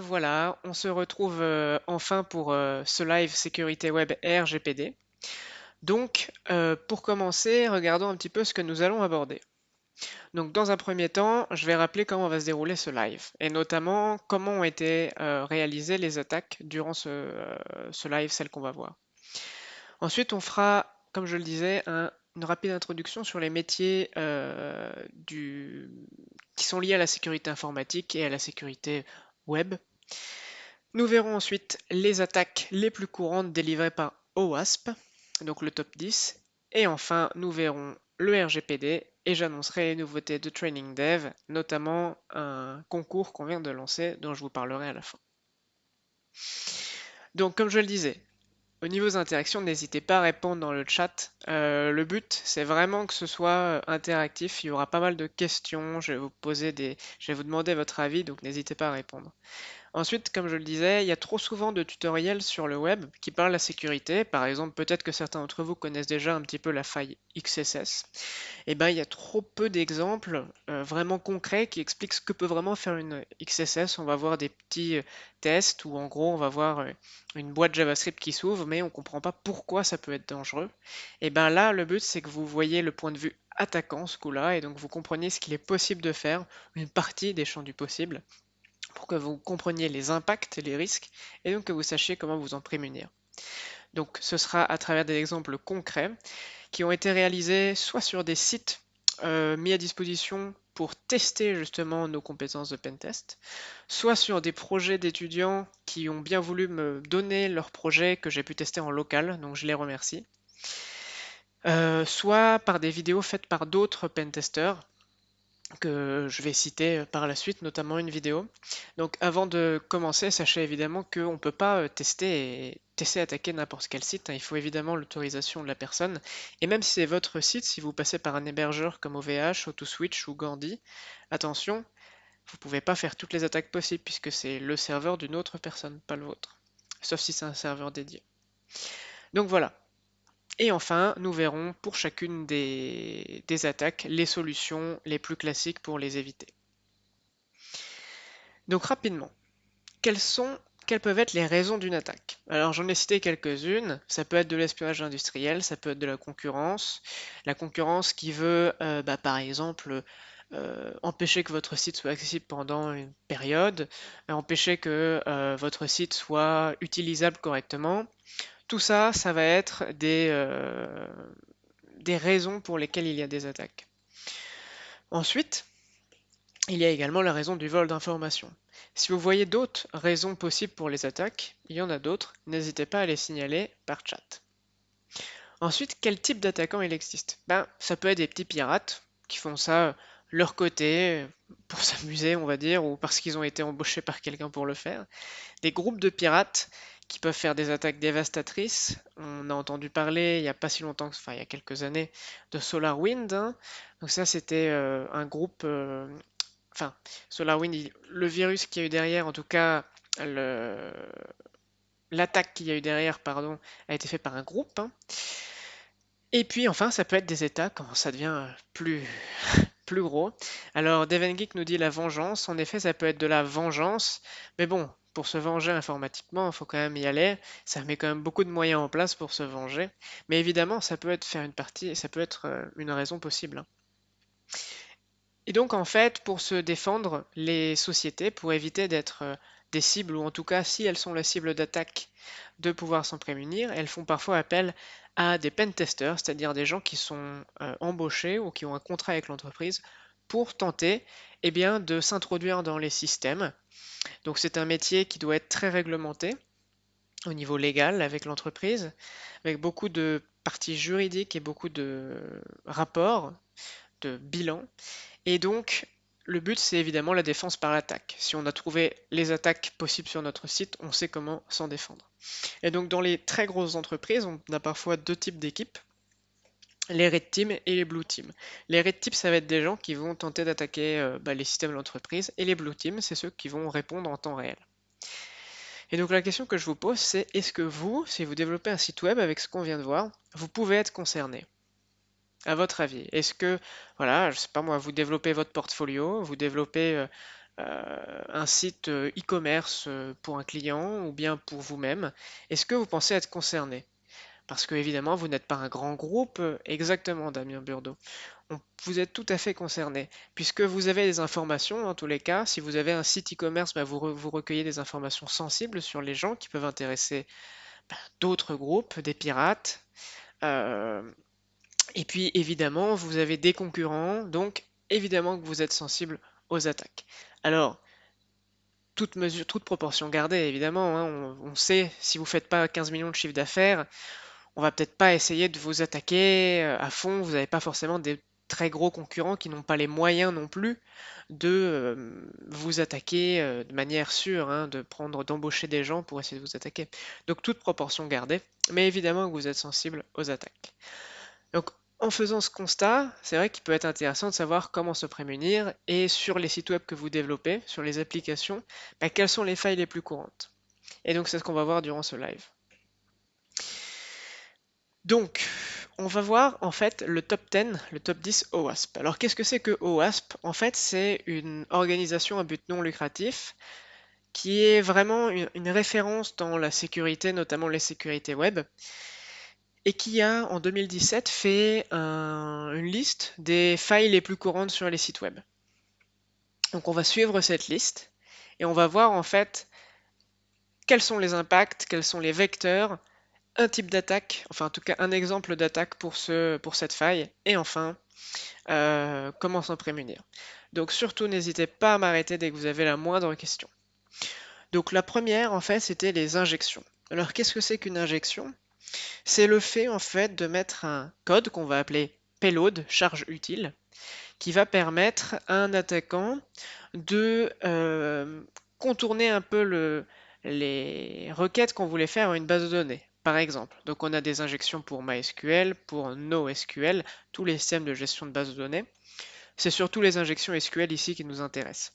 Voilà, on se retrouve enfin pour ce live sécurité web RGPD. Pour commencer, regardons un petit peu ce que nous allons aborder. Donc dans un premier temps, je vais rappeler comment va se dérouler ce live, et notamment comment ont été réalisées les attaques durant ce live, celles qu'on va voir. Ensuite, on fera, comme je le disais, une rapide introduction sur les métiers qui sont liés à la sécurité informatique et à la sécurité web. Nous verrons ensuite les attaques les plus courantes délivrées par OWASP, donc le top 10. Et enfin, nous verrons le RGPD et j'annoncerai les nouveautés de Training Dev, notamment un concours qu'on vient de lancer dont je vous parlerai à la fin. Donc, comme je le disais, au niveau des interactions, n'hésitez pas à répondre dans le chat. Le but, c'est vraiment que ce soit interactif. Il y aura pas mal de questions. Je vais vous demander votre avis, donc n'hésitez pas à répondre. Ensuite, comme je le disais, il y a trop souvent de tutoriels sur le web qui parlent de la sécurité. Par exemple, peut-être que certains d'entre vous connaissent déjà un petit peu la faille XSS. Eh ben, il y a trop peu d'exemples vraiment concrets qui expliquent ce que peut vraiment faire une XSS. On va voir des petits tests où en gros on va voir une boîte JavaScript qui s'ouvre, mais on ne comprend pas pourquoi ça peut être dangereux. Et ben là, le but c'est que vous voyez le point de vue attaquant ce coup-là, et donc vous compreniez ce qu'il est possible de faire, une partie des champs du possible, pour que vous compreniez les impacts et les risques, et donc que vous sachiez comment vous en prémunir. Donc ce sera à travers des exemples concrets qui ont été réalisés soit sur des sites mis à disposition pour tester justement nos compétences de pentest, soit sur des projets d'étudiants qui ont bien voulu me donner leurs projets que j'ai pu tester en local, donc je les remercie, soit par des vidéos faites par d'autres pentesters que je vais citer par la suite, notamment une vidéo. Donc avant de commencer, sachez évidemment qu'on ne peut pas tester et attaquer n'importe quel site, hein. Il faut évidemment l'autorisation de la personne. Et même si c'est votre site, si vous passez par un hébergeur comme OVH, AutoSwitch ou Gandhi, attention, vous ne pouvez pas faire toutes les attaques possibles puisque c'est le serveur d'une autre personne, pas le vôtre. Sauf si c'est un serveur dédié. Donc voilà. Et enfin, nous verrons pour chacune des attaques les solutions les plus classiques pour les éviter. Donc rapidement, quelles peuvent être les raisons d'une attaque? Alors j'en ai cité quelques-unes, ça peut être de l'espionnage industriel, ça peut être de la concurrence qui veut par exemple empêcher que votre site soit accessible pendant une période, empêcher que votre site soit utilisable correctement. Tout ça, ça va être des raisons pour lesquelles il y a des attaques. Ensuite, il y a également la raison du vol d'informations. Si vous voyez d'autres raisons possibles pour les attaques, il y en a d'autres, n'hésitez pas à les signaler par chat. Ensuite, quel type d'attaquant il existe? Ça peut être des petits pirates qui font ça leur côté, pour s'amuser, on va dire, ou parce qu'ils ont été embauchés par quelqu'un pour le faire. Des groupes de pirates qui peuvent faire des attaques dévastatrices. On a entendu parler il n'y a pas si longtemps, enfin il y a quelques années, de SolarWind, hein. Donc ça, c'était un groupe enfin, SolarWind, le virus qu'il y a eu derrière, en tout cas, l'attaque qu'il y a eu derrière, pardon, a été fait par un groupe, hein. Et puis enfin, ça peut être des États quand ça devient plus gros. Alors, Devengeek nous dit la vengeance. En effet, ça peut être de la vengeance, mais bon, pour se venger informatiquement, il faut quand même y aller. Ça met quand même beaucoup de moyens en place pour se venger. Mais évidemment, ça peut être faire une partie, ça peut être une raison possible, hein. Et donc en fait, pour se défendre, les sociétés, pour éviter d'être des cibles, ou en tout cas si elles sont la cible d'attaque, de pouvoir s'en prémunir, elles font parfois appel à des pentesters, c'est-à-dire des gens qui sont embauchés ou qui ont un contrat avec l'entreprise pour tenter de s'introduire dans les systèmes. Donc c'est un métier qui doit être très réglementé au niveau légal avec l'entreprise, avec beaucoup de parties juridiques et beaucoup de rapports, de bilans. Et donc, le but, c'est évidemment la défense par l'attaque. Si on a trouvé les attaques possibles sur notre site, on sait comment s'en défendre. Et donc, dans les très grosses entreprises, on a parfois deux types d'équipes, les Red Team et les Blue Team. Les Red Team, ça va être des gens qui vont tenter d'attaquer les systèmes de l'entreprise, et les Blue Team, c'est ceux qui vont répondre en temps réel. Et donc, la question que je vous pose, c'est est-ce que vous, si vous développez un site web avec ce qu'on vient de voir, vous pouvez être concerné? À votre avis, est-ce que, voilà, je sais pas moi, vous développez votre portfolio, vous développez un site e-commerce pour un client ou bien pour vous-même, est-ce que vous pensez être concerné? Parce que évidemment, vous n'êtes pas un grand groupe, exactement, Damien Burdeau. Vous êtes tout à fait concerné, puisque vous avez des informations, en tous les cas. Si vous avez un site e-commerce, bah, vous recueillez des informations sensibles sur les gens qui peuvent intéresser d'autres groupes, des pirates. Euh, et puis évidemment, vous avez des concurrents, donc évidemment que vous êtes sensible aux attaques. Alors, toute mesure, toute proportion gardée, évidemment, hein, on sait, si vous ne faites pas 15 millions de chiffre d'affaires, on va peut-être pas essayer de vous attaquer à fond. Vous n'avez pas forcément des très gros concurrents qui n'ont pas les moyens non plus de vous attaquer de manière sûre, hein, d'embaucher des gens pour essayer de vous attaquer. Donc toute proportion gardée, mais évidemment que vous êtes sensible aux attaques. Donc en faisant ce constat, c'est vrai qu'il peut être intéressant de savoir comment se prémunir et sur les sites web que vous développez, sur les applications, bah, quelles sont les failles les plus courantes. Et donc c'est ce qu'on va voir durant ce live. Donc, on va voir en fait le top 10, le top 10 OWASP. Alors, qu'est-ce que c'est que OWASP? En fait, c'est une organisation à but non lucratif qui est vraiment une référence dans la sécurité, notamment les sécurités web, et qui a en 2017 fait une liste des failles les plus courantes sur les sites web. Donc, on va suivre cette liste et on va voir en fait quels sont les impacts, quels sont les vecteurs, un type d'attaque, enfin en tout cas un exemple d'attaque pour cette faille, et enfin comment s'en prémunir. Donc surtout n'hésitez pas à m'arrêter dès que vous avez la moindre question. Donc la première en fait c'était les injections. Alors qu'est-ce que c'est qu'une injection? C'est le fait en fait de mettre un code qu'on va appeler payload, charge utile, qui va permettre à un attaquant de contourner un peu les requêtes qu'on voulait faire à une base de données. Par exemple, donc on a des injections pour MySQL, pour NoSQL, tous les systèmes de gestion de base de données. C'est surtout les injections SQL ici qui nous intéressent.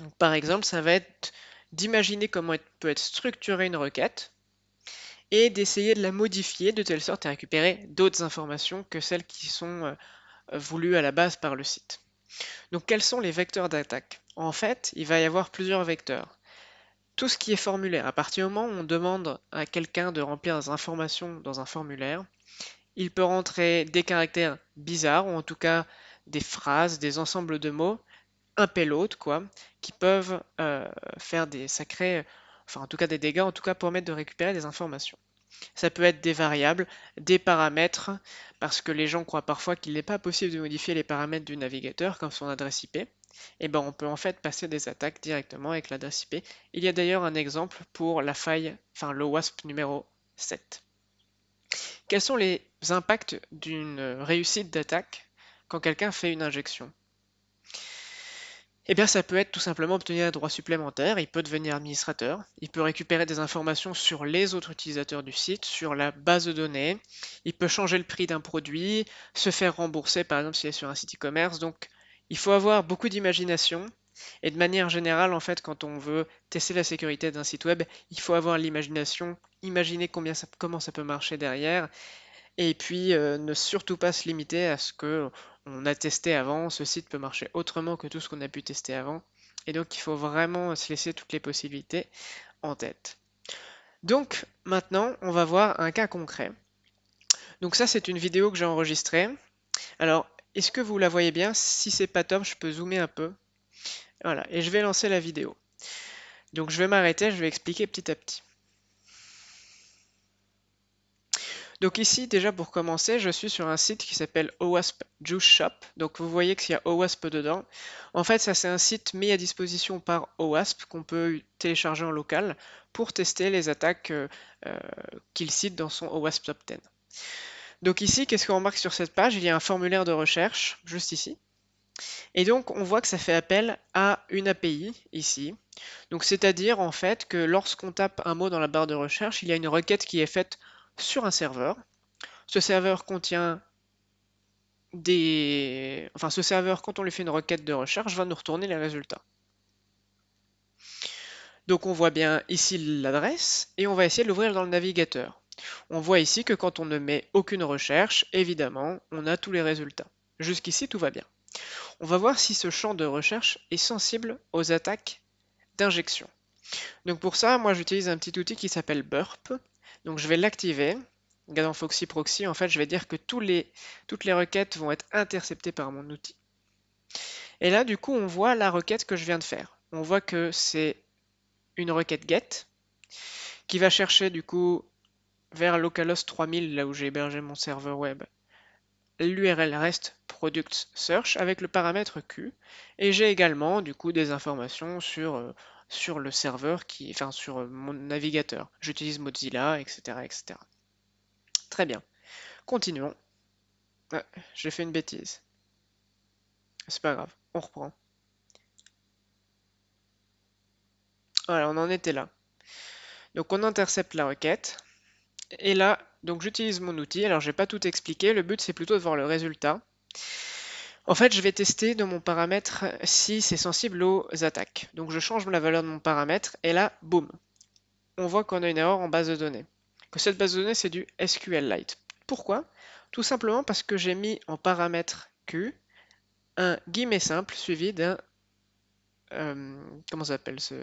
Donc, par exemple, ça va être d'imaginer comment peut être structurée une requête et d'essayer de la modifier de telle sorte à récupérer d'autres informations que celles qui sont voulues à la base par le site. Donc quels sont les vecteurs d'attaque? En fait, il va y avoir plusieurs vecteurs. Tout ce qui est formulaire, à partir du moment où on demande à quelqu'un de remplir des informations dans un formulaire, il peut rentrer des caractères bizarres, ou en tout cas des phrases, des ensembles de mots, un payload, quoi, qui peuvent faire des sacrés, enfin en tout cas des dégâts, en tout cas permettre de récupérer des informations. Ça peut être des variables, des paramètres, parce que les gens croient parfois qu'il n'est pas possible de modifier les paramètres du navigateur comme son adresse IP. Et ben on peut en fait passer des attaques directement avec l'adresse IP. Il y a d'ailleurs un exemple pour la faille, enfin le WASP numéro 7. Quels sont les impacts d'une réussite d'attaque quand quelqu'un fait une injection? Eh bien, ça peut être tout simplement obtenir des droits supplémentaires, il peut devenir administrateur, il peut récupérer des informations sur les autres utilisateurs du site, sur la base de données, il peut changer le prix d'un produit, se faire rembourser par exemple s'il est sur un site e-commerce. Donc, il faut avoir beaucoup d'imagination et de manière générale, en fait, quand on veut tester la sécurité d'un site web, il faut avoir l'imagination, imaginer comment ça peut marcher derrière et puis ne surtout pas se limiter à ce que on a testé avant. Ce site peut marcher autrement que tout ce qu'on a pu tester avant. Et donc il faut vraiment se laisser toutes les possibilités en tête. Donc maintenant, on va voir un cas concret. Donc ça, c'est une vidéo que j'ai enregistrée. Alors, est-ce que vous la voyez bien? Si c'est pas top, je peux zoomer un peu. Voilà, et je vais lancer la vidéo. Donc je vais m'arrêter, je vais expliquer petit à petit. Donc ici, déjà pour commencer, je suis sur un site qui s'appelle OWASP Juice Shop. Donc vous voyez qu'il y a OWASP dedans. En fait, ça c'est un site mis à disposition par OWASP qu'on peut télécharger en local pour tester les attaques qu'il cite dans son OWASP Top 10. Donc ici, qu'est-ce qu'on remarque sur cette page? Il y a un formulaire de recherche, juste ici. Et donc on voit que ça fait appel à une API ici. Donc c'est-à-dire en fait que lorsqu'on tape un mot dans la barre de recherche, il y a une requête qui est faite sur un serveur. Ce serveur contient Enfin, ce serveur, quand on lui fait une requête de recherche, va nous retourner les résultats. Donc on voit bien ici l'adresse et on va essayer de l'ouvrir dans le navigateur. On voit ici que quand on ne met aucune recherche, évidemment, on a tous les résultats. Jusqu'ici, tout va bien. on va voir si ce champ de recherche est sensible aux attaques d'injection. Donc pour ça, moi j'utilise un petit outil qui s'appelle Burp. Donc je vais l'activer. Dans Foxy Proxy, en fait, je vais dire que toutes les requêtes vont être interceptées par mon outil. Et là, du coup, on voit la requête que je viens de faire. On voit que c'est une requête GET qui va chercher du coup vers localhost 3000, là où j'ai hébergé mon serveur web, l'URL reste product search avec le paramètre Q. Et j'ai également du coup des informations sur le serveur, enfin sur mon navigateur. J'utilise Mozilla, etc., etc. Très bien. Continuons. Ah, j'ai fait une bêtise. C'est pas grave. On reprend. Voilà, on en était là. Donc on intercepte la requête. Et là, donc j'utilise mon outil. Alors je vais pas tout expliquer. Le but c'est plutôt de voir le résultat. En fait, je vais tester dans mon paramètre si c'est sensible aux attaques. Donc je change la valeur de mon paramètre et là, boum, on voit qu'on a une erreur en base de données. Que cette base de données, c'est du SQLite. Pourquoi? Tout simplement parce que j'ai mis en paramètre Q un guillemet simple suivi d'un... comment ça s'appelle ce...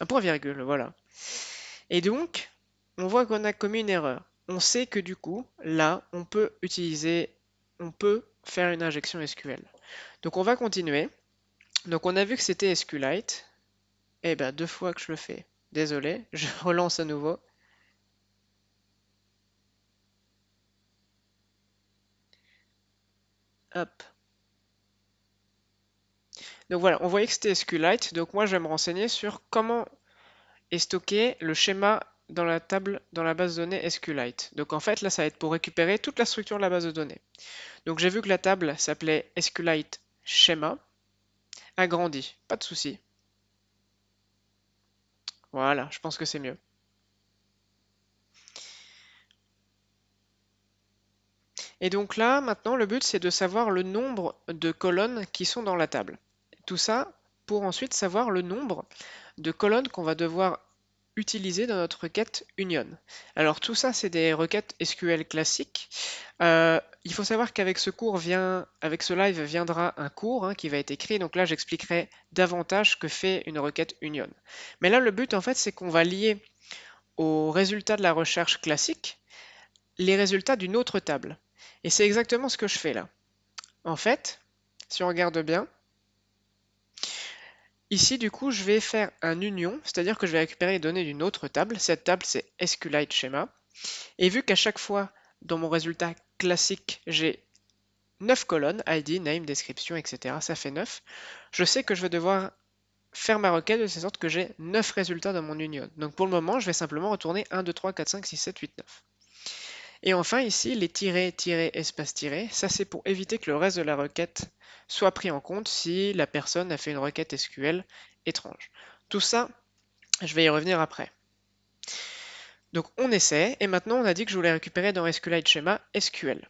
Un point virgule, voilà. Et donc, on voit qu'on a commis une erreur. On sait que du coup, là, on peut faire une injection SQL. Donc on va continuer. Donc on a vu que c'était SQLite. Eh ben, deux fois que je le fais. Désolé, je relance à nouveau. Hop. Donc voilà, on voyait que c'était SQLite. Donc moi, je vais me renseigner sur comment est stocké le schéma dans la table, dans la base de données SQLite. Donc en fait, là, ça va être pour récupérer toute la structure de la base de données. Donc j'ai vu que la table s'appelait SQLite schéma. Agrandi, pas de souci. Voilà, je pense que c'est mieux. Et donc là, maintenant, le but, c'est de savoir le nombre de colonnes qui sont dans la table. Tout ça pour ensuite savoir le nombre de colonnes qu'on va devoir utiliser dans notre requête union. Alors tout ça, c'est des requêtes SQL classiques. Il faut savoir qu'avec avec ce live viendra un cours qui va être écrit. Donc là, j'expliquerai davantage ce que fait une requête union. Mais là, le but, en fait, c'est qu'on va lier aux résultats de la recherche classique les résultats d'une autre table. Et c'est exactement ce que je fais là. En fait, si on regarde bien, ici du coup je vais faire un union, c'est-à-dire que je vais récupérer les données d'une autre table. Cette table c'est SQLite Schema. Et vu qu'à chaque fois dans mon résultat classique j'ai 9 colonnes, ID, name, description, etc. Ça fait 9. Je sais que je vais devoir faire ma requête de sorte que j'ai 9 résultats dans mon union. Donc pour le moment, je vais simplement retourner 1, 2, 3, 4, 5, 6, 7, 8, 9. Et enfin ici, les tirets, tirets, espace tiré, ça c'est pour éviter que le reste de la requête soit pris en compte si la personne a fait une requête SQL étrange. Tout ça, je vais y revenir après. Donc on essaie, et maintenant on a dit que je voulais récupérer dans SQLite Schema SQL.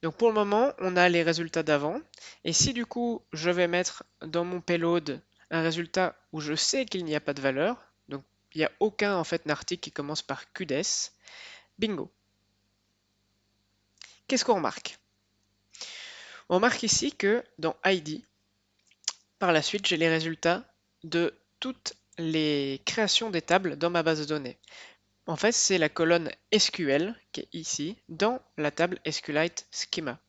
Donc pour le moment, on a les résultats d'avant, et si du coup je vais mettre dans mon payload un résultat où je sais qu'il n'y a pas de valeur, donc il n'y a aucun en fait article qui commence par QDES, bingo. Qu'est-ce qu'on remarque? On remarque ici que dans ID, par la suite, j'ai les résultats de toutes les créations des tables dans ma base de données. En fait, c'est la colonne SQL qui est ici dans la table SQLite Schema.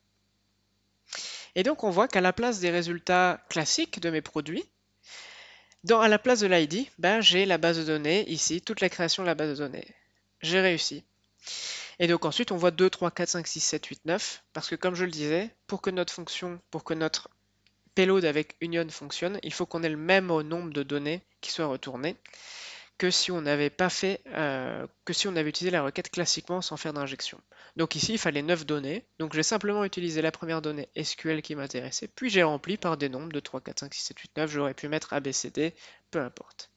Et donc, on voit qu'à la place des résultats classiques de mes produits, à la place de l'ID, j'ai la base de données ici, toute la création de la base de données. J'ai réussi. Et donc ensuite, on voit 2, 3, 4, 5, 6, 7, 8, 9, parce que comme je le disais, pour que notre payload avec union fonctionne, il faut qu'on ait le même nombre de données qui soient retournées que si on n'avait pas fait, que si on avait utilisé la requête classiquement sans faire d'injection. Donc ici, il fallait 9 données. Donc j'ai simplement utilisé la première donnée SQL qui m'intéressait, puis j'ai rempli par des nombres de 3, 4, 5, 6, 7, 8, 9. J'aurais pu mettre ABCD, peu importe.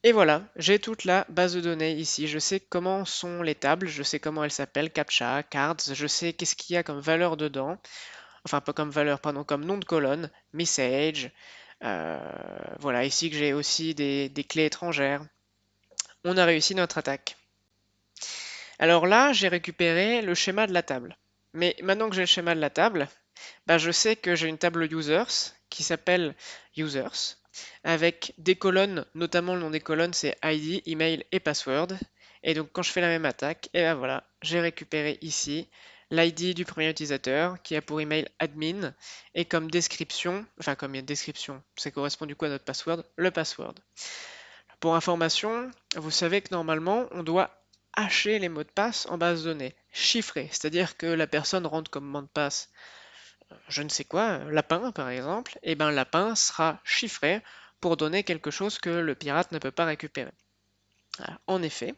Et voilà, j'ai toute la base de données ici. Je sais comment sont les tables, je sais comment elles s'appellent, CAPTCHA, cards, je sais qu'est-ce qu'il y a comme valeur dedans. Enfin, pas comme valeur, pardon, comme nom de colonne, message. Voilà, ici que j'ai aussi des clés étrangères. On a réussi notre attaque. Alors là, j'ai récupéré le schéma de la table. Mais maintenant que j'ai le schéma de la table, Bah, je sais que j'ai une table users qui s'appelle users avec des colonnes, notamment le nom des colonnes c'est ID, email et password. Et donc quand je fais la même attaque, et ben voilà, j'ai récupéré ici l'ID du premier utilisateur qui a pour email admin et comme description, enfin comme il y a description, ça correspond du coup à notre password, le password. Pour information, vous savez que normalement on doit hacher les mots de passe en base de données, chiffrer, c'est-à-dire que la personne rentre comme mot de passe je ne sais quoi, lapin par exemple, et ben lapin sera chiffré pour donner quelque chose que le pirate ne peut pas récupérer. Voilà. En effet,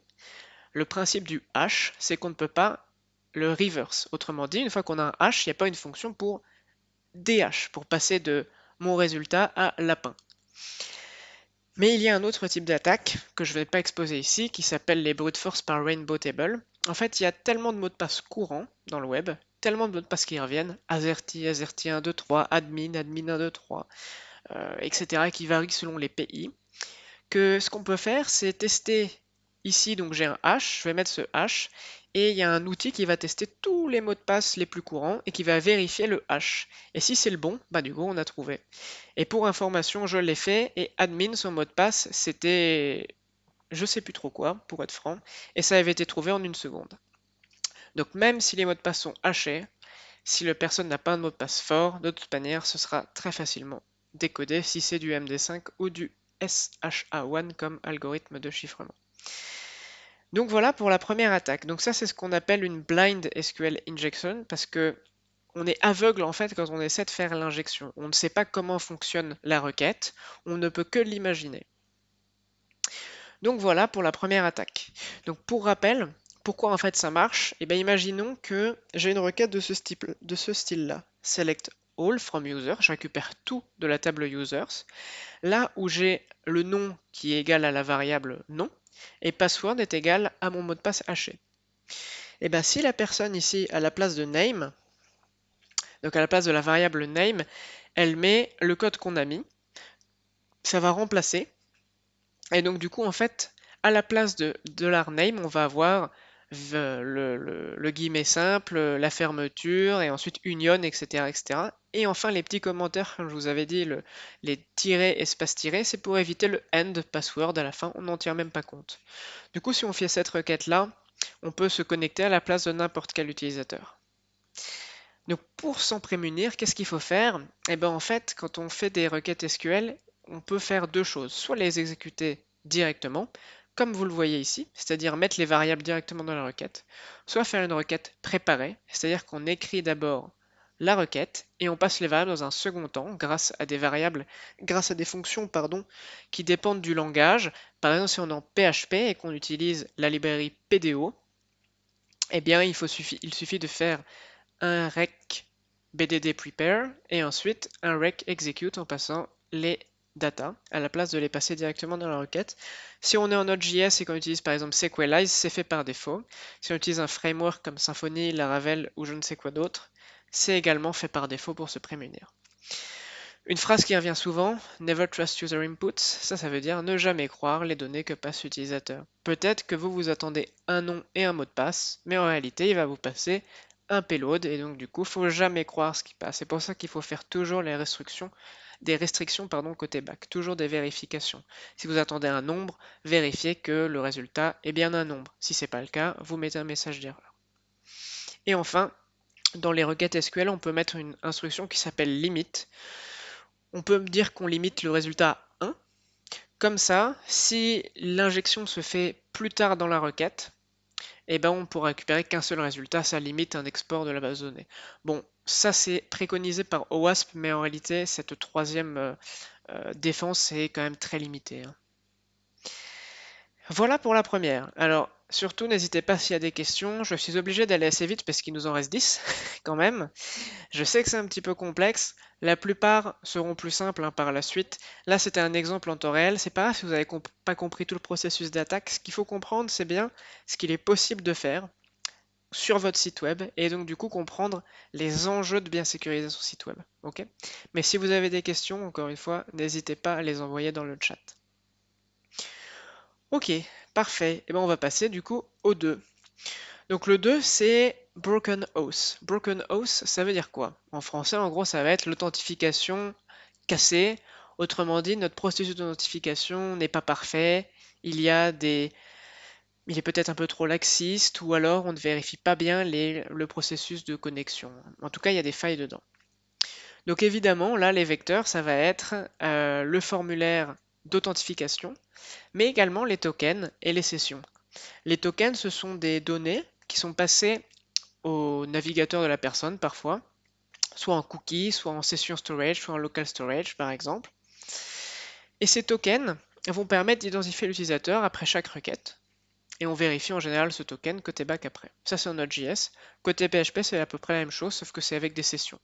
le principe du hash, c'est qu'on ne peut pas le reverse. Autrement dit, une fois qu'on a un hash, il n'y a pas une fonction pour DH, pour passer de mon résultat à lapin. Mais il y a un autre type d'attaque que je ne vais pas exposer ici, qui s'appelle les brute force par rainbow table. En fait, il y a tellement de mots de passe courants dans le web, tellement de mots de passe qui reviennent, AZERTY, AZERTY 123, admin, admin 123, etc., qui varient selon les pays, que ce qu'on peut faire, c'est tester ici, donc j'ai un hash, je vais mettre ce hash, et il y a un outil qui va tester tous les mots de passe les plus courants et qui va vérifier le hash. Et si c'est le bon, bah du coup on a trouvé. Et pour information, je l'ai fait, et admin, son mot de passe, c'était je sais plus trop quoi, pour être franc, et ça avait été trouvé en une seconde. Donc même si les mots de passe sont hachés, si la personne n'a pas un mot de passe fort, de toute manière, ce sera très facilement décodé si c'est du MD5 ou du SHA-1 comme algorithme de chiffrement. Donc voilà pour la première attaque. Donc ça c'est ce qu'on appelle une blind SQL injection parce que on est aveugle en fait quand on essaie de faire l'injection. On ne sait pas comment fonctionne la requête, on ne peut que l'imaginer. Donc voilà pour la première attaque. Donc pour rappel, pourquoi en fait ça marche? Eh bien imaginons que j'ai une requête de ce style-là. Select all from user, je récupère tout de la table users. Là où j'ai le nom qui est égal à la variable nom, et password est égal à mon mot de passe haché. Et bien si la personne ici à la place de name, donc à la place de la variable name, elle met le code qu'on a mis, ça va remplacer. Et donc du coup en fait, à la place de $name, on va avoir le guillemet simple, la fermeture, et ensuite union, etc., etc. Et enfin les petits commentaires, comme je vous avais dit, les tirés, espace tiré, c'est pour éviter le end password à la fin, on n'en tient même pas compte. Du coup, si on fait cette requête-là, on peut se connecter à la place de n'importe quel utilisateur. Donc pour s'en prémunir, qu'est-ce qu'il faut faire? Eh bien en fait, quand on fait des requêtes SQL, on peut faire deux choses. Soit les exécuter directement, comme vous le voyez ici, c'est-à-dire mettre les variables directement dans la requête, soit faire une requête préparée, c'est-à-dire qu'on écrit d'abord la requête et on passe les variables dans un second temps grâce à des fonctions qui dépendent du langage. Par exemple, si on est en PHP et qu'on utilise la librairie PDO, eh bien il suffit de faire un rec bdd prepare et ensuite un rec execute en passant les data à la place de les passer directement dans la requête. Si on est en Node.js et qu'on utilise par exemple Sequelize, c'est fait par défaut. Si on utilise un framework comme Symfony, Laravel ou je ne sais quoi d'autre, c'est également fait par défaut pour se prémunir. Une phrase qui revient souvent, Never trust user inputs, ça veut dire ne jamais croire les données que passe l'utilisateur. Peut-être que vous vous attendez un nom et un mot de passe, mais en réalité il va vous passer un payload et donc du coup il faut jamais croire ce qui passe. C'est pour ça qu'il faut faire toujours des restrictions côté back, toujours des vérifications. Si vous attendez un nombre, vérifiez que le résultat est bien un nombre. Si ce n'est pas le cas, vous mettez un message d'erreur. Et enfin, dans les requêtes SQL, on peut mettre une instruction qui s'appelle limit. On peut dire qu'on limite le résultat à 1. Comme ça, si l'injection se fait plus tard dans la requête, eh ben on pourra récupérer qu'un seul résultat, ça limite un export de la base de données. Bon, ça c'est préconisé par OWASP, mais en réalité, cette troisième défense est quand même très limitée. Hein. Voilà pour la première. Alors, surtout, n'hésitez pas s'il y a des questions. Je suis obligé d'aller assez vite parce qu'il nous en reste 10 quand même. Je sais que c'est un petit peu complexe. La plupart seront plus simples par la suite. Là, c'était un exemple en temps réel. C'est pas grave si vous n'avez pas compris tout le processus d'attaque. Ce qu'il faut comprendre, c'est bien ce qu'il est possible de faire sur votre site web et donc du coup comprendre les enjeux de bien sécuriser son site web. Ok? Mais si vous avez des questions, encore une fois, n'hésitez pas à les envoyer dans le chat. Ok, parfait. Et ben on va passer du coup au 2. Donc le 2, c'est Broken Oath. Broken Oath, ça veut dire quoi? En français, en gros, ça va être l'authentification cassée. Autrement dit, notre processus d'authentification n'est pas parfait. Il y a des... Il est peut-être un peu trop laxiste ou alors on ne vérifie pas bien le processus de connexion. En tout cas, il y a des failles dedans. Donc évidemment, là, les vecteurs, ça va être le formulaire d'authentification, mais également les tokens et les sessions. Les tokens, ce sont des données qui sont passées au navigateur de la personne parfois, soit en cookie, soit en session storage, soit en local storage par exemple. Et ces tokens vont permettre d'identifier l'utilisateur après chaque requête. Et on vérifie en général ce token côté back après. Ça c'est en Node.js. Côté PHP, c'est à peu près la même chose, sauf que c'est avec des sessions.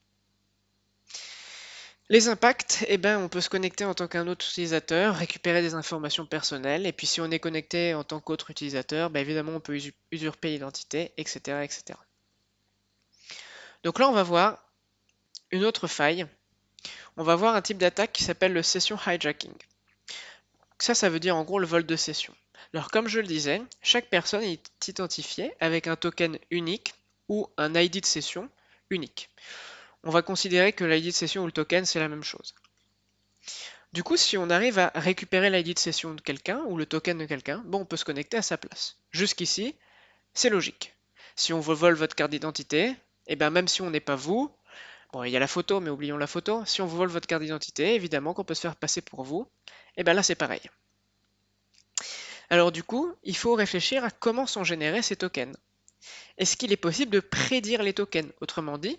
Les impacts, eh ben, on peut se connecter en tant qu'un autre utilisateur, récupérer des informations personnelles, et puis si on est connecté en tant qu'autre utilisateur, ben, évidemment on peut usurper l'identité, etc., etc. Donc là, on va voir une autre faille. On va voir un type d'attaque qui s'appelle le session hijacking. Ça veut dire en gros le vol de session. Alors comme je le disais, chaque personne est identifiée avec un token unique ou un ID de session unique. On va considérer que l'ID de session ou le token, c'est la même chose. Du coup, si on arrive à récupérer l'ID de session de quelqu'un ou le token de quelqu'un, bon, on peut se connecter à sa place. Jusqu'ici, c'est logique. Si on vous vole votre carte d'identité, et bien même si on n'est pas vous, bon, il y a la photo, mais oublions la photo, si on vous vole votre carte d'identité, évidemment qu'on peut se faire passer pour vous, et bien là c'est pareil. Alors du coup, il faut réfléchir à comment sont générés ces tokens. Est-ce qu'il est possible de prédire les tokens? Autrement dit,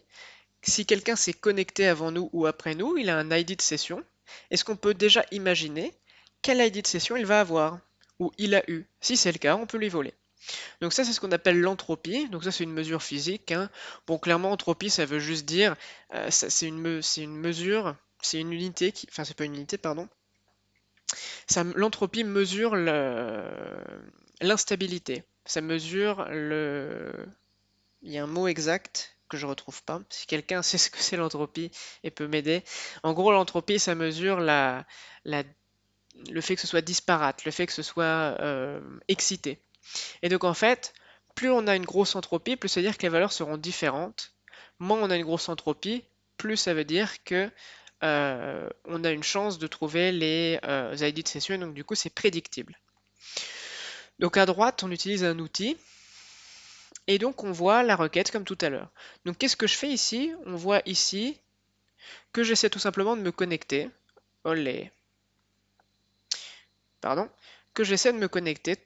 si quelqu'un s'est connecté avant nous ou après nous, il a un ID de session, est-ce qu'on peut déjà imaginer quel ID de session il va avoir? Ou il a eu? Si c'est le cas, on peut lui voler. Donc ça, c'est ce qu'on appelle l'entropie. Donc ça, c'est une mesure physique, hein. Bon, clairement, entropie, ça veut juste dire, c'est une mesure, c'est une unité qui, enfin, c'est pas une unité, pardon. L'entropie mesure l'instabilité. Ça mesure le, il y a un mot exact que je retrouve pas. Si quelqu'un sait ce que c'est l'entropie et peut m'aider. En gros, l'entropie, ça mesure le fait que ce soit disparate, le fait que ce soit excité. Et donc en fait, plus on a une grosse entropie, plus ça veut dire que les valeurs seront différentes. Moins on a une grosse entropie, plus ça veut dire que on a une chance de trouver les ID de session, et donc du coup c'est prédictible. Donc à droite, on utilise un outil, et donc on voit la requête comme tout à l'heure. Donc qu'est-ce que je fais ici? On voit ici que j'essaie tout simplement de me connecter. Olé. Pardon. Que j'essaie de me connecter.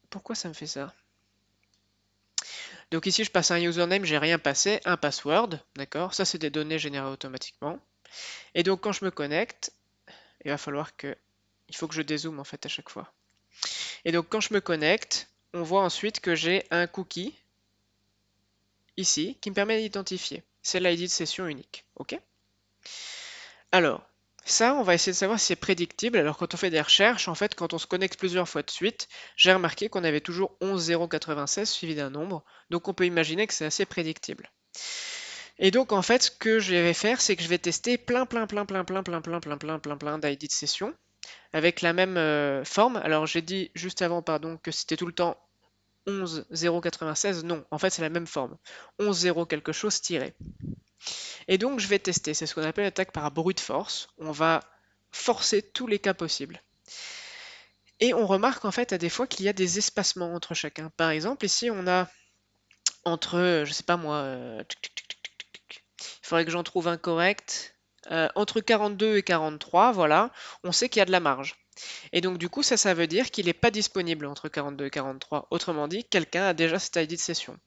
Pourquoi ça me fait ça? Donc ici, je passe un username, j'ai rien passé, un password, d'accord? Ça, c'est des données générées automatiquement. Et donc, quand je me connecte, il va falloir que... Il faut que je dézoome, en fait, à chaque fois. Et donc, quand je me connecte, on voit ensuite que j'ai un cookie, ici, qui me permet d'identifier. C'est l'ID de session unique, ok? Alors, ça, on va essayer de savoir si c'est prédictible. Alors, quand on fait des recherches, en fait, quand on se connecte plusieurs fois de suite, j'ai remarqué qu'on avait toujours 11 096 suivi d'un nombre. Donc, on peut imaginer que c'est assez prédictible. Et donc en fait, ce que je vais faire, c'est que je vais tester plein d'ID de session avec la même forme. Alors j'ai dit juste avant, pardon, que c'était tout le temps 11 096. Non, en fait c'est la même forme. 11 0 quelque chose tiré. Et donc je vais tester. C'est ce qu'on appelle l'attaque par brute force. On va forcer tous les cas possibles. Et on remarque en fait à des fois qu'il y a des espacements entre chacun. Par exemple, ici on a entre, je sais pas moi, il faudrait que j'en trouve un correct. Entre 42 et 43, voilà, on sait qu'il y a de la marge. Et donc du coup, ça veut dire qu'il n'est pas disponible entre 42 et 43. Autrement dit, quelqu'un a déjà cet ID de session.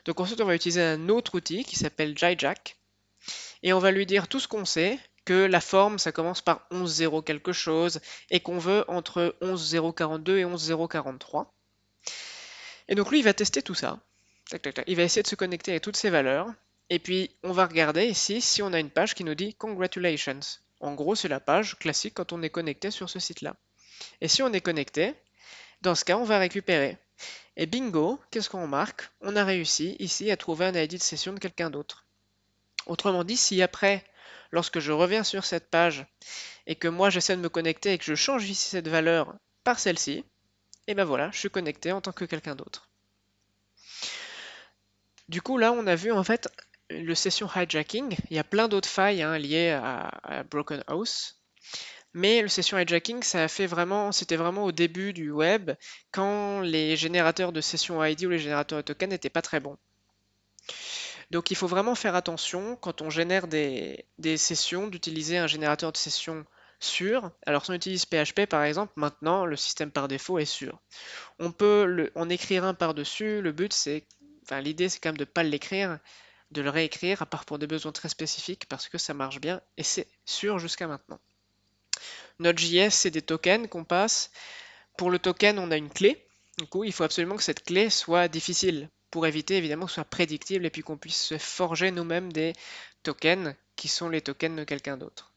Donc ensuite, on va utiliser un autre outil qui s'appelle JJack. Et on va lui dire tout ce qu'on sait, que la forme, ça commence par 11.0 quelque chose, et qu'on veut entre 11.042 et 11.043. Et donc lui, il va tester tout ça. Tac, tac, tac. Il va essayer de se connecter avec toutes ces valeurs. Et puis, on va regarder ici si on a une page qui nous dit Congratulations. En gros, c'est la page classique quand on est connecté sur ce site-là. Et si on est connecté, dans ce cas, on va récupérer. Et bingo, qu'est-ce qu'on remarque? On a réussi ici à trouver un ID de session de quelqu'un d'autre. Autrement dit, si après, lorsque je reviens sur cette page et que moi j'essaie de me connecter et que je change ici cette valeur par celle-ci, et ben voilà, je suis connecté en tant que quelqu'un d'autre. Du coup, là, on a vu en fait le session hijacking. Il y a plein d'autres failles hein, liées à Broken House. Mais le session hijacking, c'était vraiment au début du web, quand les générateurs de session ID ou les générateurs de tokens n'étaient pas très bons. Donc il faut vraiment faire attention quand on génère des sessions d'utiliser un générateur de session sûr. Alors si on utilise PHP par exemple, maintenant le système par défaut est sûr. On peut en écrire un par-dessus, le but c'est, enfin l'idée c'est quand même de ne pas l'écrire, de le réécrire, à part pour des besoins très spécifiques, parce que ça marche bien et c'est sûr jusqu'à maintenant. Node.js, c'est des tokens qu'on passe. Pour le token, on a une clé. Du coup, il faut absolument que cette clé soit difficile pour éviter évidemment que ce soit prédictible et puis qu'on puisse se forger nous-mêmes des tokens qui sont les tokens de quelqu'un d'autre.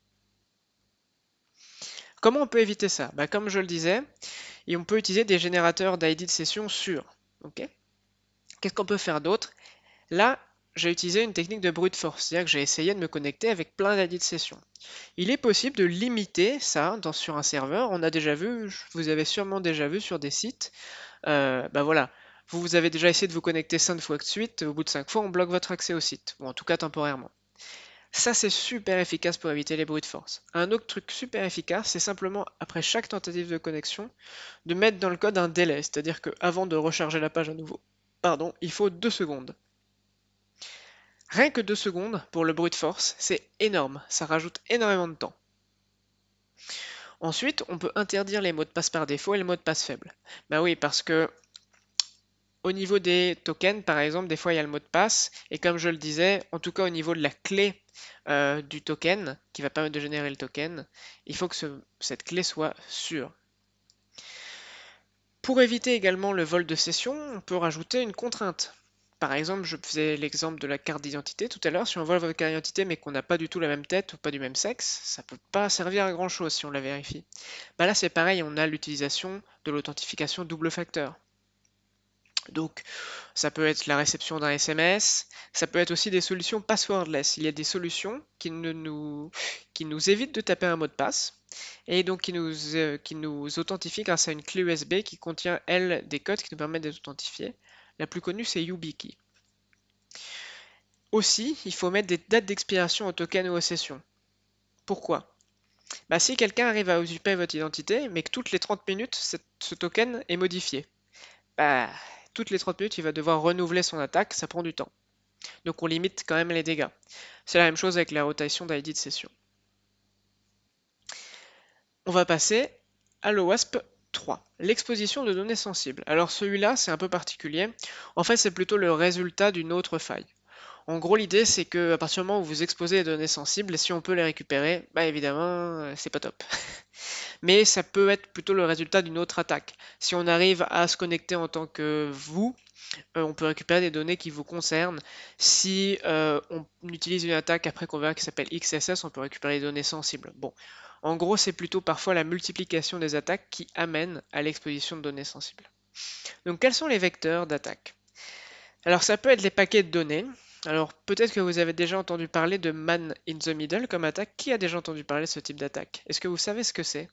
Comment on peut éviter ça? Bah, comme je le disais, et on peut utiliser des générateurs d'ID de session sûrs. Ok. Qu'est-ce qu'on peut faire d'autre? Là, j'ai utilisé une technique de brute force, c'est-à-dire que j'ai essayé de me connecter avec plein d'ID de session. Il est possible de limiter ça sur un serveur. On a déjà vu, vous avez sûrement déjà vu sur des sites. Bah voilà, vous avez déjà essayé de vous connecter 5 fois de suite. Au bout de 5 fois, on bloque votre accès au site, ou en tout cas temporairement. Ça, c'est super efficace pour éviter les bruits de force. Un autre truc super efficace, c'est simplement, après chaque tentative de connexion, de mettre dans le code un délai, c'est-à-dire qu'avant de recharger la page à nouveau, pardon, il faut 2 secondes. Rien que 2 secondes pour le brute force, c'est énorme, ça rajoute énormément de temps. Ensuite, on peut interdire les mots de passe par défaut et les mots de passe faibles. Bah oui, parce que au niveau des tokens, par exemple, des fois il y a le mot de passe, et comme je le disais, en tout cas au niveau de la clé du token, qui va permettre de générer le token, il faut que cette clé soit sûre. Pour éviter également le vol de session, on peut rajouter une contrainte. Par exemple, je faisais l'exemple de la carte d'identité tout à l'heure. Si on vole votre carte d'identité mais qu'on n'a pas du tout la même tête ou pas du même sexe, ça peut pas servir à grand chose si on la vérifie. Bah là c'est pareil, on a l'utilisation de l'authentification double facteur. Donc ça peut être la réception d'un SMS, ça peut être aussi des solutions passwordless. Il y a des solutions qui nous évitent de taper un mot de passe et donc qui nous authentifient grâce à une clé USB qui contient, elle, des codes qui nous permettent d'être authentifiés. La plus connue, c'est YubiKey. Aussi, il faut mettre des dates d'expiration aux tokens ou aux sessions. Pourquoi? Bah, si quelqu'un arrive à usurper votre identité, mais que toutes les 30 minutes, ce token est modifié, bah, toutes les 30 minutes, il va devoir renouveler son attaque, ça prend du temps. Donc on limite quand même les dégâts. C'est la même chose avec la rotation d'ID de session. On va passer à l'OWASP 3, l'exposition de données sensibles. Alors celui-là, c'est un peu particulier. En fait, c'est plutôt le résultat d'une autre faille. En gros, l'idée, c'est que à partir du moment où vous exposez des données sensibles, si on peut les récupérer, bah évidemment, c'est pas top. Mais ça peut être plutôt le résultat d'une autre attaque. Si on arrive à se connecter en tant que vous, on peut récupérer des données qui vous concernent. Si on utilise une attaque après qu'on verra qui s'appelle XSS, on peut récupérer des données sensibles. Bon, en gros, c'est plutôt parfois la multiplication des attaques qui amène à l'exposition de données sensibles. Donc, quels sont les vecteurs d'attaque? Alors, ça peut être les paquets de données. Alors, peut-être que vous avez déjà entendu parler de Man in the Middle comme attaque. Qui a déjà entendu parler de ce type d'attaque? Est-ce que vous savez ce que c'est?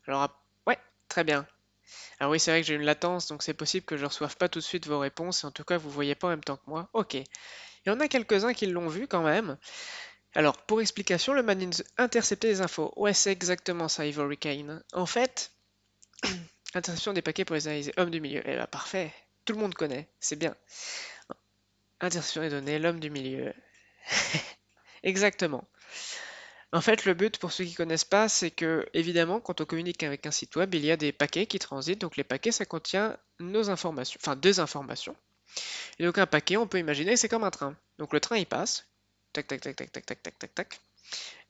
Alors, ouais, très bien. Alors oui, c'est vrai que j'ai une latence, donc c'est possible que je ne reçoive pas tout de suite vos réponses, et en tout cas, vous ne voyez pas en même temps que moi. Ok. Il y en a quelques-uns qui l'ont vu quand même. Alors, pour explication, le man intercepter les infos. Ouais, c'est exactement ça, Ivory Kane. En fait, interception des paquets pour les analyser. Homme du milieu. Eh ben, parfait. Tout le monde connaît. C'est bien. Interception des données, l'homme du milieu. Exactement. En fait, le but, pour ceux qui ne connaissent pas, c'est que, évidemment, quand on communique avec un site web, il y a des paquets qui transitent. Donc, les paquets, ça contient nos informations, enfin, des informations. Et donc, un paquet, on peut imaginer, c'est comme un train. Donc, le train, il passe. Tac, tac, tac, tac, tac, tac, tac, tac, tac.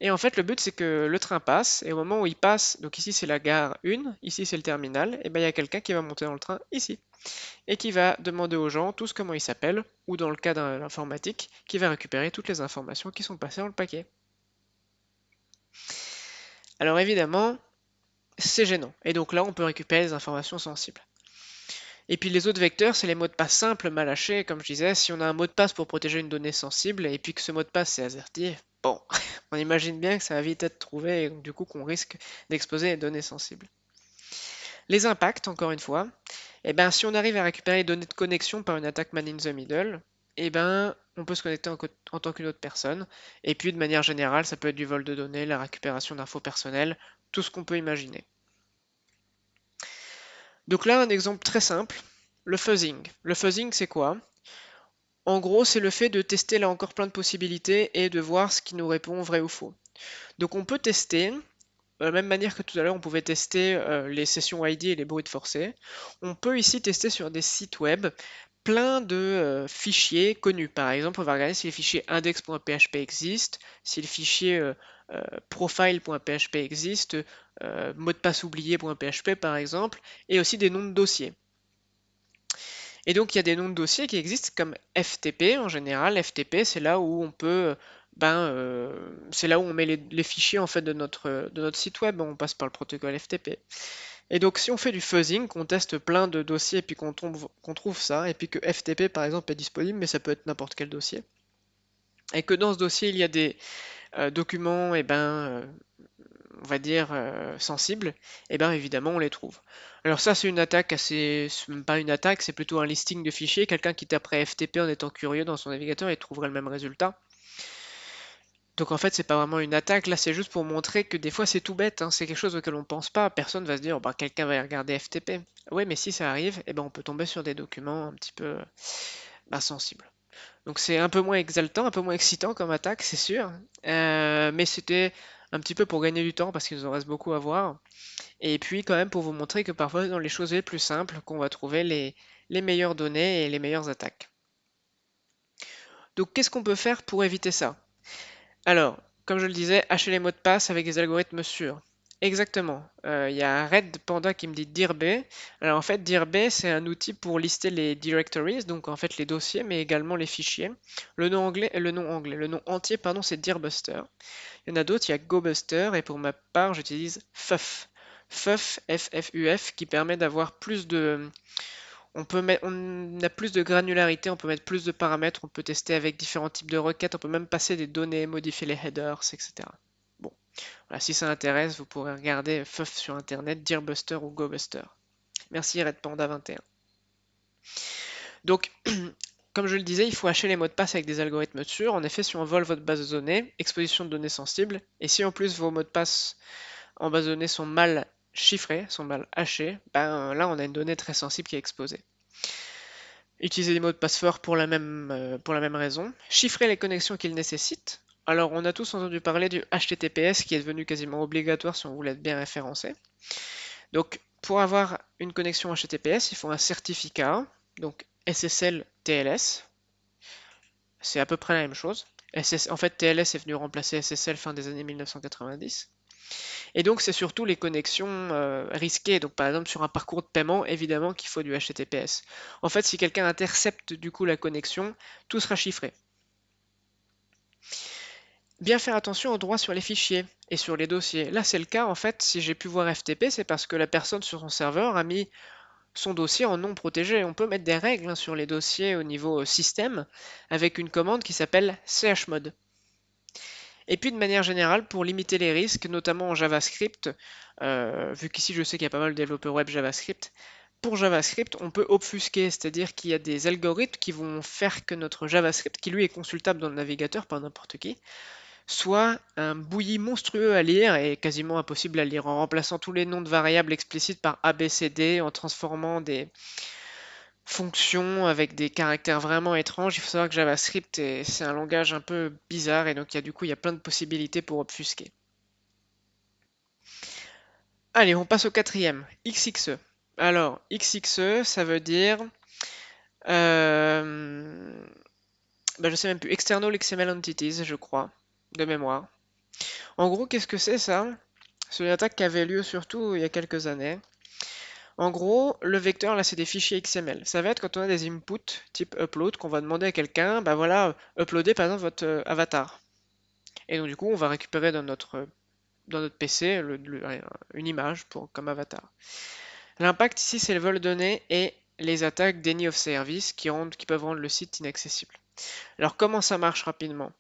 Et en fait, le but, c'est que le train passe, et au moment où il passe, donc ici c'est la gare 1, ici c'est le terminal, et bien il y a quelqu'un qui va monter dans le train ici, et qui va demander aux gens tous comment ils s'appellent, ou dans le cas de l'informatique, qui va récupérer toutes les informations qui sont passées dans le paquet. Alors évidemment, c'est gênant, et donc là on peut récupérer les informations sensibles. Et puis les autres vecteurs, c'est les mots de passe simples mal hachés, comme je disais. Si on a un mot de passe pour protéger une donnée sensible et puis que ce mot de passe est AZERTY, bon, on imagine bien que ça va vite être trouvé et donc, du coup qu'on risque d'exposer les données sensibles. Les impacts, encore une fois, eh ben, si on arrive à récupérer les données de connexion par une attaque man in the middle, eh ben, on peut se connecter en tant qu'une autre personne. Et puis de manière générale, ça peut être du vol de données, la récupération d'infos personnelles, tout ce qu'on peut imaginer. Donc là, un exemple très simple, le fuzzing. Le fuzzing, c'est quoi? En gros, c'est le fait de tester là encore plein de possibilités et de voir ce qui nous répond vrai ou faux. Donc on peut tester, de la même manière que tout à l'heure on pouvait tester les sessions ID et les bruits forcés, on peut ici tester sur des sites web plein de fichiers connus. Par exemple, on va regarder si les fichiers index.php existent, si le fichier profile.php existe, mot de passe oublié.php par exemple, et aussi des noms de dossiers. Et donc il y a des noms de dossiers qui existent comme FTP en général. FTP, c'est là où on peut, c'est là où on met les fichiers en fait de notre site web. On passe par le protocole FTP. Et donc si on fait du fuzzing, qu'on teste plein de dossiers et puis qu'on trouve ça, et puis que FTP par exemple est disponible, mais ça peut être n'importe quel dossier, et que dans ce dossier il y a des documents, on va dire, sensibles, et bien évidemment on les trouve. Alors ça c'est une attaque assez... c'est même pas une attaque, c'est plutôt un listing de fichiers. Quelqu'un qui taperait FTP en étant curieux dans son navigateur, il trouverait le même résultat. Donc en fait c'est pas vraiment une attaque, là c'est juste pour montrer que des fois c'est tout bête, hein, c'est quelque chose auquel on pense pas, personne va se dire, oh, bah, quelqu'un va regarder FTP. Oui mais si ça arrive, on peut tomber sur des documents un petit peu sensibles. Donc c'est un peu moins exaltant, un peu moins excitant comme attaque, c'est sûr. Mais c'était un petit peu pour gagner du temps parce qu'il nous en reste beaucoup à voir. Et puis quand même pour vous montrer que parfois dans les choses les plus simples qu'on va trouver les meilleures données et les meilleures attaques. Donc qu'est-ce qu'on peut faire pour éviter ça? Alors, comme je le disais, hacher les mots de passe avec des algorithmes sûrs. Exactement. Il y a Red Panda qui me dit DIRB. Alors en fait, DIRB, c'est un outil pour lister les directories, donc en fait les dossiers, mais également les fichiers. Le nom entier, pardon, c'est DIRBuster. Il y en a d'autres, il y a GoBuster, et pour ma part, j'utilise FUF. FUF, F-F-U-F, qui permet d'avoir plus de, on a plus de granularité, on peut mettre plus de paramètres, on peut tester avec différents types de requêtes, on peut même passer des données, modifier les headers, etc. Bon, voilà, si ça intéresse, vous pourrez regarder FUF sur internet, DearBuster ou GoBuster. Merci RedPanda21. Donc, comme je le disais, il faut hacher les mots de passe avec des algorithmes sûrs. En effet, si on vole votre base de données, exposition de données sensibles, et si en plus vos mots de passe en base de données sont mal chiffrés, sont mal hachés, là on a une donnée très sensible qui est exposée. Utiliser des mots de passe forts pour la même raison. Chiffrer les connexions qu'ils nécessitent. Alors, on a tous entendu parler du HTTPS qui est devenu quasiment obligatoire si on voulait être bien référencé. Donc, pour avoir une connexion HTTPS, il faut un certificat, donc SSL TLS. C'est à peu près la même chose. En fait, TLS est venu remplacer SSL fin des années 1990. Et donc, c'est surtout les connexions risquées. Donc, par exemple, sur un parcours de paiement, évidemment qu'il faut du HTTPS. En fait, si quelqu'un intercepte du coup la connexion, tout sera chiffré. Bien faire attention aux droits sur les fichiers et sur les dossiers. Là, c'est le cas, en fait, si j'ai pu voir FTP, c'est parce que la personne sur son serveur a mis son dossier en non protégé. On peut mettre des règles sur les dossiers au niveau système avec une commande qui s'appelle chmod. Et puis de manière générale, pour limiter les risques, notamment en JavaScript, vu qu'ici je sais qu'il y a pas mal de développeurs web JavaScript, pour JavaScript, on peut obfusquer, c'est-à-dire qu'il y a des algorithmes qui vont faire que notre JavaScript, qui lui est consultable dans le navigateur par n'importe qui, soit un bouilli monstrueux à lire et quasiment impossible à lire, en remplaçant tous les noms de variables explicites par ABCD, en transformant des fonctions avec des caractères vraiment étranges. Il faut savoir que JavaScript, c'est un langage un peu bizarre et donc il y a plein de possibilités pour obfusquer. Allez, on passe au quatrième, XXE. Alors, XXE, ça veut dire... je sais même plus, External XML Entities, je crois, de mémoire. En gros, qu'est-ce que c'est ça? C'est une attaque qui avait lieu surtout il y a quelques années. En gros, le vecteur, là, c'est des fichiers XML. Ça va être quand on a des inputs type upload qu'on va demander à quelqu'un, voilà, uploader par exemple votre avatar. Et donc du coup, on va récupérer dans notre PC une image comme avatar. L'impact ici, c'est le vol de données et les attaques Deny of Service qui peuvent rendre le site inaccessible. Alors comment ça marche rapidement?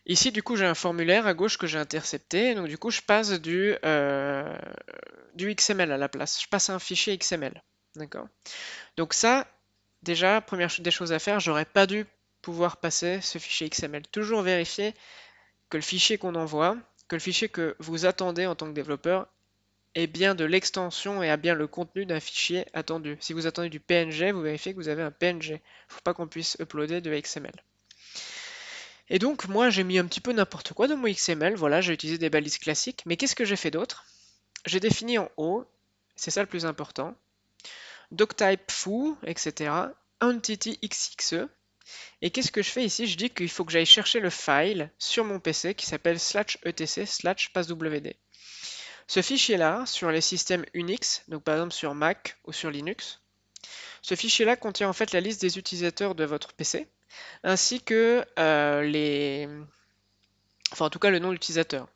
Ici, du coup, j'ai un formulaire à gauche que j'ai intercepté. Donc, du coup, je passe du XML à la place. Je passe à un fichier XML. D'accord? Donc, ça, déjà, première des choses à faire, j'aurais pas dû pouvoir passer ce fichier XML. Toujours vérifier que le fichier qu'on envoie, que le fichier que vous attendez en tant que développeur, est bien de l'extension et a bien le contenu d'un fichier attendu. Si vous attendez du PNG, vous vérifiez que vous avez un PNG. Il ne faut pas qu'on puisse uploader de XML. Et donc, moi, j'ai mis un petit peu n'importe quoi dans mon XML. Voilà, j'ai utilisé des balises classiques. Mais qu'est-ce que j'ai fait d'autre? J'ai défini en haut, c'est ça le plus important, doctype foo, etc., entity xxe. Et qu'est-ce que je fais ici? Je dis qu'il faut que j'aille chercher le file sur mon PC qui s'appelle /etc/passwd. Ce fichier-là, sur les systèmes Unix, donc par exemple sur Mac ou sur Linux, ce fichier-là contient en fait la liste des utilisateurs de votre PC, ainsi que enfin en tout cas le nom de l'utilisateur.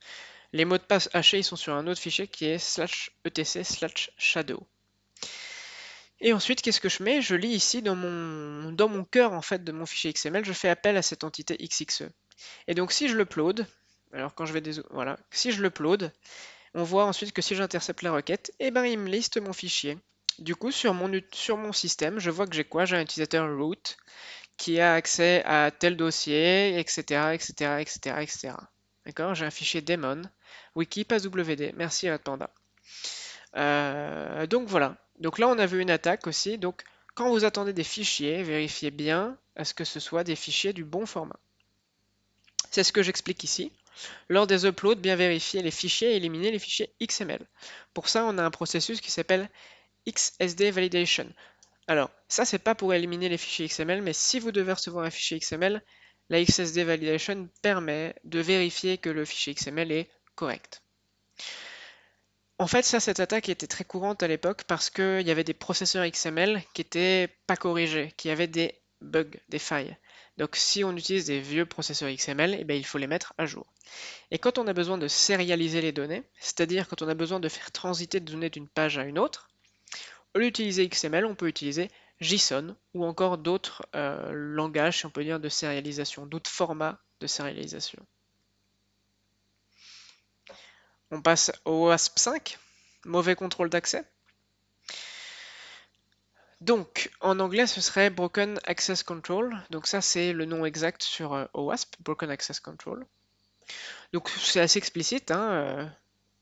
Les mots de passe hachés ils sont sur un autre fichier qui est /etc/shadow. Et ensuite, qu'est-ce que je mets? Je lis ici dans mon cœur en fait de mon fichier XML, je fais appel à cette entité XXE. Et donc si je l'upload, alors quand je vais voilà, si je l'upload, on voit ensuite que si j'intercepte la requête, eh ben il me liste mon fichier. Du coup, sur mon système, je vois que j'ai quoi? J'ai un utilisateur root qui a accès à tel dossier, etc., etc., etc., etc. D'accord? J'ai un fichier daemon, wiki, pas wd. Merci Panda. Donc voilà. Donc là, on a vu une attaque aussi. Donc quand vous attendez des fichiers, vérifiez bien à ce que ce soit des fichiers du bon format. C'est ce que j'explique ici. Lors des uploads, bien vérifier les fichiers et éliminer les fichiers XML. Pour ça, on a un processus qui s'appelle XSD Validation. Alors, ça, c'est pas pour éliminer les fichiers XML, mais si vous devez recevoir un fichier XML, la XSD Validation permet de vérifier que le fichier XML est correct. En fait, ça, cette attaque était très courante à l'époque parce qu'il y avait des processeurs XML qui n'étaient pas corrigés, qui avaient des bugs, des failles. Donc, si on utilise des vieux processeurs XML, eh bien, il faut les mettre à jour. Et quand on a besoin de sérialiser les données, c'est-à-dire quand on a besoin de faire transiter des données d'une page à une autre, au lieu d'utiliser XML, on peut utiliser JSON ou encore d'autres langages, si on peut dire, de sérialisation, d'autres formats de sérialisation. On passe au OASP 5, mauvais contrôle d'accès. Donc, en anglais, ce serait Broken Access Control. Donc ça, c'est le nom exact sur OWASP, Broken Access Control. Donc c'est assez explicite, hein,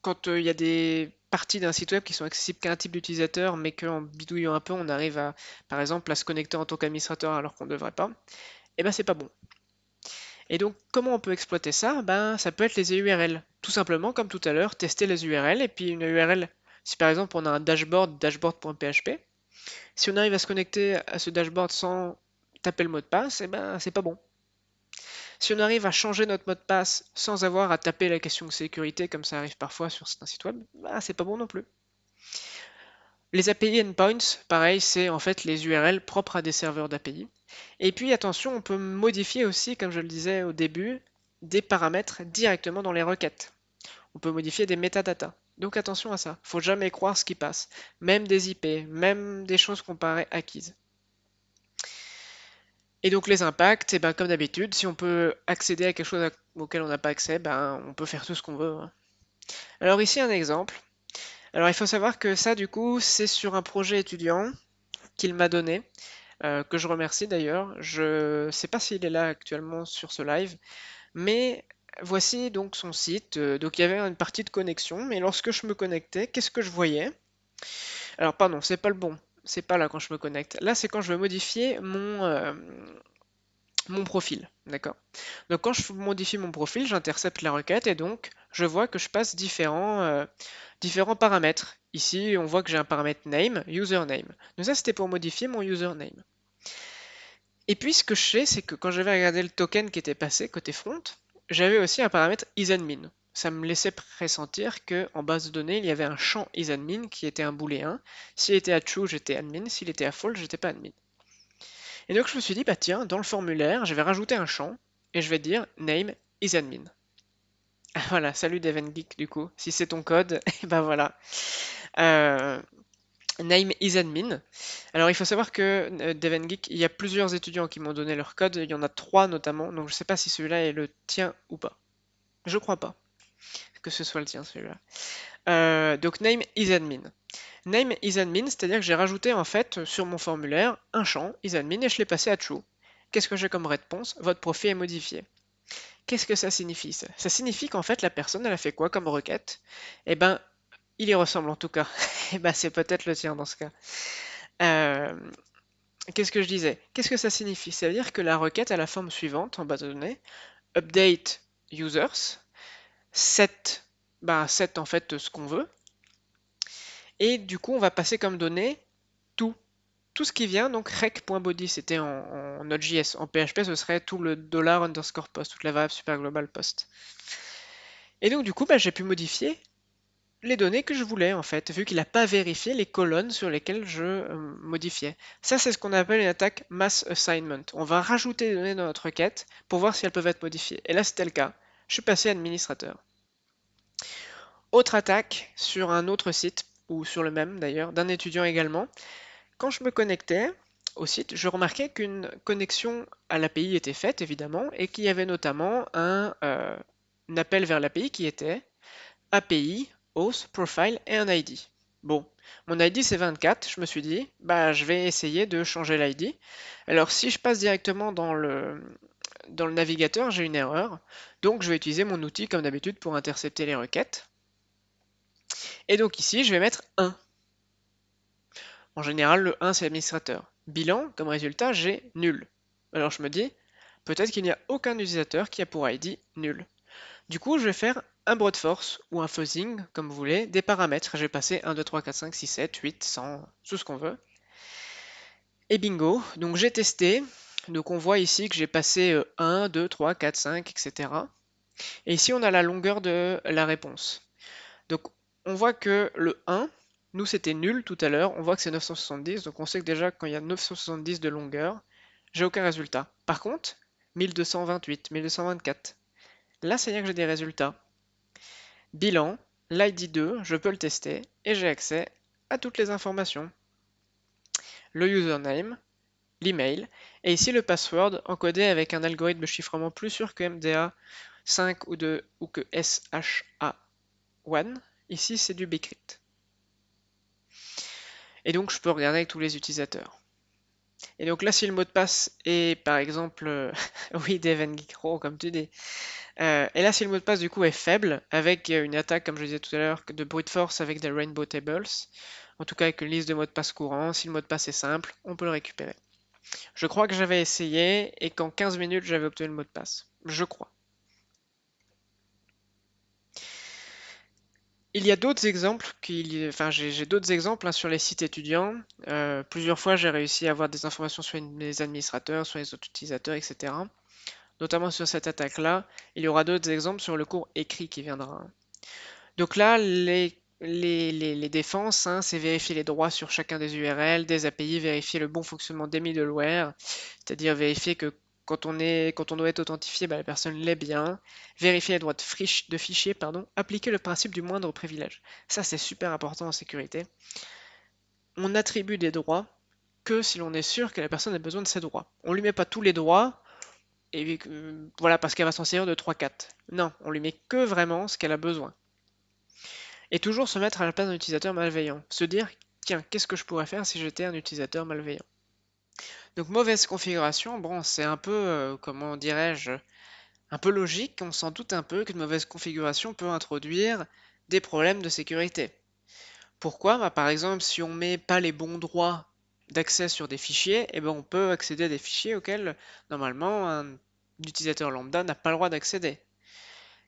quand il y a des parties d'un site web qui sont accessibles qu'à un type d'utilisateur, mais qu'en bidouillant un peu, on arrive à, par exemple, à se connecter en tant qu'administrateur alors qu'on ne devrait pas, et ben c'est pas bon. Et donc, comment on peut exploiter ça? Ben, ça peut être les URL. Tout simplement, comme tout à l'heure, tester les URL, et puis une URL, si par exemple on a un dashboard, dashboard.php, si on arrive à se connecter à ce dashboard sans taper le mot de passe, eh ben c'est pas bon. Si on arrive à changer notre mot de passe sans avoir à taper la question de sécurité, comme ça arrive parfois sur certains sites web, bah, c'est pas bon non plus. Les API endpoints, pareil, c'est en fait les URL propres à des serveurs d'API. Et puis attention, on peut modifier aussi, comme je le disais au début, des paramètres directement dans les requêtes. On peut modifier des métadatas. Donc attention à ça, faut jamais croire ce qui passe. Même des IP, même des choses qu'on paraît acquises. Et donc les impacts, et ben, comme d'habitude, si on peut accéder à quelque chose auquel on n'a pas accès, ben, on peut faire tout ce qu'on veut, hein. Alors ici un exemple. Alors il faut savoir que ça du coup c'est sur un projet étudiant qu'il m'a donné, que je remercie d'ailleurs. Je ne sais pas s'il est là actuellement sur ce live, mais voici donc son site. Donc il y avait une partie de connexion, mais lorsque je me connectais, qu'est-ce que je voyais? Alors pardon, c'est pas le bon. C'est pas là quand je me connecte. Là c'est quand je veux modifier mon profil, d'accord? Donc quand je modifie mon profil, j'intercepte la requête et donc je vois que je passe différents paramètres. Ici, on voit que j'ai un paramètre name, username. Donc ça, c'était pour modifier mon username. Et puis ce que je sais, c'est que quand j'avais regardé le token qui était passé côté front, j'avais aussi un paramètre isAdmin. Ça me laissait pressentir qu'en base de données, il y avait un champ isAdmin qui était un booléen. S'il était à true, j'étais admin. S'il était à false, j'étais pas admin. Et donc je me suis dit, bah tiens, dans le formulaire, je vais rajouter un champ et je vais dire name isAdmin. Voilà, salut DevenGeek du coup. Si c'est ton code, et ben voilà. Euh, Name is admin. Alors il faut savoir que DevNgeek, il y a plusieurs étudiants qui m'ont donné leur code, il y en a 3 notamment, donc je sais pas si celui-là est le tien ou pas. Je crois pas que ce soit le tien celui-là. Donc name is admin. Name is admin, c'est-à-dire que j'ai rajouté en fait sur mon formulaire un champ is admin et je l'ai passé à true. Qu'est-ce que j'ai comme réponse? Votre profil est modifié. Qu'est-ce que ça signifie ça? Ça signifie qu'en fait la personne elle a fait quoi comme requête? Eh ben il y ressemble en tout cas. Eh ben c'est peut-être le tien dans ce cas. Euh, Qu'est-ce que je disais? Qu'est-ce que ça signifie? Ça veut dire que la requête a la forme suivante en base de données. Update users, set, set en fait ce qu'on veut. Et du coup, on va passer comme données tout. Tout ce qui vient, donc rec.body, c'était en Node.js. En PHP, ce serait tout le $_post, toute la variable super global post. Et donc, du coup, j'ai pu modifier les données que je voulais, en fait, vu qu'il n'a pas vérifié les colonnes sur lesquelles je modifiais. Ça, c'est ce qu'on appelle une attaque mass assignment. On va rajouter des données dans notre requête pour voir si elles peuvent être modifiées. Et là, c'était le cas. Je suis passé administrateur. Autre attaque sur un autre site, ou sur le même d'ailleurs, d'un étudiant également. Quand je me connectais au site, je remarquais qu'une connexion à l'API était faite, évidemment, et qu'il y avait notamment un appel vers l'API qui était API, auth, profile et un ID. Bon, mon ID c'est 24, je me suis dit, je vais essayer de changer l'ID. Alors si je passe directement dans le navigateur, j'ai une erreur. Donc je vais utiliser mon outil comme d'habitude pour intercepter les requêtes. Et donc ici, je vais mettre 1. En général, le 1 c'est l'administrateur. Bilan, comme résultat, j'ai nul. Alors je me dis, peut-être qu'il n'y a aucun utilisateur qui a pour ID nul. Du coup, je vais faire un broad force ou un fuzzing, comme vous voulez, des paramètres. Je vais passer 1, 2, 3, 4, 5, 6, 7, 8, 100, tout ce qu'on veut. Et bingo, donc j'ai testé. Donc on voit ici que j'ai passé 1, 2, 3, 4, 5, etc. Et ici, on a la longueur de la réponse. Donc on voit que le 1, nous c'était nul tout à l'heure, on voit que c'est 970, donc on sait que déjà quand il y a 970 de longueur, j'ai aucun résultat. Par contre, 1228, 1224, là c'est dire que j'ai des résultats. Bilan, l'ID 2, je peux le tester et j'ai accès à toutes les informations. Le username, l'email, et ici le password encodé avec un algorithme de chiffrement plus sûr que MDA5 ou que SHA1. Ici c'est du Bcrypt. Et donc je peux regarder avec tous les utilisateurs. Et donc là, si le mot de passe est par exemple, oui, Deven Geekro, comme tu dis. Et là, si le mot de passe du coup est faible, avec une attaque, comme je disais tout à l'heure, de brute force avec des rainbow tables, en tout cas avec une liste de mots de passe courants, si le mot de passe est simple, on peut le récupérer. Je crois que j'avais essayé et qu'en 15 minutes, j'avais obtenu le mot de passe. Je crois. Il y a d'autres exemples, enfin j'ai d'autres exemples sur les sites étudiants. Plusieurs fois, j'ai réussi à avoir des informations sur les administrateurs, sur les autres utilisateurs, etc. Notamment sur cette attaque-là. Il y aura d'autres exemples sur le cours écrit qui viendra. Donc là, les défenses, c'est vérifier les droits sur chacun des URL, des API, vérifier le bon fonctionnement des middleware, c'est-à-dire vérifier que quand on doit être authentifié, la personne l'est bien, vérifier les droits de fichier, appliquer le principe du moindre privilège. Ça, c'est super important en sécurité. On attribue des droits que si l'on est sûr que la personne a besoin de ces droits. On lui met pas tous les droits, et voilà, parce qu'elle va s'en servir de 3-4. Non, on lui met que vraiment ce qu'elle a besoin. Et toujours se mettre à la place d'un utilisateur malveillant. Se dire, tiens, qu'est-ce que je pourrais faire si j'étais un utilisateur malveillant? Donc mauvaise configuration, bon, c'est un peu, comment dirais-je, un peu logique, on s'en doute un peu qu'une mauvaise configuration peut introduire des problèmes de sécurité. Pourquoi? Par exemple, si on met pas les bons droits d'accès sur des fichiers, on peut accéder à des fichiers auxquels normalement un utilisateur lambda n'a pas le droit d'accéder.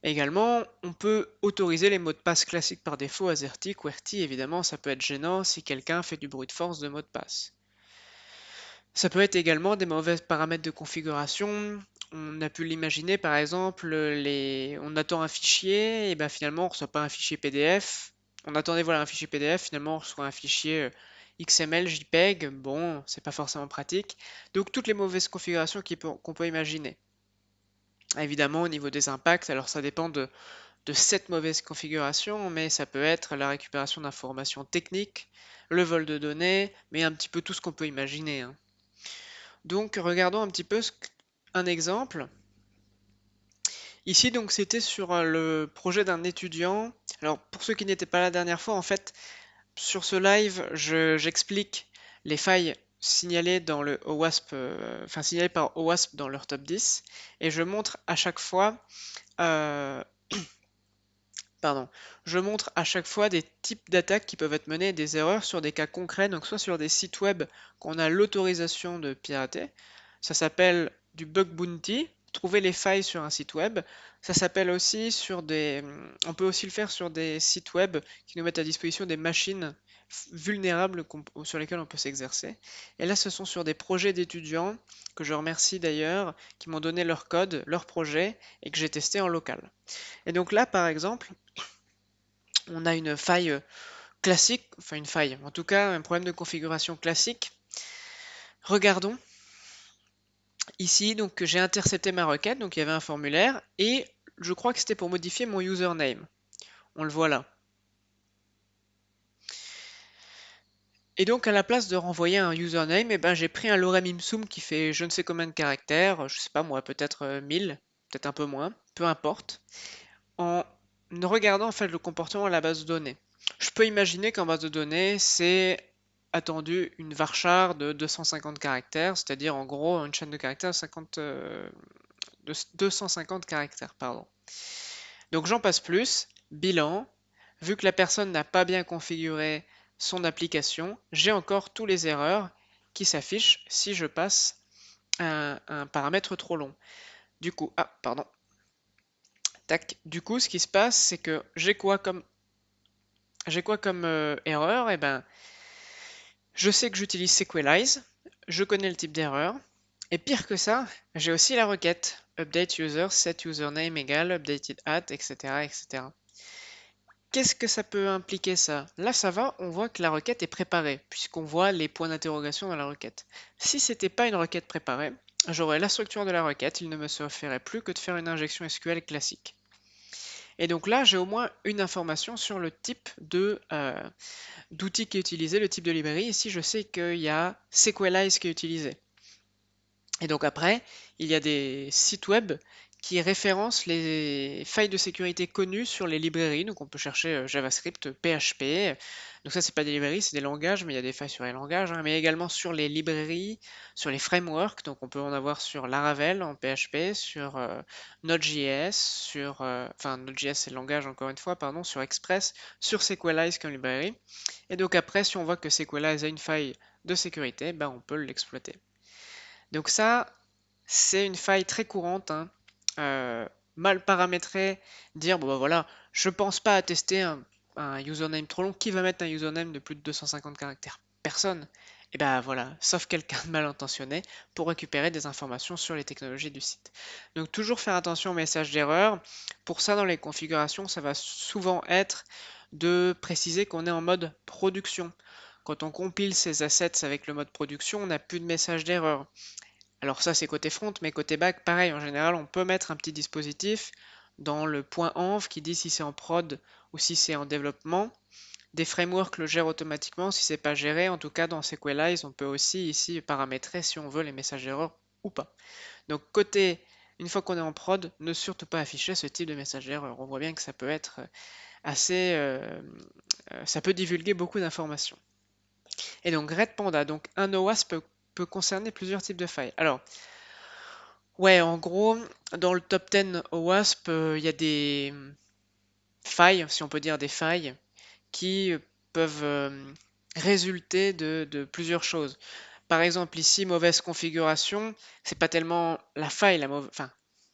Également, on peut autoriser les mots de passe classiques par défaut, AZERTY, QWERTY, évidemment, ça peut être gênant si quelqu'un fait du brute force de mot de passe. Ça peut être également des mauvais paramètres de configuration. On a pu l'imaginer, par exemple, on attend un fichier, et finalement on ne reçoit pas un fichier PDF. On attendait voilà un fichier PDF, finalement on reçoit un fichier XML, JPEG. Bon, c'est pas forcément pratique. Donc toutes les mauvaises configurations qu'on peut imaginer. Évidemment, au niveau des impacts, alors ça dépend de cette mauvaise configuration, mais ça peut être la récupération d'informations techniques, le vol de données, mais un petit peu tout ce qu'on peut imaginer, hein. Donc regardons un petit peu un exemple. Ici, donc, c'était sur le projet d'un étudiant. Alors, pour ceux qui n'étaient pas là la dernière fois, en fait, sur ce live, j'explique les failles signalées dans le OWASP, enfin signalées par OWASP dans leur top 10, et je montre à chaque fois, euh, pardon, je montre à chaque fois des types d'attaques qui peuvent être menées et des erreurs sur des cas concrets, donc soit sur des sites web qu'on a l'autorisation de pirater, ça s'appelle du bug bounty, trouver les failles sur un site web. Ça s'appelle aussi sur des, on peut aussi le faire sur des sites web qui nous mettent à disposition des machines vulnérables sur lesquelles on peut s'exercer. Et là, ce sont sur des projets d'étudiants que je remercie d'ailleurs, qui m'ont donné leur code, leur projet et que j'ai testé en local. Et donc là, par exemple, on a une faille classique, enfin une faille, en tout cas un problème de configuration classique. Regardons. Ici, donc j'ai intercepté ma requête, donc il y avait un formulaire, et je crois que c'était pour modifier mon username. On le voit là. Et donc à la place de renvoyer un username, eh ben, j'ai pris un lorem ipsum qui fait je ne sais combien de caractères, je sais pas moi, peut-être 1000, peut-être un peu moins, peu importe, en regardant en fait le comportement à la base de données. Je peux imaginer qu'en base de données, c'est attendu une varchar de 250 caractères, c'est-à-dire en gros une chaîne de caractères de 250 caractères, pardon. Donc j'en passe plus, bilan, vu que la personne n'a pas bien configuré son application, j'ai encore tous les erreurs qui s'affichent si je passe un paramètre trop long. Du coup, pardon. Tac. Du coup, ce qui se passe, c'est que j'ai quoi comme erreur? Eh ben, je sais que j'utilise Sequelize, je connais le type d'erreur, et pire que ça, j'ai aussi la requête update user set username égale updated at, etc., etc. Qu'est-ce que ça peut impliquer ça? Là, ça va, on voit que la requête est préparée, puisqu'on voit les points d'interrogation dans la requête. Si c'était pas une requête préparée, j'aurais la structure de la requête, il ne me suffirait plus que de faire une injection SQL classique. Et donc là, j'ai au moins une information sur le type d'outil qui est utilisé, le type de librairie. Ici, je sais qu'il y a Sequelize qui est utilisé. Et donc après, il y a des sites web qui référencent les failles de sécurité connues sur les librairies. Donc on peut chercher JavaScript, PHP. Donc ça, c'est pas des librairies, c'est des langages, mais il y a des failles sur les langages, hein, mais également sur les librairies, sur les frameworks. Donc on peut en avoir sur Laravel en PHP, sur Node.js, enfin Node.js c'est le langage encore une fois, pardon, sur Express, sur Sequelize comme librairie. Et donc après, si on voit que Sequelize a une faille de sécurité, ben on peut l'exploiter. Donc ça, c'est une faille très courante, hein. Euh, Mal paramétrer, dire bon bah voilà, je pense pas à tester un username trop long. Qui va mettre un username de plus de 250 caractères? Personne. Et ben voilà, sauf quelqu'un de mal intentionné pour récupérer des informations sur les technologies du site. Donc toujours faire attention aux messages d'erreur. Pour ça, dans les configurations, ça va souvent être de préciser qu'on est en mode production. Quand on compile ces assets avec le mode production, on n'a plus de message d'erreur. Alors ça c'est côté front, mais côté back, pareil, en général, on peut mettre un petit dispositif dans le point env qui dit si c'est en prod ou si c'est en développement. Des frameworks le gèrent automatiquement si c'est pas géré. En tout cas, dans Sequelize, on peut aussi ici paramétrer si on veut les messages d'erreur ou pas. Donc côté, une fois qu'on est en prod, ne surtout pas afficher ce type de message d'erreur. On voit bien que ça peut être assez, ça peut divulguer beaucoup d'informations. Et donc Red Panda, donc un OWASP peut concerner plusieurs types de failles. Alors, ouais, en gros, dans le top 10 OWASP, il y a des failles, si on peut dire des failles, qui peuvent résulter de plusieurs choses. Par exemple, ici, mauvaise configuration, c'est pas tellement la faille, enfin,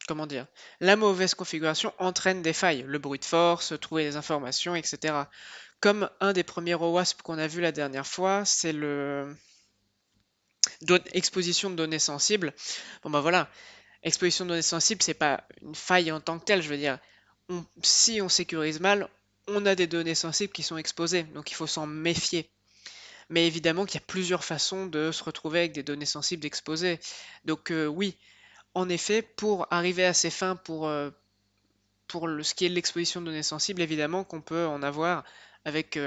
comment dire, la mauvaise configuration entraîne des failles, le brute force, trouver des informations, etc. Comme un des premiers OWASP qu'on a vu la dernière fois, c'est le exposition de données sensibles. Bon bah voilà, exposition de données sensibles, c'est pas une faille en tant que telle, je veux dire. Si on sécurise mal, on a des données sensibles qui sont exposées, donc il faut s'en méfier. Mais évidemment qu'il y a plusieurs façons de se retrouver avec des données sensibles exposées. Donc oui, en effet, pour arriver à ces fins, pour pour ce qui est de l'exposition de données sensibles, évidemment qu'on peut en avoir avec,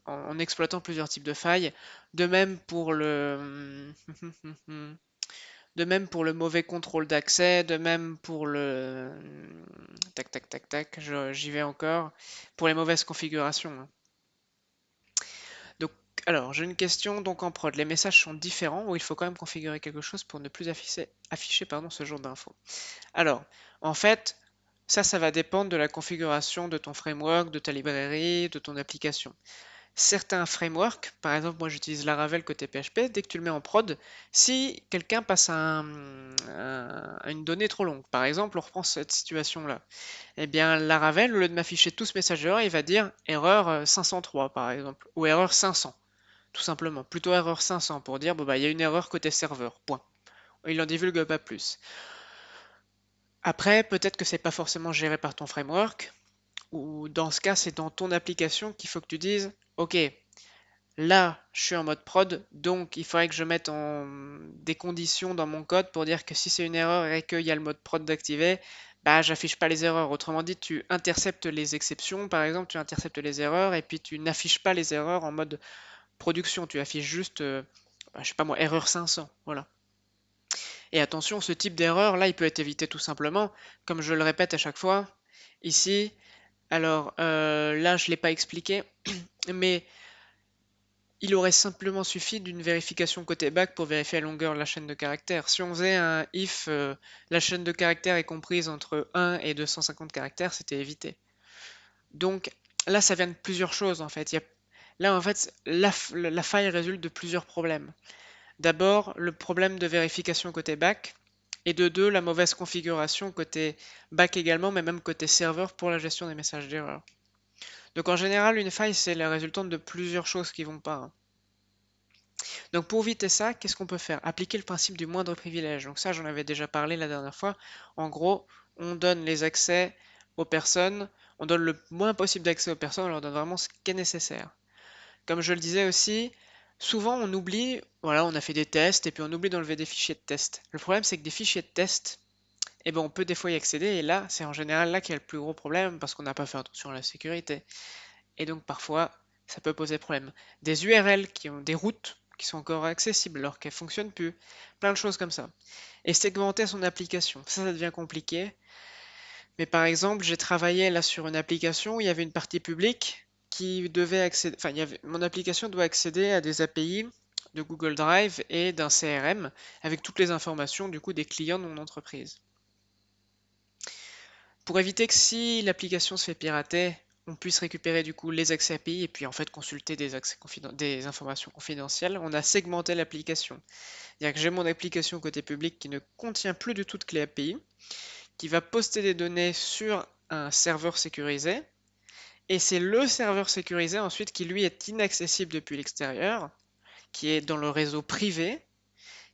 en exploitant plusieurs types de failles. De même pour le, de même pour le mauvais contrôle d'accès, de même pour le, tac tac tac tac, j'y vais encore, pour les mauvaises configurations, hein. Donc, alors, j'ai une question donc en prod. Les messages sont différents ou il faut quand même configurer quelque chose pour ne plus afficher pardon, ce genre d'infos? Alors, en fait, ça va dépendre de la configuration de ton framework, de ta librairie, de ton application. Certains frameworks, par exemple, moi j'utilise Laravel côté PHP, dès que tu le mets en prod, si quelqu'un passe une donnée trop longue, par exemple, on reprend cette situation-là, eh bien Laravel, au lieu de m'afficher tout ce message d'erreur, il va dire erreur 503 par exemple, ou erreur 500, tout simplement, plutôt erreur 500 pour dire bon, bah, il y a une erreur côté serveur, point. Il n'en divulgue pas plus. Après, peut-être que c'est pas forcément géré par ton framework, ou dans ce cas, c'est dans ton application qu'il faut que tu dises, ok, là, je suis en mode prod, donc il faudrait que je mette des conditions dans mon code pour dire que si c'est une erreur et qu'il y a le mode prod d'activer, bah j'affiche pas les erreurs. Autrement dit, tu interceptes les exceptions, par exemple, tu interceptes les erreurs et puis tu n'affiches pas les erreurs en mode production. Tu affiches juste, je sais pas moi, erreur 500, voilà. Et attention, ce type d'erreur, là, il peut être évité tout simplement, comme je le répète à chaque fois, ici. Alors là, je ne l'ai pas expliqué, mais il aurait simplement suffi d'une vérification côté back pour vérifier la longueur de la chaîne de caractères. Si on faisait un if la chaîne de caractères est comprise entre 1 et 250 caractères, c'était évité. Donc là, ça vient de plusieurs choses en fait. Là, en fait, la faille résulte de plusieurs problèmes. D'abord, le problème de vérification côté back, et de deux, la mauvaise configuration côté back également, mais même côté serveur pour la gestion des messages d'erreur. Donc en général, une faille, c'est la résultante de plusieurs choses qui vont pas, hein. Donc pour éviter ça, qu'est-ce qu'on peut faire? Appliquer le principe du moindre privilège. Donc ça, j'en avais déjà parlé la dernière fois. En gros, on donne les accès aux personnes, on donne le moins possible d'accès aux personnes, on leur donne vraiment ce qui est nécessaire. Comme je le disais aussi, souvent on oublie, voilà, on a fait des tests et puis on oublie d'enlever des fichiers de test. Le problème, c'est que des fichiers de test, eh ben, on peut des fois y accéder et là, c'est en général là qu'il y a le plus gros problème parce qu'on n'a pas fait attention à la sécurité. Et donc parfois, ça peut poser problème. Des URL qui ont des routes qui sont encore accessibles alors qu'elles ne fonctionnent plus. Plein de choses comme ça. Et segmenter son application, ça devient compliqué. Mais par exemple, j'ai travaillé là sur une application où il y avait une partie publique qui devait accéder, enfin, mon application doit accéder à des API de Google Drive et d'un CRM avec toutes les informations du coup des clients de mon entreprise. Pour éviter que si l'application se fait pirater, on puisse récupérer du coup les accès API et puis en fait consulter des informations confidentielles, on a segmenté l'application. C'est-à-dire que j'ai mon application côté public qui ne contient plus du tout de clé API, qui va poster des données sur un serveur sécurisé, et c'est le serveur sécurisé ensuite qui lui est inaccessible depuis l'extérieur, qui est dans le réseau privé,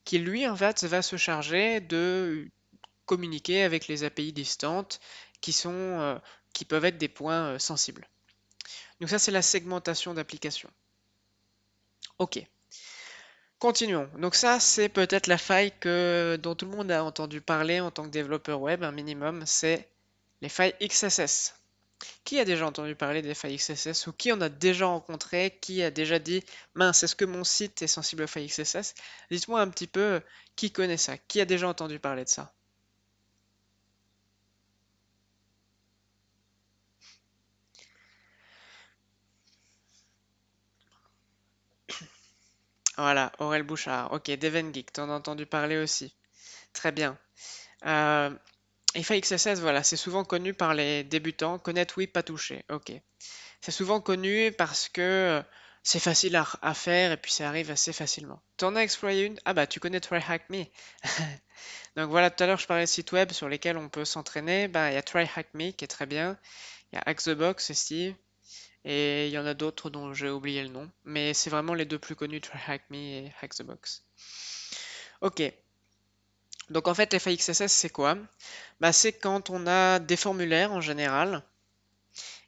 qui lui en fait va se charger de communiquer avec les API distantes qui peuvent être des points sensibles. Donc ça, c'est la segmentation d'application. Ok, continuons. Donc ça, c'est peut-être la faille dont tout le monde a entendu parler en tant que développeur web, un minimum, c'est les failles XSS. Qui a déjà entendu parler des failles XSS ou qui en a déjà rencontré, qui a déjà dit mince, est-ce que mon site est sensible aux failles XSS? Dites-moi un petit peu qui connaît ça, qui a déjà entendu parler de ça? Voilà, Aurel Bouchard. Ok, Geek, t'en as entendu parler aussi. Très bien. Euh, FAXSS, voilà, c'est souvent connu par les débutants. Connaître, oui, pas toucher. Ok. C'est souvent connu parce que c'est facile à faire et puis ça arrive assez facilement. T'en as exploité une? Ah bah, tu connais TryHackMe. Donc voilà, tout à l'heure, je parlais de sites web sur lesquels on peut s'entraîner. Bah, il y a TryHackMe qui est très bien. Il y a HackTheBox aussi. Et il y en a d'autres dont j'ai oublié le nom. Mais c'est vraiment les deux plus connus, TryHackMe et HackTheBox. Ok. Donc en fait, FAXSS, c'est quoi? Bah, c'est quand on a des formulaires en général,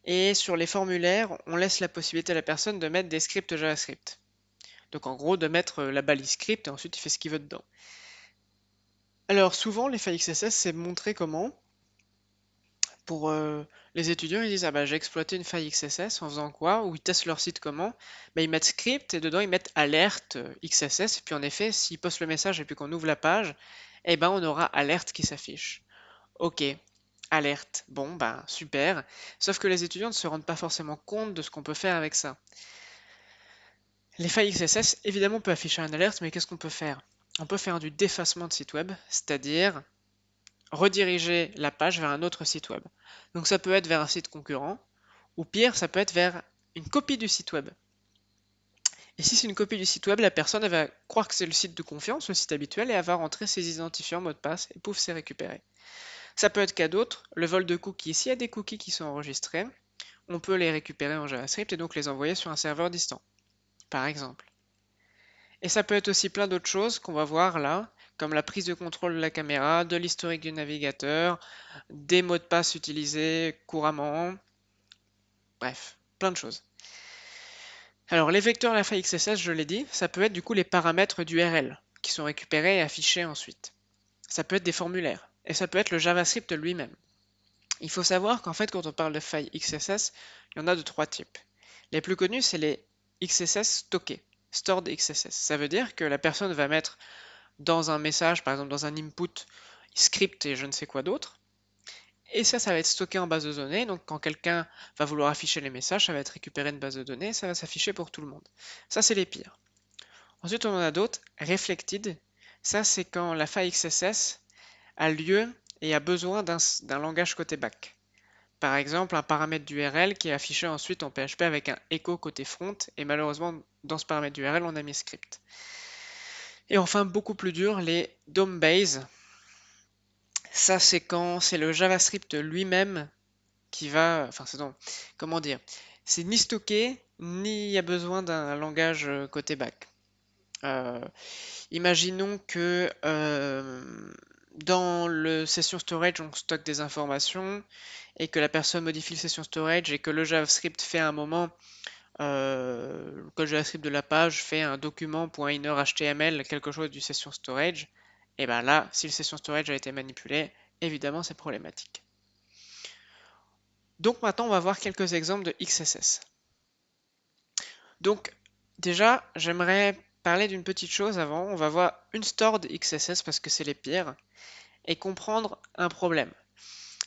et sur les formulaires, on laisse la possibilité à la personne de mettre des scripts JavaScript. Donc en gros, de mettre la balise script et ensuite il fait ce qu'il veut dedans. Alors souvent, les FAXSS, c'est montré comment? pour les étudiants, ils disent ah bah j'ai exploité une faille XSS en faisant quoi? Ou ils testent leur site comment? Bah, ils mettent script et dedans ils mettent alerte XSS. Et puis en effet, s'ils postent le message et puis qu'on ouvre la page, eh ben on aura alerte qui s'affiche. Ok, alerte. Bon, bah super. Sauf que les étudiants ne se rendent pas forcément compte de ce qu'on peut faire avec ça. Les failles XSS, évidemment, on peut afficher un alerte, mais qu'est-ce qu'on peut faire? On peut faire du défacement de site web, c'est-à-dire rediriger la page vers un autre site web. Donc ça peut être vers un site concurrent, ou pire, ça peut être vers une copie du site web. Et si c'est une copie du site web, la personne elle va croire que c'est le site de confiance, le site habituel, et elle va rentrer ses identifiants, mot de passe, et pouf, c'est récupéré. Ça peut être qu'à d'autres, le vol de cookies. S'il y a des cookies qui sont enregistrés, on peut les récupérer en JavaScript et donc les envoyer sur un serveur distant, par exemple. Et ça peut être aussi plein d'autres choses qu'on va voir là, comme la prise de contrôle de la caméra, de l'historique du navigateur, des mots de passe utilisés couramment, bref, plein de choses. Alors les vecteurs de la faille XSS, je l'ai dit, ça peut être du coup les paramètres d'URL qui sont récupérés et affichés ensuite. Ça peut être des formulaires, et ça peut être le JavaScript lui-même. Il faut savoir qu'en fait, quand on parle de failles XSS, il y en a de trois types. Les plus connus, c'est les XSS stockés, stored XSS. Ça veut dire que la personne va mettre dans un message, par exemple dans un input, script et je ne sais quoi d'autre, et ça va être stocké en base de données. Donc quand quelqu'un va vouloir afficher les messages, ça va être récupéré une base de données, ça va s'afficher pour tout le monde. Ça, c'est les pires. Ensuite, on en a d'autres, reflected. Ça, c'est quand la faille XSS a lieu et a besoin d'un langage côté back. Par exemple, un paramètre d'URL qui est affiché ensuite en PHP avec un echo côté front, et malheureusement, dans ce paramètre d'URL, on a mis script. Et enfin, beaucoup plus dur, les DOM base. Ça, c'est quand c'est le JavaScript lui-même qui va. Enfin, c'est donc. Comment dire? C'est ni stocké, ni il y a besoin d'un langage côté back. Euh, Imaginons que dans le session storage, on stocke des informations et que la personne modifie le session storage et que le JavaScript fait à un moment, le code JavaScript de la page fait un document.inner.html, quelque chose du session storage, et bien là, si le session storage a été manipulé, évidemment c'est problématique. Donc maintenant, on va voir quelques exemples de XSS. Donc déjà, j'aimerais parler d'une petite chose avant. On va voir une stored XSS parce que c'est les pires et comprendre un problème.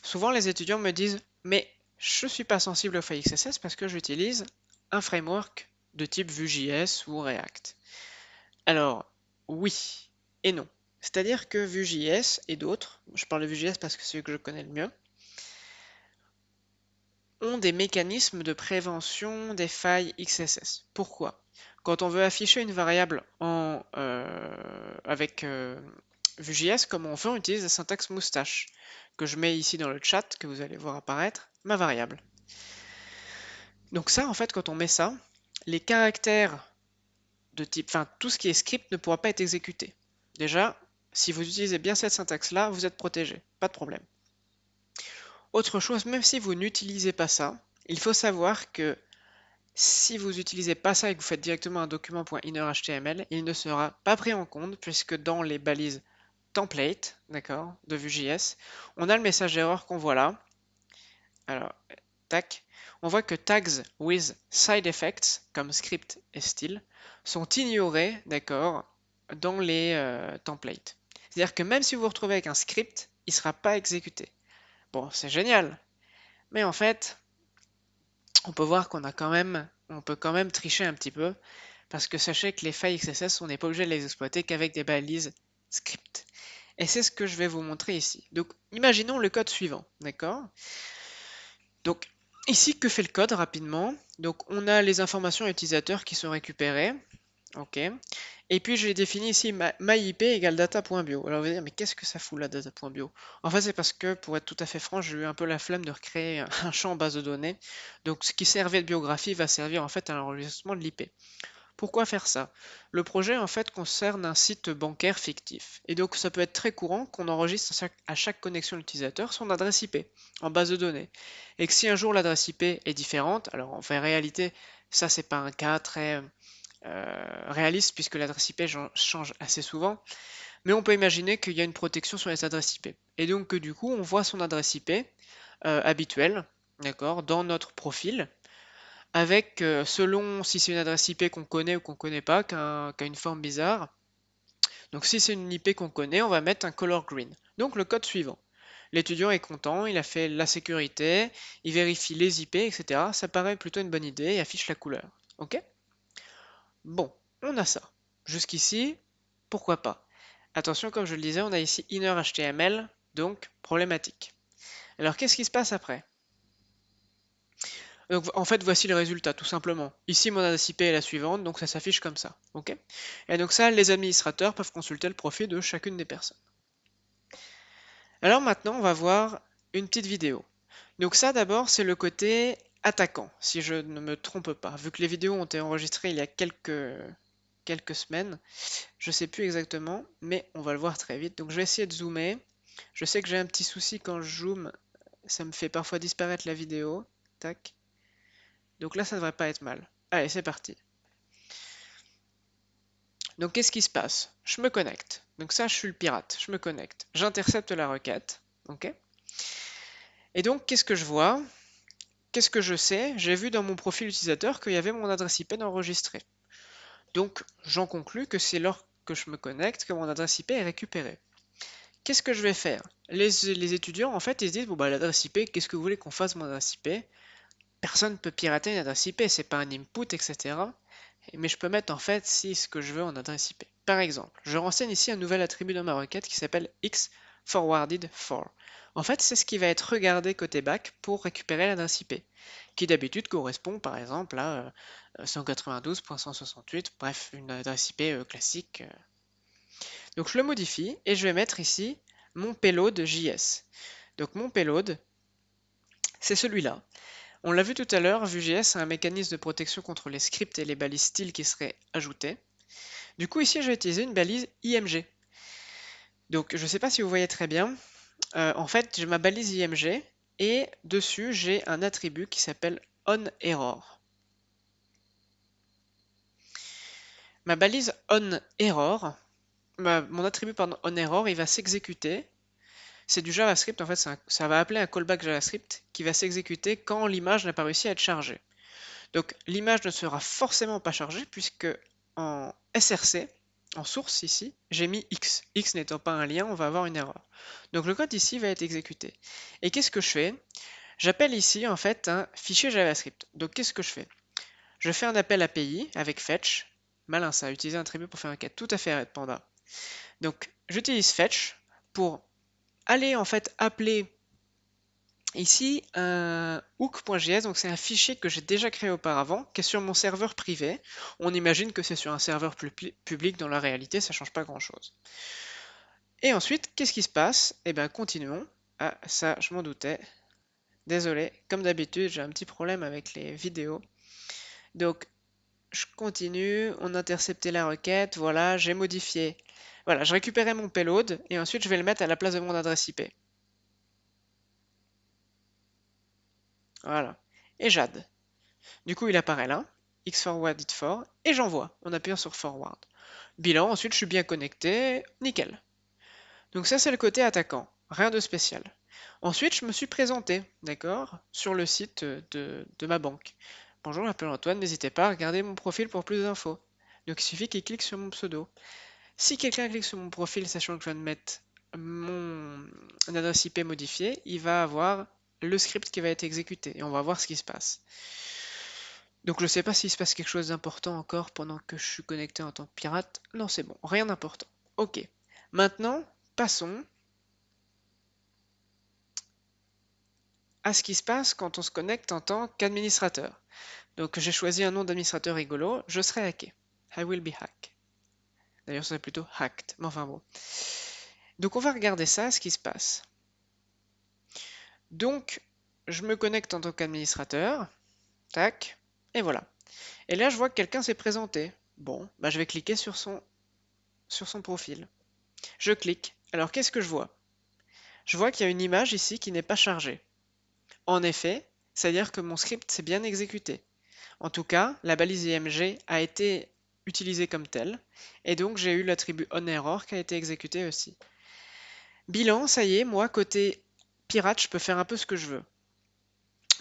Souvent, les étudiants me disent, mais je ne suis pas sensible aux failles XSS parce que j'utilise un framework de type Vue.js ou React. Alors, oui et non. C'est-à-dire que Vue.js et d'autres, je parle de Vue.js parce que c'est celui que je connais le mieux, ont des mécanismes de prévention des failles XSS. Pourquoi? Quand on veut afficher une variable avec Vue.js, comme on fait, on utilise la syntaxe moustache, que je mets ici dans le chat, que vous allez voir apparaître, ma variable. Donc ça, en fait, quand on met ça, les caractères de type, enfin, tout ce qui est script ne pourra pas être exécuté. Déjà, si vous utilisez bien cette syntaxe-là, vous êtes protégé, pas de problème. Autre chose, même si vous n'utilisez pas ça, il faut savoir que si vous n'utilisez pas ça et que vous faites directement un document.inner.html, il ne sera pas pris en compte puisque dans les balises template, d'accord, de Vue.js, on a le message d'erreur qu'on voit là. Alors, tac, on voit que tags with side effects, comme script et style, sont ignorés, d'accord, dans les templates. C'est-à-dire que même si vous vous retrouvez avec un script, il ne sera pas exécuté. Bon, c'est génial, mais en fait, on peut voir on peut quand même tricher un petit peu, parce que sachez que les failles XSS, on n'est pas obligé de les exploiter qu'avec des balises script. Et c'est ce que je vais vous montrer ici. Donc, imaginons le code suivant, d'accord? Donc, ici, que fait le code rapidement? Donc, on a les informations utilisateurs qui sont récupérées, ok? Et puis, j'ai défini ici myIP égale data.bio. Alors, vous allez dire, mais qu'est-ce que ça fout là, data.bio? En fait, c'est parce que, pour être tout à fait franc, j'ai eu un peu la flemme de recréer un champ en base de données. Donc, ce qui servait de biographie va servir en fait à l'enregistrement de l'IP. Pourquoi faire ça? Le projet en fait concerne un site bancaire fictif. Et donc ça peut être très courant qu'on enregistre à chaque connexion d'utilisateur son adresse IP en base de données. Et que si un jour l'adresse IP est différente, alors en fait, réalité, ça c'est pas un cas très réaliste puisque l'adresse IP change assez souvent. Mais on peut imaginer qu'il y a une protection sur les adresses IP. Et donc que du coup, on voit son adresse IP habituelle, d'accord, dans notre profil, avec, selon si c'est une adresse IP qu'on connaît ou qu'on connaît pas, qui a une forme bizarre. Donc si c'est une IP qu'on connaît, on va mettre un color green. Donc le code suivant. L'étudiant est content, il a fait la sécurité, il vérifie les IP, etc. Ça paraît plutôt une bonne idée et affiche la couleur. Ok? Bon, on a ça. Jusqu'ici, pourquoi pas? Attention, comme je le disais, on a ici inner HTML, donc problématique. Alors qu'est-ce qui se passe après? Donc en fait, voici le résultat, tout simplement. Ici, mon adresse IP est la suivante, donc ça s'affiche comme ça. Ok? Et donc ça, les administrateurs peuvent consulter le profil de chacune des personnes. Alors maintenant, on va voir une petite vidéo. Donc ça, d'abord, c'est le côté attaquant, si je ne me trompe pas. Vu que les vidéos ont été enregistrées il y a quelques semaines, je ne sais plus exactement, mais on va le voir très vite. Donc je vais essayer de zoomer. Je sais que j'ai un petit souci quand je zoome, ça me fait parfois disparaître la vidéo. Tac. Donc là, ça ne devrait pas être mal. Allez, c'est parti. Donc qu'est-ce qui se passe? Je me connecte. Donc ça, je suis le pirate. Je me connecte. J'intercepte la requête. Ok? Et donc, qu'est-ce que je vois? Qu'est-ce que je sais? J'ai vu dans mon profil utilisateur qu'il y avait mon adresse IP enregistrée. Donc, j'en conclus que c'est lors que je me connecte que mon adresse IP est récupérée. Qu'est-ce que je vais faire? Les étudiants, en fait, ils se disent, bon bah l'adresse IP, qu'est-ce que vous voulez qu'on fasse mon adresse IP? Personne ne peut pirater une adresse IP, c'est pas un input, etc. Mais je peux mettre en fait si ce que je veux en adresse IP. Par exemple, je renseigne ici un nouvel attribut dans ma requête qui s'appelle xForwardedFor. En fait, c'est ce qui va être regardé côté back pour récupérer l'adresse IP, qui d'habitude correspond par exemple à 192.168, bref, une adresse IP classique. Donc je le modifie et je vais mettre ici mon payload JS. Donc mon payload, c'est celui-là. On l'a vu tout à l'heure, Vue.js a un mécanisme de protection contre les scripts et les balises styles qui seraient ajoutés. Du coup, ici, je vais utiliser une balise IMG. Donc, je ne sais pas si vous voyez très bien. En fait, j'ai ma balise IMG et dessus, j'ai un attribut qui s'appelle onError. Ma balise onError, mon attribut onError, il va s'exécuter. C'est du JavaScript, en fait, ça va appeler un callback JavaScript qui va s'exécuter quand l'image n'a pas réussi à être chargée. Donc l'image ne sera forcément pas chargée puisque en SRC, en source ici, j'ai mis X. X n'étant pas un lien, on va avoir une erreur. Donc le code ici va être exécuté. Et qu'est-ce que je fais? J'appelle ici en fait un fichier JavaScript. Donc qu'est-ce que je fais? Je fais un appel API avec fetch. Malin ça, utiliser un attribut pour faire un quête. Tout à fait, Red Panda. Donc j'utilise fetch pour aller en fait appeler ici un hook.js, donc c'est un fichier que j'ai déjà créé auparavant, qui est sur mon serveur privé. On imagine que c'est sur un serveur public, dans la réalité, ça ne change pas grand-chose. Et ensuite, qu'est-ce qui se passe? Eh bien, continuons. Ah, ça, je m'en doutais. Désolé, comme d'habitude, j'ai un petit problème avec les vidéos. Donc, je continue, on a intercepté la requête, voilà, j'ai modifié. Voilà, je récupérais mon payload, et ensuite je vais le mettre à la place de mon adresse IP. Voilà. Et j'add. Du coup, il apparaît là, xForwardedFor, et j'envoie en appuyant sur Forward. Bilan, ensuite je suis bien connecté, nickel. Donc ça c'est le côté attaquant, rien de spécial. Ensuite, je me suis présenté, d'accord, sur le site de ma banque. Bonjour, je m'appelle Antoine, n'hésitez pas à regarder mon profil pour plus d'infos. Donc il suffit qu'il clique sur mon pseudo. Si quelqu'un clique sur mon profil, sachant que je viens de mettre mon adresse IP modifiée, il va avoir le script qui va être exécuté et on va voir ce qui se passe. Donc je sais pas s'il se passe quelque chose d'important encore pendant que je suis connecté en tant que pirate. Non, c'est bon, rien d'important. Ok. Maintenant, passons à ce qui se passe quand on se connecte en tant qu'administrateur. Donc j'ai choisi un nom d'administrateur rigolo, je serai hacké. I will be hacked. D'ailleurs, ce serait plutôt hacked, mais enfin bon. Donc on va regarder ça, ce qui se passe. Donc, je me connecte en tant qu'administrateur. Tac. Et voilà. Et là, je vois que quelqu'un s'est présenté. Bon, bah, je vais cliquer sur son profil. Je clique. Alors qu'est-ce que je vois? Je vois qu'il y a une image ici qui n'est pas chargée. En effet, c'est-à-dire que mon script s'est bien exécuté. En tout cas, la balise IMG a été utilisé comme tel. Et donc j'ai eu l'attribut onError qui a été exécuté aussi. Bilan, ça y est, moi côté pirate, je peux faire un peu ce que je veux.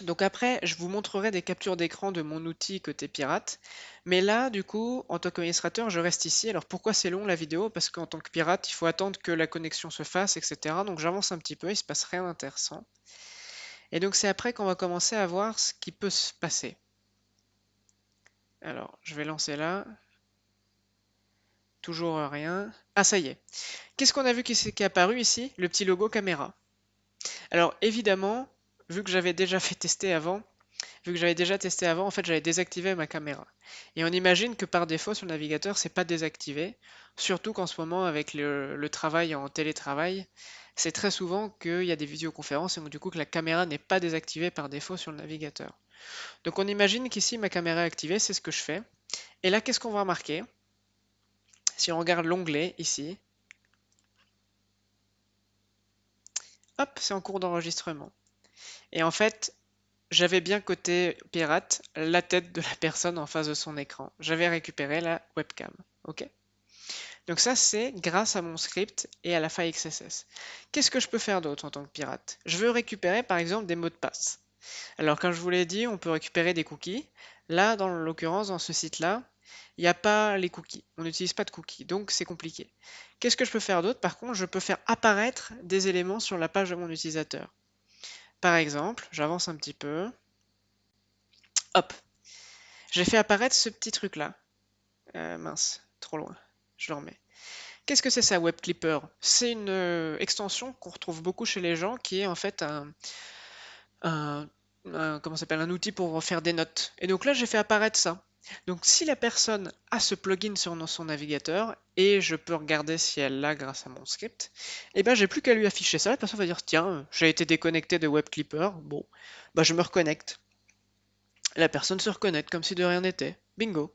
Donc après, je vous montrerai des captures d'écran de mon outil côté pirate. Mais là, du coup, en tant qu'administrateur, je reste ici. Alors pourquoi c'est long la vidéo? Parce qu'en tant que pirate, il faut attendre que la connexion se fasse, etc. Donc j'avance un petit peu, il se passe rien d'intéressant. Et donc c'est après qu'on va commencer à voir ce qui peut se passer. Alors, je vais lancer là. Toujours rien. Ah, ça y est. Qu'est-ce qu'on a vu qui est apparu ici? Le petit logo caméra. Alors évidemment, vu que j'avais déjà fait tester avant, vu que j'avais déjà testé avant, en fait j'avais désactivé ma caméra. Et on imagine que par défaut sur le navigateur c'est pas désactivé, surtout qu'en ce moment avec le travail en télétravail, c'est très souvent qu'il y a des visioconférences et donc du coup que la caméra n'est pas désactivée par défaut sur le navigateur. Donc on imagine qu'ici ma caméra est activée, c'est ce que je fais. Et là qu'est-ce qu'on va remarquer? Si on regarde l'onglet ici, hop, c'est en cours d'enregistrement. Et en fait, j'avais bien côté pirate la tête de la personne en face de son écran. J'avais récupéré la webcam. Ok? Donc ça, c'est grâce à mon script et à la faille XSS. Qu'est-ce que je peux faire d'autre en tant que pirate? Je veux récupérer par exemple des mots de passe. Alors comme je vous l'ai dit, on peut récupérer des cookies. Là, dans l'occurrence, dans ce site-là, il n'y a pas les cookies. On n'utilise pas de cookies, donc c'est compliqué. Qu'est-ce que je peux faire d'autre? Par contre, je peux faire apparaître des éléments sur la page de mon utilisateur. Par exemple, j'avance un petit peu. Hop, j'ai fait apparaître ce petit truc-là. Mince, trop loin. Je le remets. Qu'est-ce que c'est ça, Web Clipper? C'est une extension qu'on retrouve beaucoup chez les gens qui est en fait un, comment ça s'appelle, un outil pour faire des notes. Et donc là, j'ai fait apparaître ça. Donc si la personne a ce plugin sur son navigateur, et je peux regarder si elle l'a grâce à mon script, et ben j'ai plus qu'à lui afficher ça, la personne va dire tiens, j'ai été déconnecté de Web Clipper, bon, bah je me reconnecte. La personne se reconnecte comme si de rien n'était. Bingo.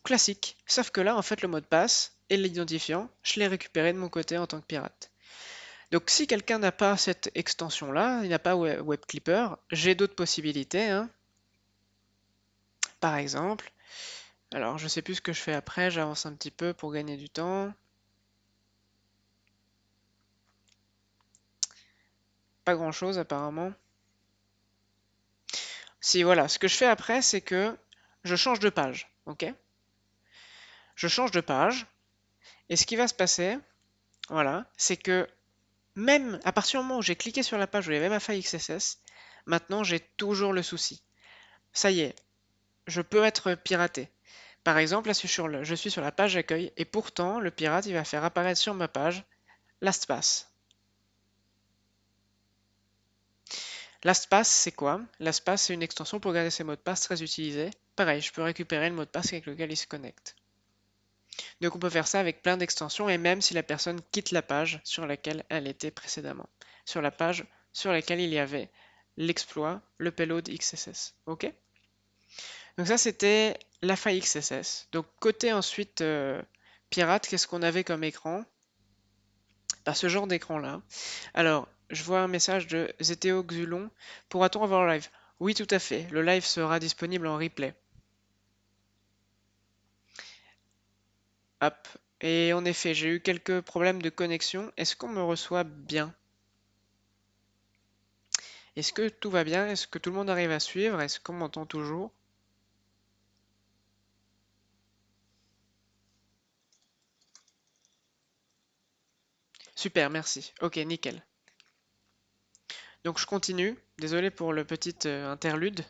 Classique. Sauf que là, en fait, le mot de passe et l'identifiant, je l'ai récupéré de mon côté en tant que pirate. Donc si quelqu'un n'a pas cette extension-là, il n'a pas Web Clipper, j'ai d'autres possibilités, hein. Par exemple, alors je sais plus ce que je fais après, j'avance un petit peu pour gagner du temps. Pas grand-chose apparemment. Si voilà, ce que je fais après, c'est que je change de page, ok? Je change de page, et ce qui va se passer, voilà, c'est que même à partir du moment où j'ai cliqué sur la page où il y avait ma faille XSS, maintenant j'ai toujours le souci. Ça y est, je peux être piraté. Par exemple, là je suis sur la page d'accueil et pourtant le pirate il va faire apparaître sur ma page LastPass. LastPass c'est quoi? LastPass c'est une extension pour garder ses mots de passe très utilisés. Pareil, je peux récupérer le mot de passe avec lequel il se connecte. Donc on peut faire ça avec plein d'extensions et même si la personne quitte la page sur laquelle elle était précédemment. Sur la page sur laquelle il y avait l'exploit, le payload XSS. Ok? Donc ça c'était la faille XSS. Donc côté ensuite pirate, qu'est-ce qu'on avait comme écran? Bah, ce genre d'écran là. Alors, je vois un message de ZTO Xulon. Pourra-t-on avoir le live? Oui, tout à fait. Le live sera disponible en replay. Hop. Et en effet, j'ai eu quelques problèmes de connexion. Est-ce qu'on me reçoit bien? Est-ce que tout va bien? Est-ce que tout le monde arrive à suivre? Est-ce qu'on m'entend toujours? Super, merci. Ok, nickel. Donc je continue. Désolé pour le petit interlude.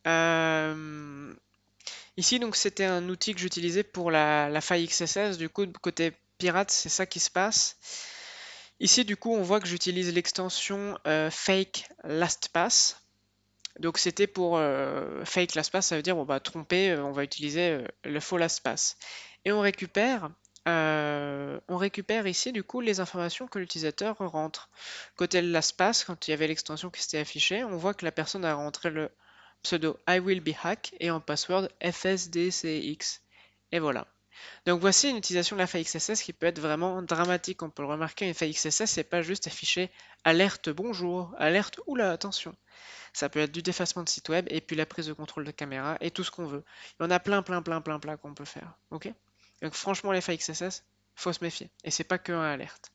Euh, Ici, donc, c'était un outil que j'utilisais pour la faille XSS. Du coup, côté pirate, c'est ça qui se passe. Ici, du coup, on voit que j'utilise l'extension fake LastPass. Donc, c'était pour fake LastPass, ça veut dire, bon, bah, tromper, on va utiliser le faux LastPass. Et on récupère ici, du coup, les informations que l'utilisateur rentre. Côté LastPass, quand il y avait l'extension qui s'était affichée, on voit que la personne a rentré le pseudo I will be hack et en password FSDCX. Et voilà. Donc voici une utilisation de la faille XSS qui peut être vraiment dramatique. On peut le remarquer, une faille XSS, c'est pas juste afficher alerte bonjour, alerte oula, attention. Ça peut être du défacement de site web et puis la prise de contrôle de caméra et tout ce qu'on veut. Il y en a plein qu'on peut faire. Ok? Donc franchement, les failles XSS, faut se méfier. Et c'est pas que un alerte.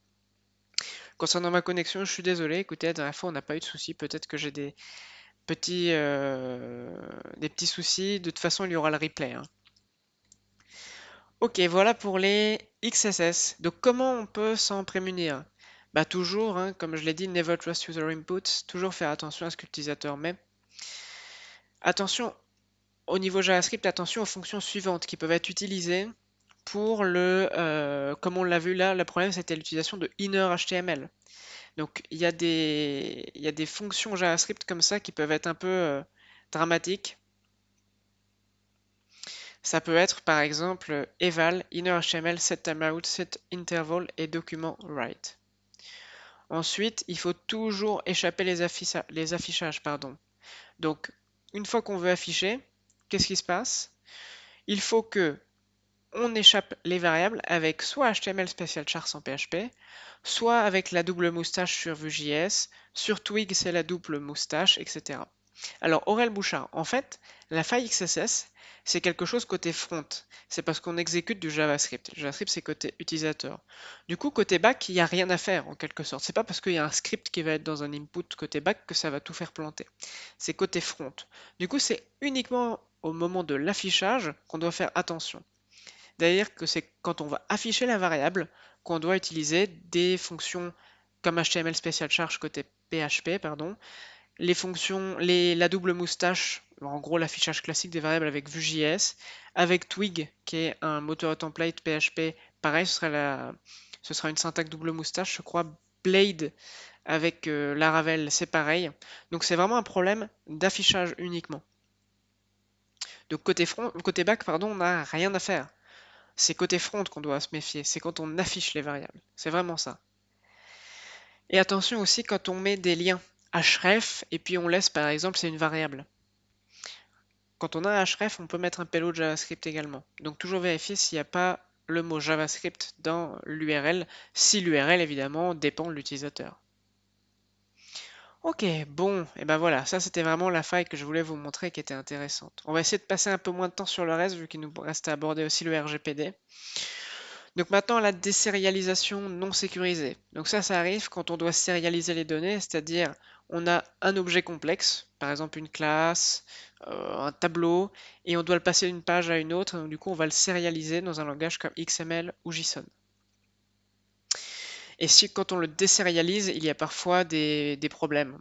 Concernant ma connexion, je suis désolé. Écoutez, la dernière fois, on n'a pas eu de soucis. Peut-être que j'ai des petits soucis. De toute façon, il y aura le replay, hein. Ok, voilà pour les XSS. Donc comment on peut s'en prémunir? Bah toujours, hein, comme je l'ai dit, never trust user inputs. Toujours faire attention à ce que l'utilisateur met. Attention au niveau JavaScript, attention aux fonctions suivantes qui peuvent être utilisées pour comme on l'a vu là, le problème c'était l'utilisation de inner HTML. Donc il y a des fonctions JavaScript comme ça qui peuvent être un peu dramatiques. Ça peut être par exemple eval, inner HTML, set timeout, set interval et document write. Ensuite, il faut toujours échapper les affichages, pardon. Donc, une fois qu'on veut afficher, qu'est-ce qui se passe? Il faut que on échappe les variables avec soit HTML special chars en PHP, soit avec la double moustache sur Vue.js, sur Twig c'est la double moustache, etc. Alors Aurel Bouchard, en fait, la faille XSS, c'est quelque chose côté front. C'est parce qu'on exécute du JavaScript. Le JavaScript, c'est côté utilisateur. Du coup, côté back, il n'y a rien à faire en quelque sorte. C'est pas parce qu'il y a un script qui va être dans un input côté back que ça va tout faire planter. C'est côté front. Du coup, c'est uniquement au moment de l'affichage qu'on doit faire attention. C'est-à-dire que c'est quand on va afficher la variable qu'on doit utiliser des fonctions comme HTML Special Charge côté PHP, pardon, les fonctions, la double moustache, en gros l'affichage classique des variables avec Vue.js, avec Twig qui est un moteur template PHP, pareil, ce sera une syntaxe double moustache, je crois. Blade avec Laravel, c'est pareil. Donc c'est vraiment un problème d'affichage uniquement. Donc côté back, pardon, on n'a rien à faire. C'est côté front qu'on doit se méfier, c'est quand on affiche les variables. C'est vraiment ça. Et attention aussi quand on met des liens href et puis on laisse par exemple c'est une variable. Quand on a un href, on peut mettre un payload JavaScript également. Donc toujours vérifier s'il n'y a pas le mot JavaScript dans l'URL, si l'URL évidemment dépend de l'utilisateur. Ok, bon, et ben voilà, ça c'était vraiment la faille que je voulais vous montrer qui était intéressante. On va essayer de passer un peu moins de temps sur le reste vu qu'il nous reste à aborder aussi le RGPD. Donc maintenant, la désérialisation non sécurisée. Donc ça arrive quand on doit sérialiser les données, c'est-à-dire on a un objet complexe, par exemple une classe, un tableau, et on doit le passer d'une page à une autre, donc du coup on va le sérialiser dans un langage comme XML ou JSON. Et si quand on le désérialise, il y a parfois des problèmes.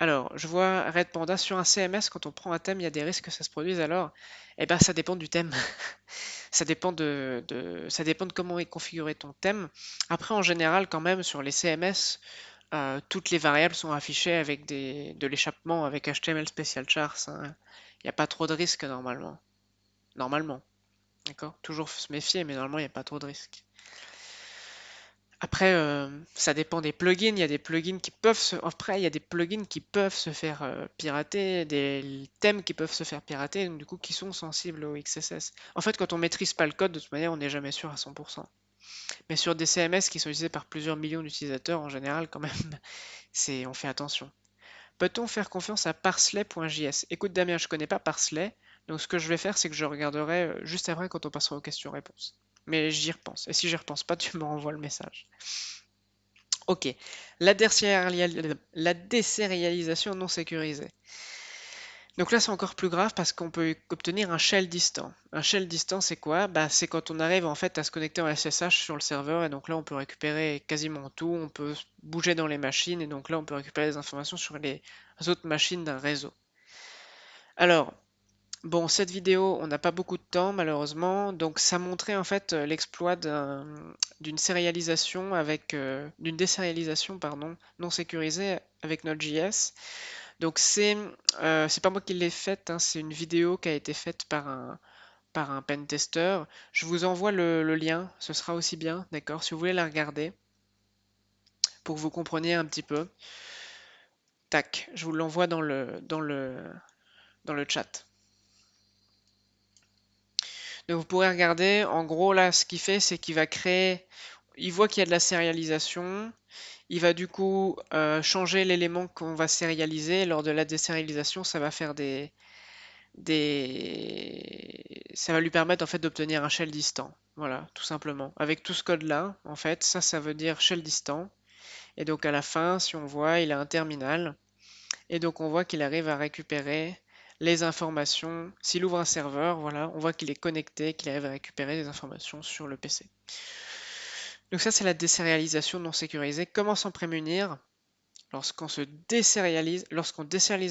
Alors, je vois Red Panda sur un CMS, quand on prend un thème, il y a des risques que ça se produise. Alors, eh ben, ça dépend du thème. Ça dépend de comment est configuré ton thème. Après, en général, quand même, sur les CMS, toutes les variables sont affichées avec de l'échappement, avec HTML Special Chars, hein. Il n'y a pas trop de risques normalement. Normalement, d'accord? Toujours se méfier, mais normalement, il n'y a pas trop de risques. Après, ça dépend des plugins. Il y a des plugins qui peuvent se... Après, il y a des plugins qui peuvent se faire pirater, des thèmes qui peuvent se faire pirater, donc du coup, qui sont sensibles au XSS. En fait, quand on maîtrise pas le code, de toute manière, on n'est jamais sûr à 100%. Mais sur des CMS qui sont utilisés par plusieurs millions d'utilisateurs, en général, quand même, on fait attention. Peut-on faire confiance à parsley.js? Écoute, Damien, je connais pas Parsley, donc ce que je vais faire, c'est que je regarderai juste après quand on passera aux questions-réponses. Mais j'y repense. Et si j'y repense pas, tu me renvoies le message. Ok, la désérialisation non sécurisée. Donc là, c'est encore plus grave parce qu'on peut obtenir un shell distant. Un shell distant, c'est quoi? Bah, c'est quand on arrive en fait à se connecter en SSH sur le serveur et donc là, on peut récupérer quasiment tout. On peut bouger dans les machines et donc là, on peut récupérer des informations sur les autres machines d'un réseau. Alors, bon, cette vidéo, on n'a pas beaucoup de temps malheureusement, donc ça montrait en fait l'exploit d'une sérialisation d'une désérialisation pardon, non sécurisée avec Node.js. Donc c'est pas moi qui l'ai faite, hein, c'est une vidéo qui a été faite par un pen tester. Je vous envoie le lien, ce sera aussi bien, d'accord, si vous voulez la regarder pour que vous compreniez un petit peu. Tac, je vous l'envoie dans le chat. Donc vous pourrez regarder, en gros là, ce qu'il fait, c'est qu'il va créer, il voit qu'il y a de la sérialisation, il va du coup changer l'élément qu'on va sérialiser. Lors de la désérialisation, ça va faire ça va lui permettre en fait d'obtenir un shell distant. Voilà, tout simplement. Avec tout ce code-là, en fait, ça veut dire shell distant. Et donc à la fin, si on voit, il a un terminal. Et donc on voit qu'il arrive à récupérer les informations. S'il ouvre un serveur, voilà, on voit qu'il est connecté, qu'il arrive à récupérer des informations sur le PC. Donc ça, c'est la désérialisation non sécurisée. Comment s'en prémunir? Lorsqu'on désérialise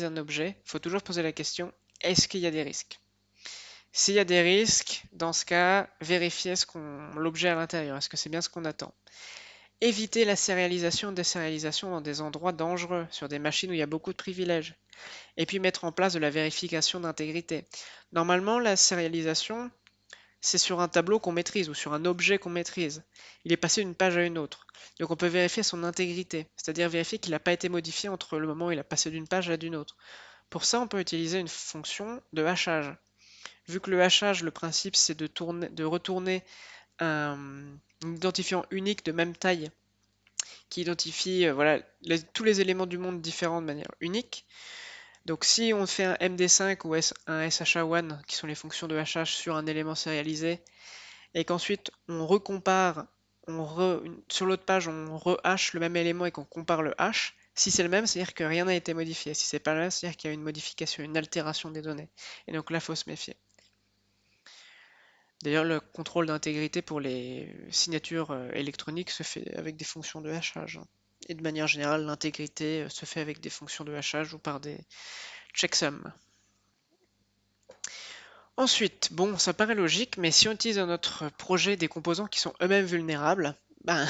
un objet, il faut toujours poser la question, est-ce qu'il y a des risques? S'il y a des risques, dans ce cas, vérifier l'objet à l'intérieur, est-ce que c'est bien ce qu'on attend? Éviter la sérialisation et désérialisation dans des endroits dangereux, sur des machines où il y a beaucoup de privilèges. Et puis mettre en place de la vérification d'intégrité. Normalement, la sérialisation, c'est sur un tableau qu'on maîtrise ou sur un objet qu'on maîtrise. Il est passé d'une page à une autre. Donc on peut vérifier son intégrité, c'est-à-dire vérifier qu'il n'a pas été modifié entre le moment où il a passé d'une page à d'une autre. Pour ça, on peut utiliser une fonction de hachage. Vu que le hachage, le principe, c'est de retourner un identifiant unique de même taille qui identifie voilà, tous les éléments du monde différents de manière unique. Donc si on fait un MD5 ou un SHA1, qui sont les fonctions de hachage sur un élément sérialisé, et qu'ensuite on recompare, sur l'autre page on rehache le même élément et qu'on compare le hash, si c'est le même, c'est-à-dire que rien n'a été modifié. Si c'est pas le même, c'est-à-dire qu'il y a une modification, une altération des données. Et donc là, il faut se méfier. D'ailleurs, le contrôle d'intégrité pour les signatures électroniques se fait avec des fonctions de hachage. Et de manière générale, l'intégrité se fait avec des fonctions de hachage ou par des checksums. Ensuite, bon, ça paraît logique, mais si on utilise dans notre projet des composants qui sont eux-mêmes vulnérables, ben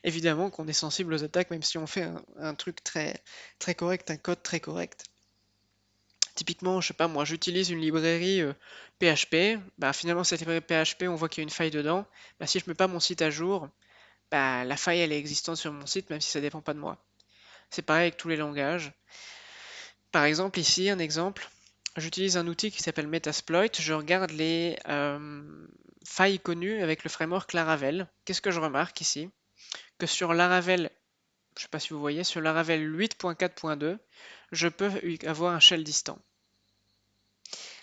évidemment qu'on est sensible aux attaques, même si on fait un truc très correct, un code très correct. Typiquement, je sais pas moi, j'utilise une librairie PHP, bah finalement cette librairie PHP, on voit qu'il y a une faille dedans. Bah, si je mets pas mon site à jour, bah la faille elle est existante sur mon site, même si ça dépend pas de moi. C'est pareil avec tous les langages. Par exemple, ici, un exemple, j'utilise un outil qui s'appelle Metasploit, je regarde les failles connues avec le framework Laravel. Qu'est-ce que je remarque ici? Que sur Laravel, je ne sais pas si vous voyez, sur Laravel 8.4.2, je peux avoir un shell distant.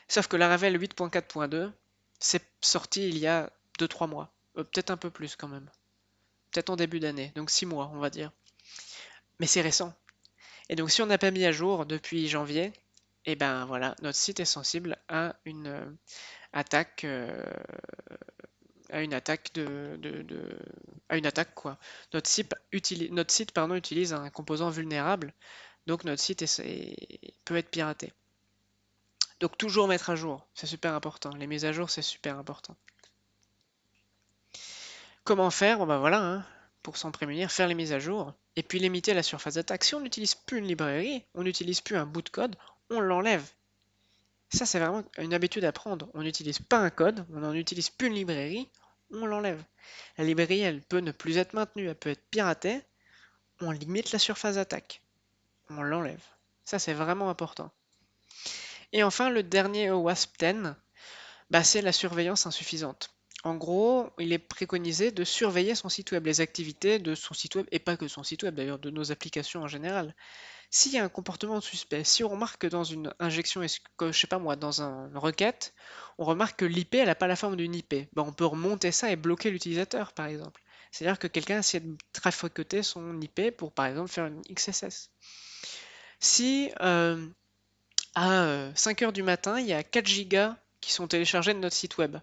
Sauf que Laravel 8.4.2, c'est sorti il y a 2-3 mois. Peut-être un peu plus quand même. Peut-être en début d'année, donc 6 mois on va dire. Mais c'est récent. Et donc si on n'a pas mis à jour depuis janvier, et ben voilà, notre site est sensible à une attaque, à une attaque quoi. Notre site pardon, utilise un composant vulnérable, donc notre site peut être piraté. Donc toujours mettre à jour, c'est super important. Les mises à jour, c'est super important. Comment faire? Bon ben voilà, hein, pour s'en prémunir, faire les mises à jour et puis limiter la surface d'attaque. Si on n'utilise plus une librairie, on n'utilise plus un bout de code, on l'enlève. Ça, c'est vraiment une habitude à prendre. On n'utilise pas un code, on n'en utilise plus une librairie, on l'enlève. La librairie, elle peut ne plus être maintenue, elle peut être piratée, on limite la surface d'attaque. On l'enlève. Ça, c'est vraiment important. Et enfin, le dernier OWASP 10, bah, c'est la surveillance insuffisante. En gros, il est préconisé de surveiller son site web, les activités de son site web, et pas que son site web d'ailleurs, de nos applications en général. S'il y a un comportement suspect, si on remarque que dans une injection, je sais pas moi, dans une requête, on remarque que l'IP elle n'a pas la forme d'une IP, ben, on peut remonter ça et bloquer l'utilisateur par exemple. C'est-à-dire que quelqu'un essaie de traficoter son IP pour par exemple faire une XSS. Si à 5 heures du matin, il y a 4 gigas qui sont téléchargés de notre site web.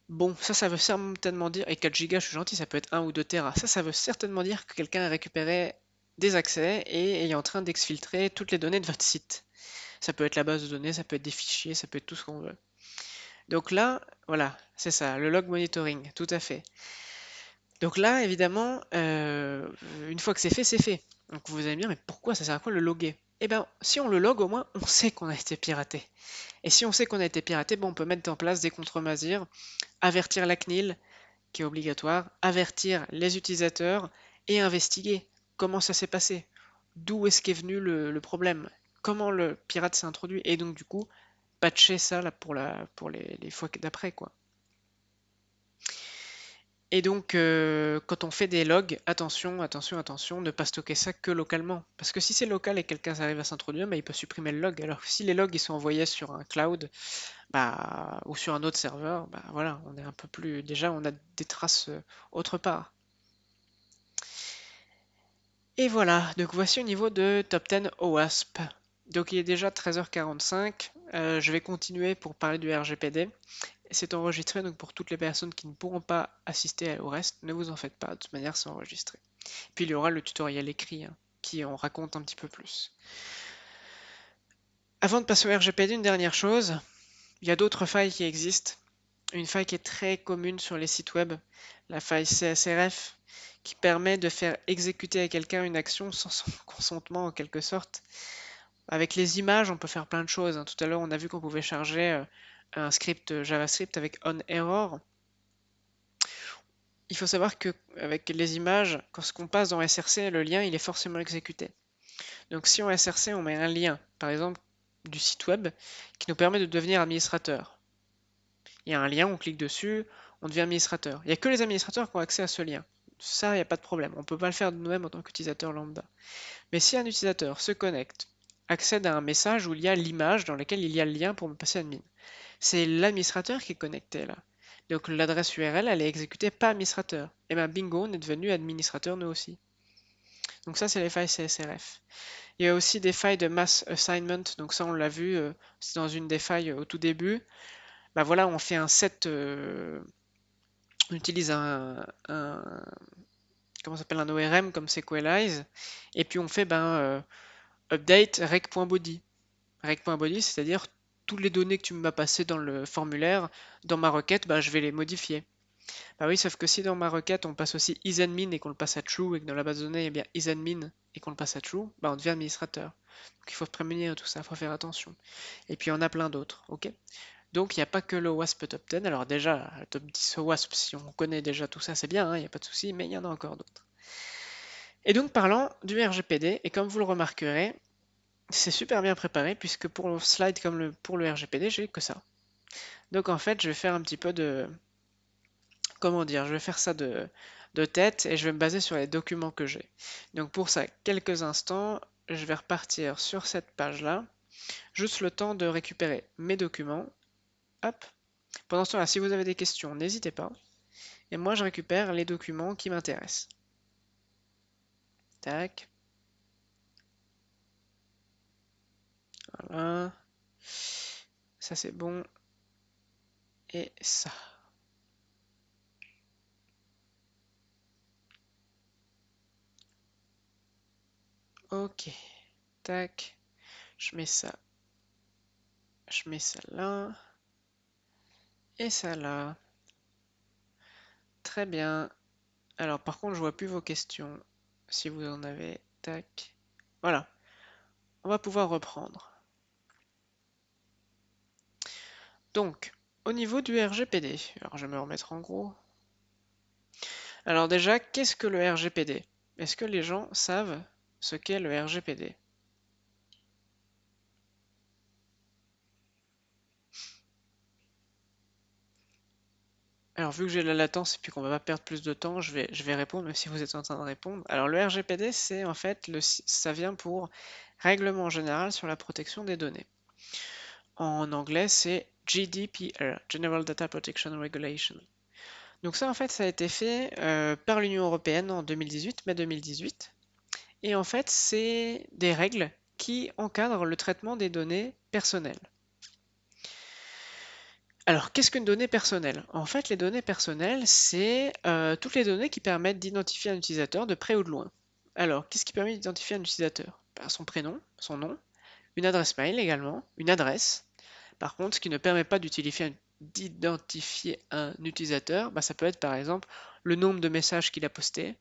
Bon, ça veut certainement dire, et 4 gigas, je suis gentil, ça peut être 1 ou 2 Tera. Ça veut certainement dire que quelqu'un a récupéré des accès et est en train d'exfiltrer toutes les données de votre site. Ça peut être la base de données, ça peut être des fichiers, ça peut être tout ce qu'on veut. Donc là, voilà, c'est ça, le log monitoring, tout à fait. Donc là, évidemment, une fois que c'est fait, c'est fait. Donc vous allez me dire, mais pourquoi ça sert à quoi le loguer? Eh bien, si on le log, au moins, on sait qu'on a été piraté. Et si on sait qu'on a été piraté, bon, on peut mettre en place des contre-mesures, avertir la CNIL, qui est obligatoire, avertir les utilisateurs et investiguer comment ça s'est passé, d'où est-ce qu'est venu le problème, comment le pirate s'est introduit, et donc du coup, patcher ça là pour les fois d'après, quoi. Et donc, quand on fait des logs, attention, attention, attention, ne pas stocker ça que localement. Parce que si c'est local et quelqu'un arrive à s'introduire, bah, il peut supprimer le log. Alors que si les logs ils sont envoyés sur un cloud, bah, ou sur un autre serveur, bah voilà, on est un peu plus. Déjà, on a des traces autre part. Et voilà, donc voici au niveau de Top 10 OWASP. Donc il est déjà 13h45. Je vais continuer pour parler du RGPD. C'est enregistré, donc pour toutes les personnes qui ne pourront pas assister au reste, ne vous en faites pas, de toute manière c'est enregistré. Puis il y aura le tutoriel écrit hein, qui en raconte un petit peu plus. Avant de passer au RGPD, une dernière chose, il y a d'autres failles qui existent. Une faille qui est très commune sur les sites web, la faille CSRF, qui permet de faire exécuter à quelqu'un une action sans son consentement en quelque sorte. Avec les images, on peut faire plein de choses, hein. Tout à l'heure, on a vu qu'on pouvait charger un script JavaScript avec onError. Il faut savoir que avec les images, quand on passe dans SRC, le lien il est forcément exécuté. Donc si en SRC on met un lien, par exemple du site web, qui nous permet de devenir administrateur. Il y a un lien, on clique dessus, on devient administrateur. Il n'y a que les administrateurs qui ont accès à ce lien. Ça, il n'y a pas de problème. On ne peut pas le faire de nous-mêmes en tant qu'utilisateur lambda. Mais si un utilisateur se connecte, accède à un message où il y a l'image dans laquelle il y a le lien pour me passer admin, c'est l'administrateur qui est connecté là. Donc l'adresse URL, elle est exécutée par administrateur. Et bien bingo, on est devenu administrateur nous aussi. Donc ça, c'est les failles CSRF. Il y a aussi des failles de mass assignment. Donc ça, on l'a vu, c'est dans une des failles au tout début. Bah voilà, on fait un set, on utilise comment ça s'appelle, un ORM comme Sequelize, et puis on fait update rec.body. Rec.body, c'est-à-dire toutes les données que tu m'as passées dans le formulaire, dans ma requête, bah, je vais les modifier. Bah oui, sauf que si dans ma requête on passe aussi isAdmin et qu'on le passe à true et que dans la base de données il y a bien isAdmin et qu'on le passe à true, bah on devient administrateur. Donc il faut se prémunir de tout ça, il faut faire attention. Et puis il y en a plein d'autres, ok? Donc il n'y a pas que le WASP Top 10. Alors déjà, le Top 10 WASP, si on connaît déjà tout ça, c'est bien, hein, il n'y a pas de souci, mais il y en a encore d'autres. Et donc parlant du RGPD, et comme vous le remarquerez, c'est super bien préparé puisque pour le slide comme pour le RGPD, j'ai que ça. Donc en fait, je vais faire un petit peu de, comment dire, je vais faire ça de tête et je vais me baser sur les documents que j'ai. Donc pour ça, quelques instants, je vais repartir sur cette page-là, juste le temps de récupérer mes documents. Hop. Pendant ce temps-là, si vous avez des questions, n'hésitez pas. Et moi, je récupère les documents qui m'intéressent. Tac. Voilà. Ça, c'est bon. Et ça. Ok. Tac. Je mets ça. Je mets ça là. Et ça là. Très bien. Alors, par contre, je vois plus vos questions. Si vous en avez. Tac. Voilà. On va pouvoir reprendre. Donc, au niveau du RGPD. Alors, je vais me remettre en gros. Alors déjà, qu'est-ce que le RGPD? Est-ce que les gens savent ce qu'est le RGPD? Alors, vu que j'ai la latence et puis qu'on va pas perdre plus de temps, je vais répondre, même si vous êtes en train de répondre. Alors, le RGPD, c'est en fait, ça vient pour Règlement général sur la protection des données. En anglais, c'est GDPR, General Data Protection Regulation. Donc ça, en fait, ça a été fait par l'Union européenne en 2018, mai 2018. Et en fait, c'est des règles qui encadrent le traitement des données personnelles. Alors, qu'est-ce qu'une donnée personnelle? En fait, les données personnelles, c'est toutes les données qui permettent d'identifier un utilisateur de près ou de loin. Alors, qu'est-ce qui permet d'identifier un utilisateur? Ben, son prénom, son nom, une adresse mail également, une adresse. Par contre, ce qui ne permet pas d'identifier un utilisateur, ben, ça peut être par exemple le nombre de messages qu'il a postés,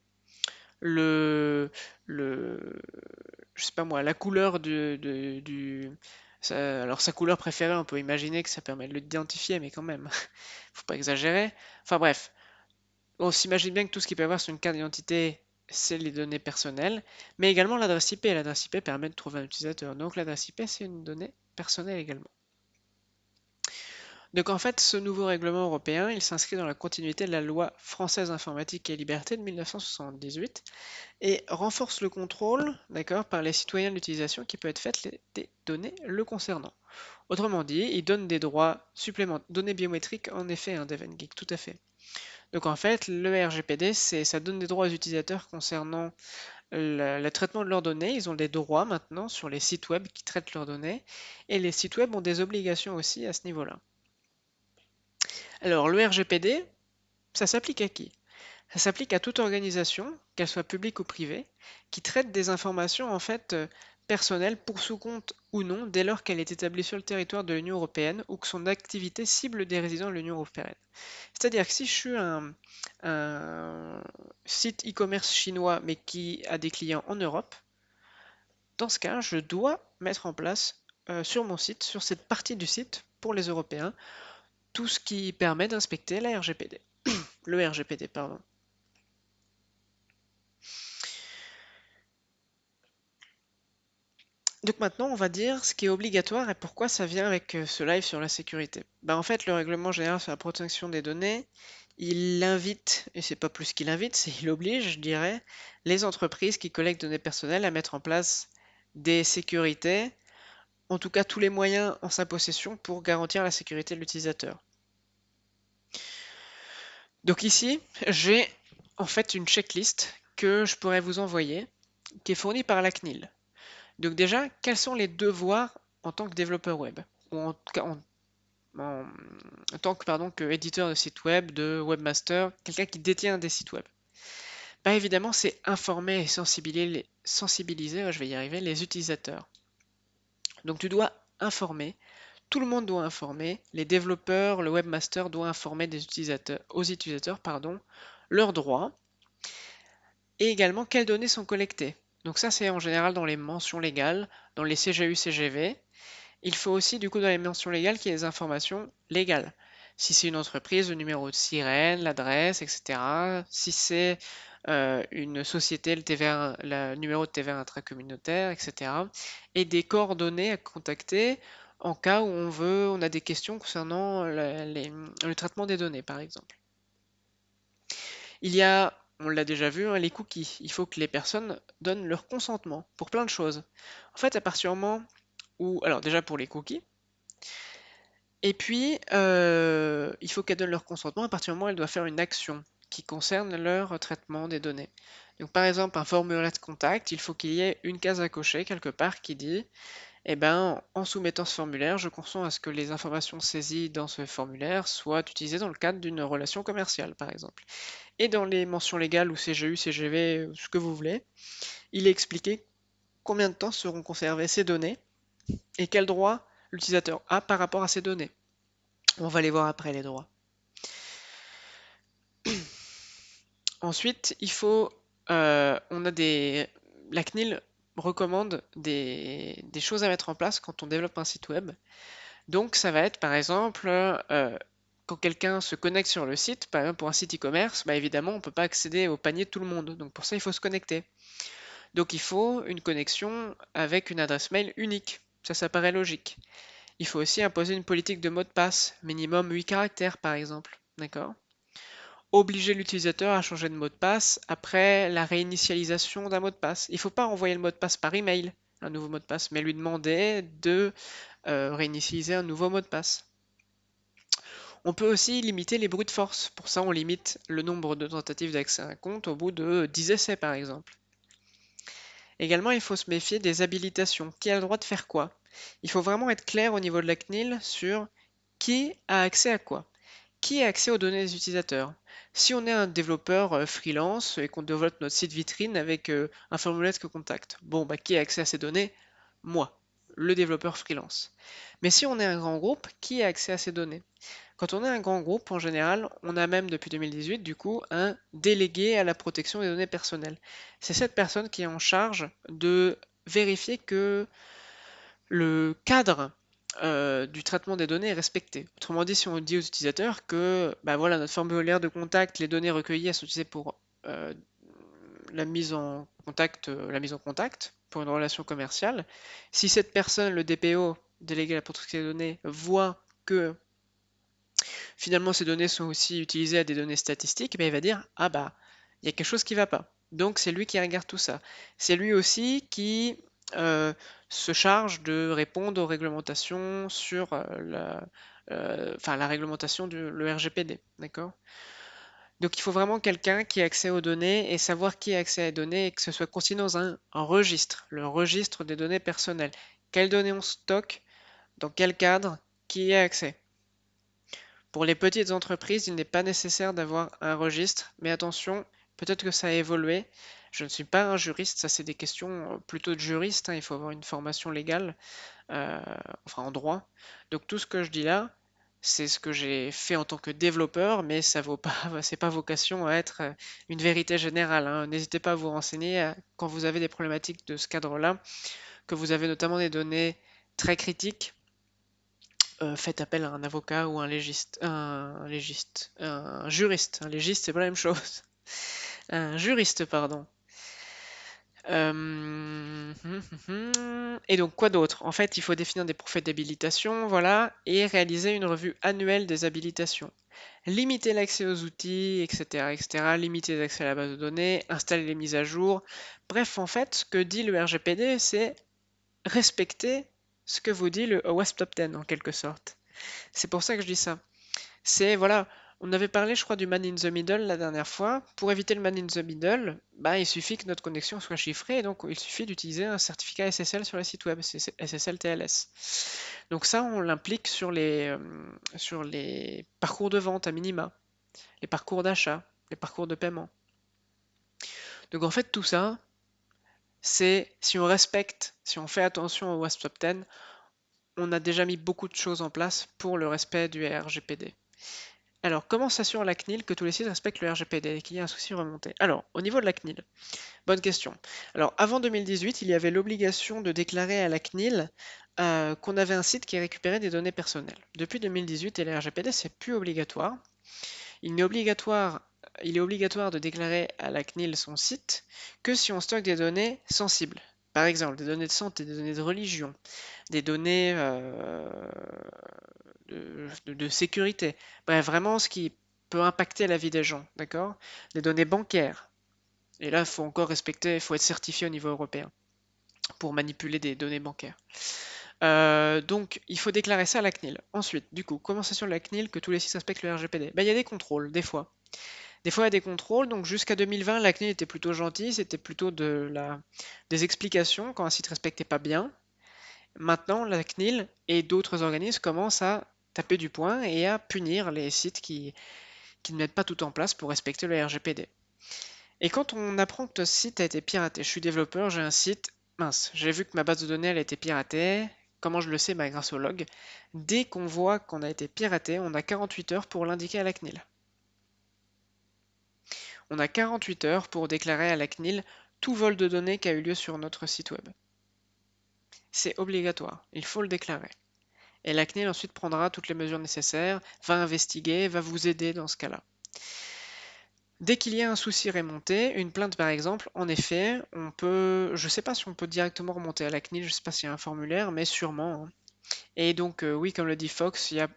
le, le, je sais pas moi, la couleur alors sa couleur préférée, on peut imaginer que ça permet de l'identifier, mais quand même, faut pas exagérer. Enfin bref, on s'imagine bien que tout ce qui peut avoir sur une carte d'identité, c'est les données personnelles, mais également l'adresse IP. L'adresse IP permet de trouver un utilisateur, donc l'adresse IP, c'est une donnée personnelle également. Donc en fait, ce nouveau règlement européen, il s'inscrit dans la continuité de la loi française informatique et liberté de 1978 et renforce le contrôle, d'accord, par les citoyens de l'utilisation qui peut être faite des données le concernant. Autrement dit, il donne des droits supplémentaires, données biométriques en effet, hein, DevenGeek, tout à fait. Donc en fait, le RGPD, ça donne des droits aux utilisateurs concernant le traitement de leurs données. Ils ont des droits maintenant sur les sites web qui traitent leurs données, et les sites web ont des obligations aussi à ce niveau-là. Alors le RGPD, ça s'applique à qui? Ça s'applique à toute organisation, qu'elle soit publique ou privée, qui traite des informations en fait personnelles pour sous compte ou non, dès lors qu'elle est établie sur le territoire de l'Union européenne ou que son activité cible des résidents de l'Union européenne. C'est-à-dire que si je suis un site e-commerce chinois mais qui a des clients en Europe, dans ce cas, je dois mettre en place sur mon site, sur cette partie du site pour les Européens, tout ce qui permet d'inspecter la RGPD. Le RGPD, pardon. Donc maintenant, on va dire ce qui est obligatoire et pourquoi ça vient avec ce live sur la sécurité. Ben, en fait, le règlement général sur la protection des données, il invite, et c'est pas plus qu'il invite, c'est il oblige, je dirais, les entreprises qui collectent données personnelles à mettre en place des sécurités, en tout cas tous les moyens en sa possession pour garantir la sécurité de l'utilisateur. Donc ici, j'ai en fait une checklist que je pourrais vous envoyer, qui est fournie par la CNIL. Donc déjà, quels sont les devoirs en tant que développeur web, ou en- en tant que, pardon, que éditeur de site web, de webmaster, quelqu'un qui détient des sites web? Bah évidemment, c'est informer et sensibiliser, je vais y arriver, les utilisateurs. Donc tu dois informer, tout le monde doit informer, les développeurs, le webmaster doit informer aux utilisateurs, pardon, leurs droits et également quelles données sont collectées. Donc ça, c'est en général dans les mentions légales, dans les CGU, CGV. Il faut aussi, du coup, dans les mentions légales, qu'il y ait des informations légales. Si c'est une entreprise, le numéro de sirène, l'adresse, etc. Si c'est une société, le TVA, le numéro de TVA intracommunautaire, etc. Et des coordonnées à contacter en cas où on a des questions concernant le traitement des données, par exemple. Il y a, on l'a déjà vu, hein, les cookies. Il faut que les personnes donnent leur consentement pour plein de choses. En fait, à partir du moment où, alors déjà pour les cookies, et puis il faut qu'elles donnent leur consentement à partir du moment où elles doivent faire une action qui concerne leur traitement des données. Donc par exemple, un formulaire de contact, il faut qu'il y ait une case à cocher quelque part qui dit, eh ben, en soumettant ce formulaire, je consens à ce que les informations saisies dans ce formulaire soient utilisées dans le cadre d'une relation commerciale, par exemple. Et dans les mentions légales ou CGU, CGV, ce que vous voulez, il est expliqué combien de temps seront conservées ces données et quel droit l'utilisateur a par rapport à ces données. On va les voir après, les droits. Ensuite, on a la CNIL recommande des choses à mettre en place quand on développe un site web. Donc, ça va être par exemple, quand quelqu'un se connecte sur le site, par exemple pour un site e-commerce, bah évidemment, on ne peut pas accéder au panier de tout le monde. Donc, pour ça, il faut se connecter. Donc, il faut une connexion avec une adresse mail unique. Ça paraît logique. Il faut aussi imposer une politique de mot de passe, minimum 8 caractères par exemple. D'accord? Obliger l'utilisateur à changer de mot de passe après la réinitialisation d'un mot de passe. Il ne faut pas envoyer le mot de passe par email, un nouveau mot de passe, mais lui demander de réinitialiser un nouveau mot de passe. On peut aussi limiter les brutes force. Pour ça, on limite le nombre de tentatives d'accès à un compte au bout de 10 essais, par exemple. Également, il faut se méfier des habilitations. Qui a le droit de faire quoi? Il faut vraiment être clair au niveau de la CNIL sur qui a accès à quoi. Qui a accès aux données des utilisateurs? Si on est un développeur freelance et qu'on développe notre site vitrine avec un formulaire de contact, bon, bah, qui a accès à ces données? Moi, le développeur freelance. Mais si on est un grand groupe, qui a accès à ces données? Quand on est un grand groupe, en général, on a même depuis 2018, du coup, un délégué à la protection des données personnelles. C'est cette personne qui est en charge de vérifier que le cadre du traitement des données est respecté. Autrement dit, si on dit aux utilisateurs que bah voilà, notre formulaire de contact, les données recueillies elles sont utilisées pour euh, la mise en contact pour une relation commerciale, si cette personne, le DPO, délégué à la protection des données, voit que finalement ces données sont aussi utilisées à des données statistiques, ben, il va dire, ah bah, il y a quelque chose qui ne va pas. Donc c'est lui qui regarde tout ça. C'est lui aussi qui euh, se charge de répondre aux réglementations sur la réglementation le RGPD, d'accord? Donc il faut vraiment quelqu'un qui ait accès aux données et savoir qui a accès à les données et que ce soit consigné dans un registre, le registre des données personnelles. Quelles données on stocke, dans quel cadre, qui y a accès. Pour les petites entreprises, il n'est pas nécessaire d'avoir un registre, mais attention, peut-être que ça a évolué. Je ne suis pas un juriste, ça c'est des questions plutôt de juriste, hein, il faut avoir une formation légale, euh, enfin en droit. Donc tout ce que je dis là, c'est ce que j'ai fait en tant que développeur, mais ça vaut pas, c'est pas vocation à être une vérité générale, hein. N'hésitez pas à vous renseigner quand vous avez des problématiques de ce cadre-là, que vous avez notamment des données très critiques. Faites appel à un avocat ou un juriste. Un légiste, c'est pas la même chose. Un juriste, pardon. Et donc, quoi d'autre? En fait, il faut définir des profils d'habilitation, voilà, et réaliser une revue annuelle des habilitations. Limiter l'accès aux outils, etc., etc., limiter l'accès à la base de données, installer les mises à jour. Bref, en fait, ce que dit le RGPD, c'est respecter ce que vous dit le OWASP Top 10, en quelque sorte. C'est pour ça que je dis ça. C'est, voilà, on avait parlé, je crois, du man in the middle la dernière fois. Pour éviter le man in the middle, bah, il suffit que notre connexion soit chiffrée, et donc il suffit d'utiliser un certificat SSL sur le site web, c'est SSL TLS. Donc ça, on l'implique sur les parcours de vente à minima, les parcours d'achat, les parcours de paiement. Donc en fait, tout ça, c'est si on respecte, si on fait attention au WASP Top 10, on a déjà mis beaucoup de choses en place pour le respect du RGPD. Alors, comment s'assure la CNIL que tous les sites respectent le RGPD et qu'il y a un souci remonté? Alors, au niveau de la CNIL, bonne question. Alors, avant 2018, il y avait l'obligation de déclarer à la CNIL qu'on avait un site qui récupérait des données personnelles. Depuis 2018 et le RGPD, c'est plus obligatoire. Il est obligatoire de déclarer à la CNIL son site que si on stocke des données sensibles. Par exemple, des données de santé, des données de religion, des données de sécurité. Bref, vraiment ce qui peut impacter la vie des gens, d'accord? Des données bancaires. Et là, il faut encore respecter, il faut être certifié au niveau européen pour manipuler des données bancaires. Donc, il faut déclarer ça à la CNIL. Ensuite, du coup, comment s'assure la CNIL que tous les sites respectent le RGPD? Ben, il y a des contrôles, des fois. Des fois, il y a des contrôles. Donc, jusqu'à 2020, la CNIL était plutôt gentille. C'était plutôt des explications quand un site respectait pas bien. Maintenant, la CNIL et d'autres organismes commencent à taper du poing et à punir les sites qui ne mettent pas tout en place pour respecter le RGPD. Et quand on apprend que notre site a été piraté, je suis développeur, j'ai un site, mince, j'ai vu que ma base de données elle a été piratée. Comment je le sais? Bah, grâce au log. Dès qu'on voit qu'on a été piraté, on a 48 heures pour l'indiquer à la CNIL. On a 48 heures pour déclarer à la CNIL tout vol de données qui a eu lieu sur notre site web. C'est obligatoire, il faut le déclarer. Et la CNIL ensuite prendra toutes les mesures nécessaires, va investiguer, va vous aider dans ce cas-là. Dès qu'il y a un souci remonté, une plainte par exemple, en effet, on peut, je ne sais pas si on peut directement remonter à la CNIL, je ne sais pas s'il y a un formulaire, mais sûrement, hein. Et donc oui, comme le dit Fox, il y a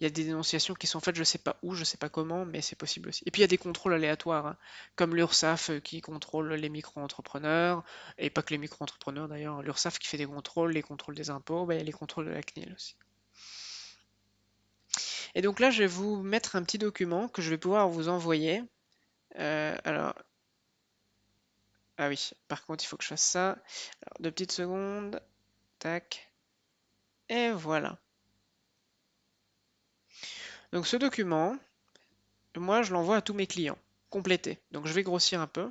des dénonciations qui sont faites, je ne sais pas où, je ne sais pas comment, mais c'est possible aussi. Et puis il y a des contrôles aléatoires, hein, comme l'URSSAF qui contrôle les micro-entrepreneurs, et pas que les micro-entrepreneurs d'ailleurs, l'URSSAF qui fait des contrôles, les contrôles des impôts, bah, il y a les contrôles de la CNIL aussi. Et donc là, je vais vous mettre un petit document que je vais pouvoir vous envoyer. Alors, ah oui, par contre, il faut que je fasse ça. Alors, 2 petites secondes. Tac. Et voilà. Donc ce document, moi, je l'envoie à tous mes clients, complété. Donc je vais grossir un peu.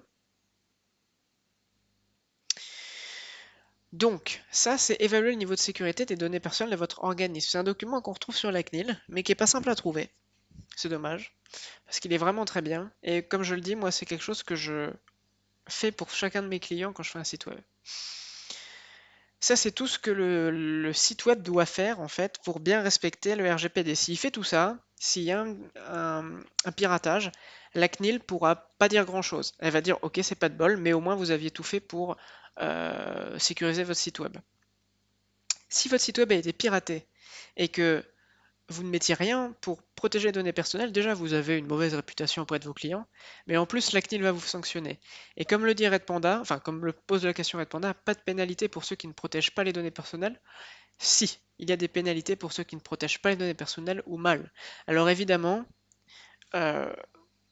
Donc, ça, c'est évaluer le niveau de sécurité des données personnelles de votre organisme. C'est un document qu'on retrouve sur la CNIL, mais qui est pas simple à trouver. C'est dommage, parce qu'il est vraiment très bien. Et comme je le dis, moi, c'est quelque chose que je fais pour chacun de mes clients quand je fais un site web. Ça, c'est tout ce que le site web doit faire, en fait, pour bien respecter le RGPD. S'il fait tout ça, s'il y a un piratage, la CNIL pourra pas dire grand-chose. Elle va dire, ok, c'est pas de bol, mais au moins vous aviez tout fait pour sécuriser votre site web. Si votre site web a été piraté et que vous ne mettiez rien pour protéger les données personnelles, déjà vous avez une mauvaise réputation auprès de vos clients, mais en plus la CNIL va vous sanctionner. Et comme le dit Redpanda, enfin comme le pose la question Redpanda, pas de pénalité pour ceux qui ne protègent pas les données personnelles. Si, il y a des pénalités pour ceux qui ne protègent pas les données personnelles ou mal. Alors évidemment, euh,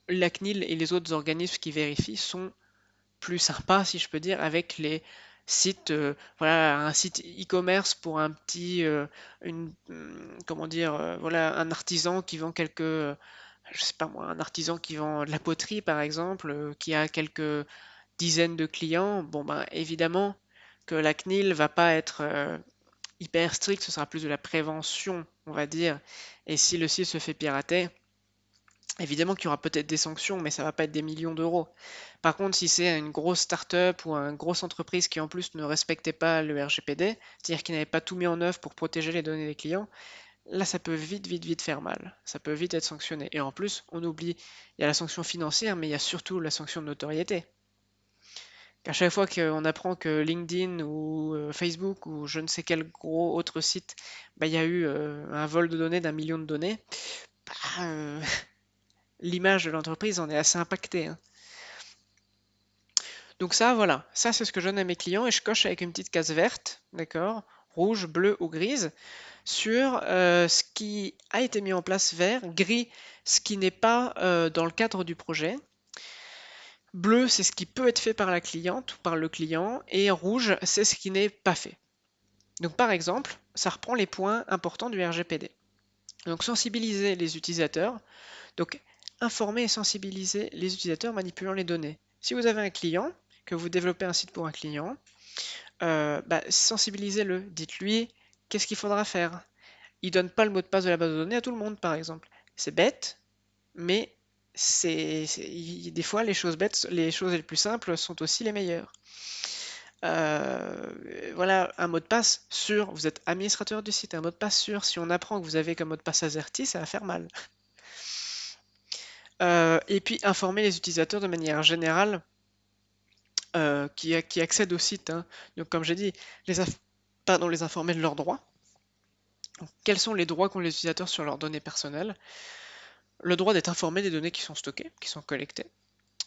la CNIL et les autres organismes qui vérifient sont plus sympa, si je peux dire, avec les sites, voilà, un site e-commerce pour un petit, comment dire, voilà, un artisan qui vend quelques, je sais pas moi, un artisan qui vend de la poterie par exemple, qui a quelques dizaines de clients. Bon ben évidemment que la CNIL va pas être hyper stricte, ce sera plus de la prévention, on va dire. Et si le site se fait pirater, évidemment qu'il y aura peut-être des sanctions, mais ça va pas être des millions d'euros. Par contre, si c'est une grosse start-up ou une grosse entreprise qui en plus ne respectait pas le RGPD, c'est-à-dire qui n'avait pas tout mis en œuvre pour protéger les données des clients, là ça peut vite faire mal. Ça peut vite être sanctionné. Et en plus, on oublie, il y a la sanction financière, mais il y a surtout la sanction de notoriété. À chaque fois qu'on apprend que LinkedIn ou Facebook ou je ne sais quel gros autre site, bah, il y a eu un vol de données d'1 million de données, bah, l'image de l'entreprise en est assez impactée, hein. Donc ça, voilà, ça c'est ce que je donne à mes clients et je coche avec une petite case verte, d'accord, rouge, bleue ou grise, sur ce qui a été mis en place, vert, gris, ce qui n'est pas dans le cadre du projet, bleu, c'est ce qui peut être fait par la cliente ou par le client, et rouge, c'est ce qui n'est pas fait. Donc par exemple, ça reprend les points importants du RGPD. Donc sensibiliser les utilisateurs, donc informer et sensibiliser les utilisateurs manipulant les données. Si vous avez un client, que vous développez un site pour un client, bah, sensibilisez-le. Dites-lui qu'est-ce qu'il faudra faire. Il donne pas le mot de passe de la base de données à tout le monde, par exemple. C'est bête, mais des fois les choses bêtes, les choses les plus simples sont aussi les meilleures. Voilà, un mot de passe sûr. Vous êtes administrateur du site, un mot de passe sûr. Si on apprend que vous avez comme mot de passe AZERTY, ça va faire mal. Et puis informer les utilisateurs de manière générale qui accèdent au site, hein. Donc comme j'ai dit, les informer de leurs droits. Donc, quels sont les droits qu'ont les utilisateurs sur leurs données personnelles? Le droit d'être informé des données qui sont stockées, qui sont collectées.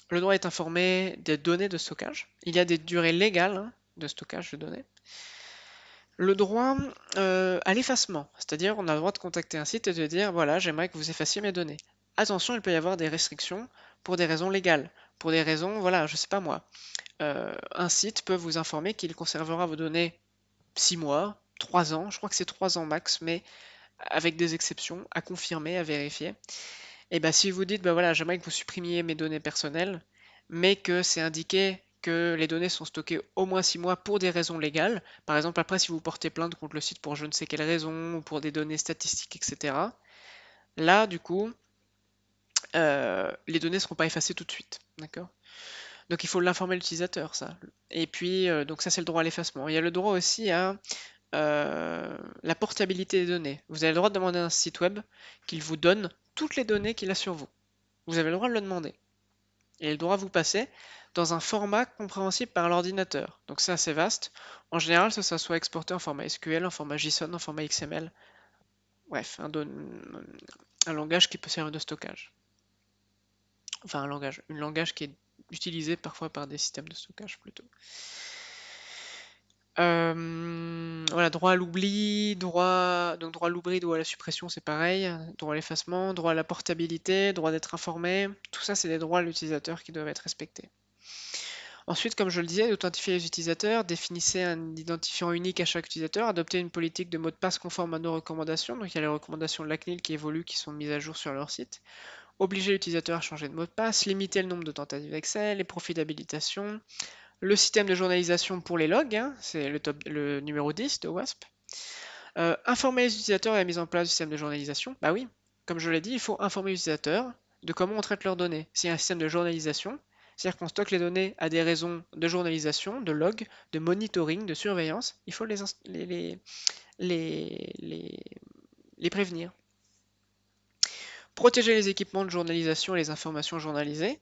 Le droit d'être informé des données de stockage. Il y a des durées légales, hein, de stockage de données. Le droit à l'effacement, c'est-à-dire on a le droit de contacter un site et de dire voilà, j'aimerais que vous effaciez mes données. Attention, il peut y avoir des restrictions pour des raisons légales, pour des raisons, voilà, je sais pas moi. Un site peut vous informer qu'il conservera vos données 6 mois, 3 ans, je crois que c'est 3 ans max, mais avec des exceptions à confirmer, à vérifier. Et bien si vous dites, bah voilà, j'aimerais que vous supprimiez mes données personnelles, mais que c'est indiqué que les données sont stockées au moins 6 mois pour des raisons légales, par exemple après si vous portez plainte contre le site pour je ne sais quelle raison, ou pour des données statistiques, etc., là du coup, les données ne seront pas effacées tout de suite. D'accord? Donc il faut l'informer l'utilisateur, ça. Et puis, donc ça c'est le droit à l'effacement. Il y a le droit aussi à la portabilité des données. Vous avez le droit de demander à un site web qu'il vous donne toutes les données qu'il a sur vous. Vous avez le droit de le demander. Et il doit vous passer dans un format compréhensible par l'ordinateur. Donc c'est assez vaste. En général, ça soit exporté en format SQL, en format JSON, en format XML. Bref, un langage qui peut servir de stockage. Enfin, un langage qui est utilisé parfois par des systèmes de stockage plutôt. Voilà, droit à l'oubli, droit à l'oubli, droit à la suppression, c'est pareil, droit à l'effacement, droit à la portabilité, droit d'être informé, tout ça c'est des droits à l'utilisateur qui doivent être respectés. Ensuite, comme je le disais, authentifier les utilisateurs, définissez un identifiant unique à chaque utilisateur, adopter une politique de mot de passe conforme à nos recommandations, donc il y a les recommandations de la CNIL qui évoluent, qui sont mises à jour sur leur site, obliger l'utilisateur à changer de mot de passe, limiter le nombre de tentatives d'accès, les profils d'habilitation, le système de journalisation pour les logs, hein, c'est le numéro 10 de WASP. Informer les utilisateurs et la mise en place du système de journalisation. Bah oui, comme je l'ai dit, il faut informer les utilisateurs de comment on traite leurs données. S'il y a un système de journalisation, c'est-à-dire qu'on stocke les données à des raisons de journalisation, de log, de monitoring, de surveillance, il faut les prévenir. Protéger les équipements de journalisation et les informations journalisées.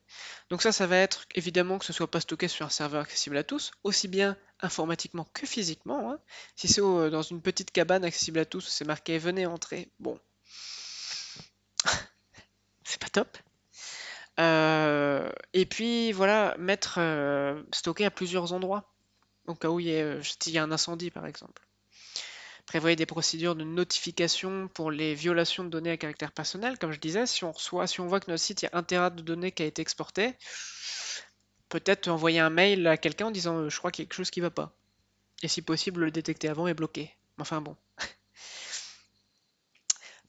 Donc ça va être évidemment que ce soit pas stocké sur un serveur accessible à tous, aussi bien informatiquement que physiquement, hein. Si c'est dans une petite cabane accessible à tous, c'est marqué venez entrer, bon, C'est pas top. Et puis voilà, stocker à plusieurs endroits, au cas où s'il y a un incendie par exemple. Prévoyez des procédures de notification pour les violations de données à caractère personnel. Comme je disais, si on voit que notre site, il y a 1 Tera de données qui a été exporté, peut-être envoyer un mail à quelqu'un en disant je crois qu'il y a quelque chose qui va pas. Et si possible, le détecter avant et bloquer. Enfin bon.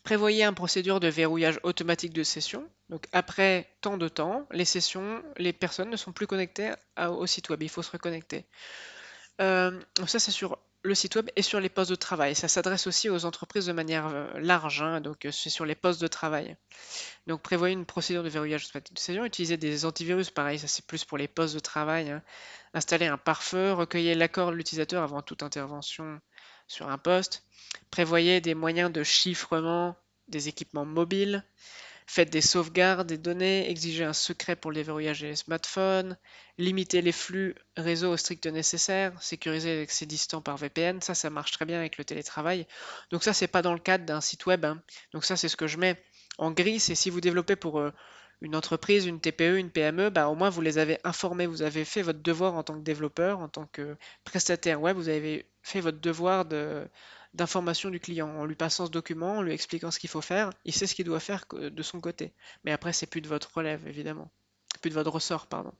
Prévoyez une procédure de verrouillage automatique de session. Donc après tant de temps, les personnes ne sont plus connectées au site web. Il faut se reconnecter. Donc ça, c'est sur le site web et sur les postes de travail. Ça s'adresse aussi aux entreprises de manière large, hein, donc c'est sur les postes de travail. Donc prévoyez une procédure de verrouillage automatique de session. Utilisez des antivirus, pareil, ça c'est plus pour les postes de travail, hein. Installez un pare-feu, recueillez l'accord de l'utilisateur avant toute intervention sur un poste. Prévoyez des moyens de chiffrement des équipements mobiles. Faites des sauvegardes des données, exigez un secret pour le déverrouillage des smartphones, limitez les flux réseau au strict nécessaire, sécurisez l'accès distant par VPN, ça marche très bien avec le télétravail. Donc ça, c'est pas dans le cadre d'un site web, hein. Donc ça, c'est ce que je mets en gris, c'est si vous développez pour une entreprise, une TPE, une PME, bah, au moins vous les avez informés, vous avez fait votre devoir en tant que développeur, en tant que prestataire web, vous avez fait votre devoir d'information du client en lui passant ce document, en lui expliquant ce qu'il faut faire. Il sait ce qu'il doit faire de son côté. Mais après, c'est plus de votre relève, évidemment. Plus de votre ressort, pardon.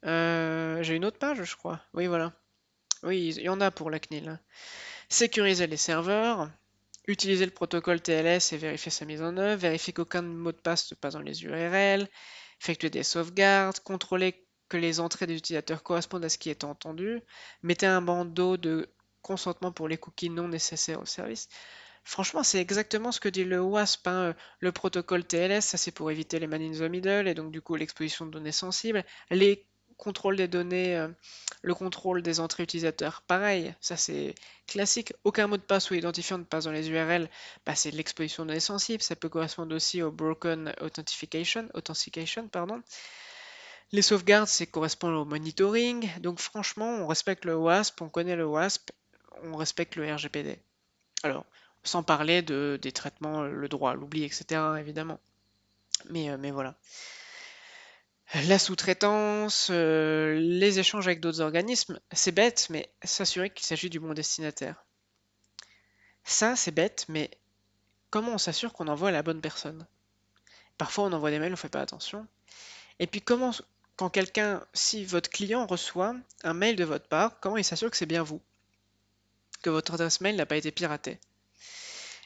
J'ai une autre page, je crois. Oui, voilà. Oui, il y en a pour la CNIL, hein. Sécuriser les serveurs, utiliser le protocole TLS et vérifier sa mise en œuvre, vérifier qu'aucun mot de passe ne passe dans les URL, effectuer des sauvegardes, contrôler que les entrées des utilisateurs correspondent à ce qui est entendu, mettez un bandeau de consentement pour les cookies non nécessaires au service. Franchement, c'est exactement ce que dit le WASP, hein. Le protocole TLS, ça c'est pour éviter les man in the middle et donc du coup l'exposition de données sensibles. Les contrôles des données, le contrôle des entrées utilisateurs, pareil, ça c'est classique. Aucun mot de passe ou identifiant ne passe dans les URL, bah, c'est de l'exposition de données sensibles. Ça peut correspondre aussi au broken authentication, pardon. Les sauvegardes, c'est correspond au monitoring. Donc franchement, on respecte le WASP, on connaît le WASP, on respecte le RGPD. Alors, sans parler des traitements, le droit à l'oubli, etc., évidemment. Mais voilà. La sous-traitance, les échanges avec d'autres organismes, c'est bête, mais s'assurer qu'il s'agit du bon destinataire. Ça, c'est bête, mais comment on s'assure qu'on envoie à la bonne personne? Parfois, on envoie des mails, on ne fait pas attention. Et puis, si votre client reçoit un mail de votre part, comment il s'assure que c'est bien vous, que votre adresse mail n'a pas été piratée?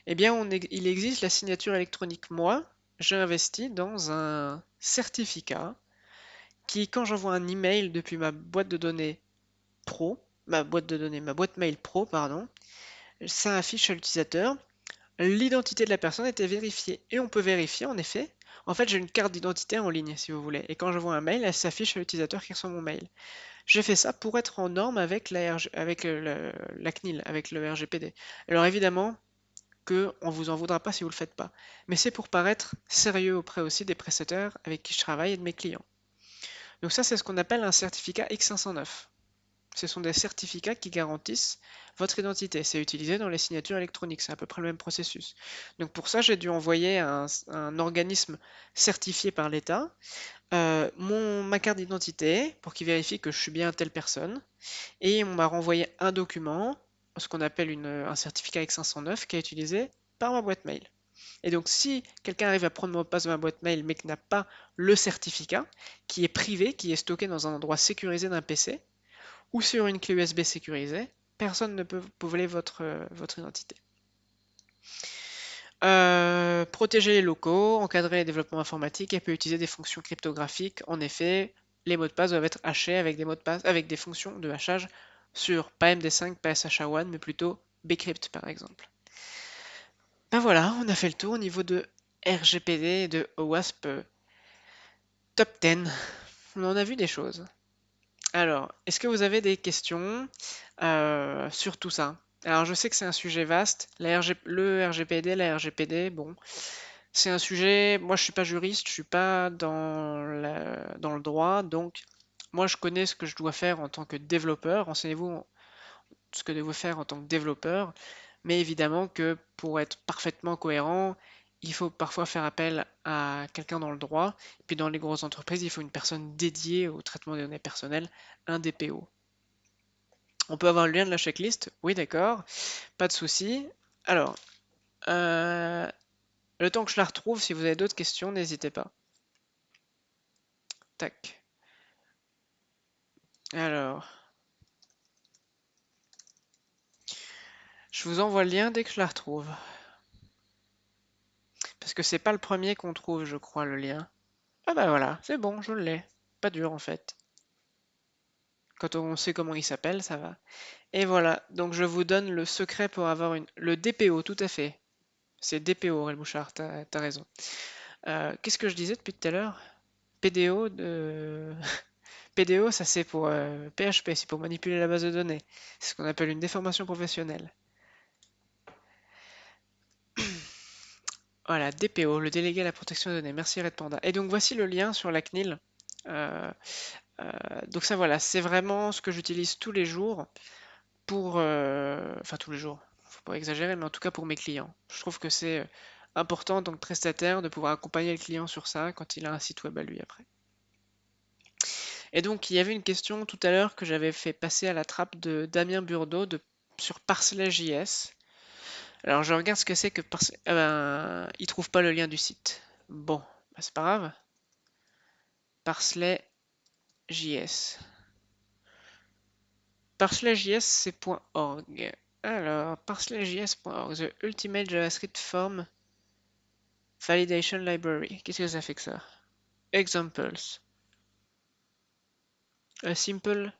Eh bien, il existe la signature électronique. Moi, j'ai investi dans un certificat qui, quand j'envoie un email depuis ma boîte de données ma boîte mail pro, pardon, ça affiche à l'utilisateur. L'identité de la personne a été vérifiée. Et on peut vérifier, en effet. En fait, j'ai une carte d'identité en ligne, si vous voulez. Et quand j'envoie un mail, elle s'affiche à l'utilisateur qui reçoit mon mail. J'ai fait ça pour être en norme avec la CNIL, avec le RGPD. Alors évidemment, que on vous en voudra pas si vous le faites pas. Mais c'est pour paraître sérieux auprès aussi des prestataires avec qui je travaille et de mes clients. Donc ça, c'est ce qu'on appelle un certificat X509. Ce sont des certificats qui garantissent votre identité. C'est utilisé dans les signatures électroniques, c'est à peu près le même processus. Donc pour ça, j'ai dû envoyer à un organisme certifié par l'État ma carte d'identité pour qu'il vérifie que je suis bien telle personne. Et on m'a renvoyé un document, ce qu'on appelle un certificat X509, qui est utilisé par ma boîte mail. Et donc, si quelqu'un arrive à prendre le mot de passe de ma boîte mail, mais qui n'a pas le certificat, qui est privé, qui est stocké dans un endroit sécurisé d'un PC, ou sur une clé USB sécurisée, personne ne peut voler votre identité. Protéger les locaux, encadrer les développements informatiques et peut utiliser des fonctions cryptographiques. En effet, les mots de passe doivent être hachés avec des mots de passe, avec des fonctions de hachage sur pas MD5, pas SHA-1, mais plutôt Bcrypt par exemple. Ben voilà, on a fait le tour au niveau de RGPD et de OWASP Top 10. On en a vu des choses. Alors, est-ce que vous avez des questions sur tout ça? Alors, je sais que c'est un sujet vaste. Le RGPD, la RGPD, bon, c'est un sujet. Moi, je suis pas juriste, je suis pas dans le droit, donc moi, je connais ce que je dois faire en tant que développeur. Renseignez-vous ce que vous devez faire en tant que développeur. Mais évidemment que pour être parfaitement cohérent, il faut parfois faire appel à quelqu'un dans le droit. Et puis dans les grosses entreprises, il faut une personne dédiée au traitement des données personnelles, un DPO. On peut avoir le lien de la checklist? Oui, d'accord, pas de souci. Alors, euh, le temps que je la retrouve, si vous avez d'autres questions, n'hésitez pas. Tac. Alors, je vous envoie le lien dès que je la retrouve. Parce que c'est pas le premier qu'on trouve, je crois, le lien. Ah bah voilà, c'est bon, je l'ai. Pas dur en fait. Quand on sait comment il s'appelle, ça va. Et voilà, donc je vous donne le secret pour avoir une... Le DPO, tout à fait. C'est DPO, Aurel Bouchard, t'as raison. Qu'est-ce que je disais depuis tout à l'heure? PDO de... PDO, ça c'est pour PHP, c'est pour manipuler la base de données. C'est ce qu'on appelle une déformation professionnelle. Voilà, DPO, le délégué à la protection des données. Merci Red Panda. Et donc voici le lien sur la CNIL. Euh, donc ça voilà, c'est vraiment ce que j'utilise tous les jours pour... Enfin tous les jours, faut pas exagérer, mais en tout cas pour mes clients. Je trouve que c'est important en tant que prestataire de pouvoir accompagner le client sur ça quand il a un site web à lui après. Et donc il y avait une question tout à l'heure que j'avais fait passer à la trappe de Damien Burdeau sur Parsley.js. Alors je regarde ce que c'est que Parsley. Ah ben, il trouve pas le lien du site. Bon, bah, c'est pas grave. Parsley.js. Parsley.js, c'est .org. Alors, parsley.js.org, The Ultimate JavaScript Form Validation Library. Qu'est-ce que ça fait que ça? Examples. A simple.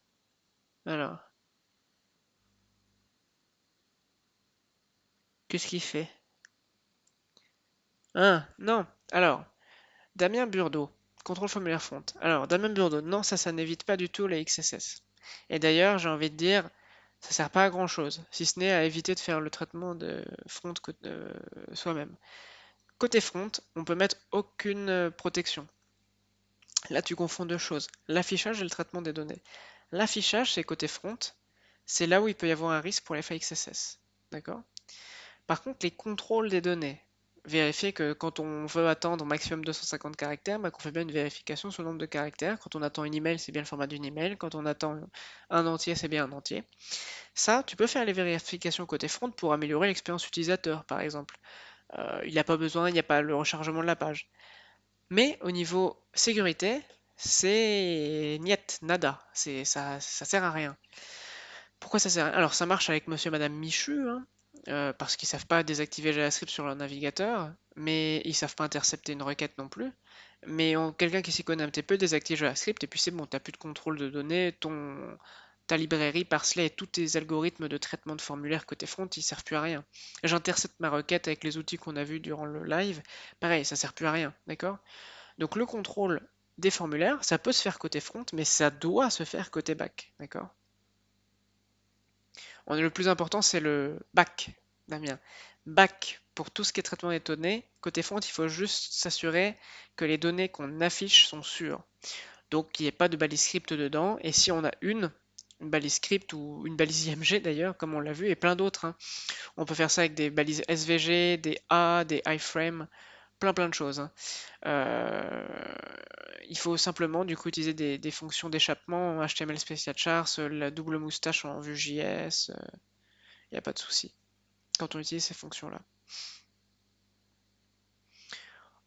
Alors, qu'est-ce qu'il fait? Ah, non. Alors, Damien Burdeau. Contrôle formulaire front. Alors, Damien Burdeau, non, ça n'évite pas du tout les XSS. Et d'ailleurs, j'ai envie de dire, ça sert pas à grand chose, si ce n'est à éviter de faire le traitement de front soi-même. Côté front, on peut mettre aucune protection. Là, tu confonds deux choses, l'affichage et le traitement des données. L'affichage, c'est côté front, c'est là où il peut y avoir un risque pour les failles XSS. D'accord? Par contre, les contrôles des données, vérifier que quand on veut attendre au maximum 250 caractères, bah, qu'on fait bien une vérification sur le nombre de caractères. Quand on attend une email, c'est bien le format d'une email. Quand on attend un entier, c'est bien un entier. Ça, tu peux faire les vérifications côté front pour améliorer l'expérience utilisateur, par exemple. Il n'y a pas besoin, il n'y a pas le rechargement de la page. Mais au niveau sécurité, c'est niet, nada. Ça sert à rien. Pourquoi ça sert à rien? Alors ça marche avec monsieur et madame Michu, hein, parce qu'ils savent pas désactiver JavaScript sur leur navigateur, mais ils savent pas intercepter une requête non plus. Mais quelqu'un qui s'y connaît un petit peu désactive JavaScript et puis c'est bon, t'as plus de contrôle de données, ta librairie Parsley et tous tes algorithmes de traitement de formulaire côté front, ils servent plus à rien. J'intercepte ma requête avec les outils qu'on a vus durant le live, pareil, ça sert plus à rien, d'accord? Donc le contrôle des formulaires, ça peut se faire côté front, mais ça doit se faire côté back, d'accord? Le plus important, c'est le back, Damien. Back, pour tout ce qui est traitement des données, côté front, il faut juste s'assurer que les données qu'on affiche sont sûres. Donc, qu'il n'y ait pas de balise script dedans. Et si on a une balise script ou une balise IMG d'ailleurs, comme on l'a vu, et plein d'autres, hein. On peut faire ça avec des balises SVG, des A, des iframe, plein de choses, hein. Euh, il faut simplement du coup utiliser des fonctions d'échappement en HTML Special Chars, la double moustache en Vue.js, il n'y a pas de souci quand on utilise ces fonctions-là.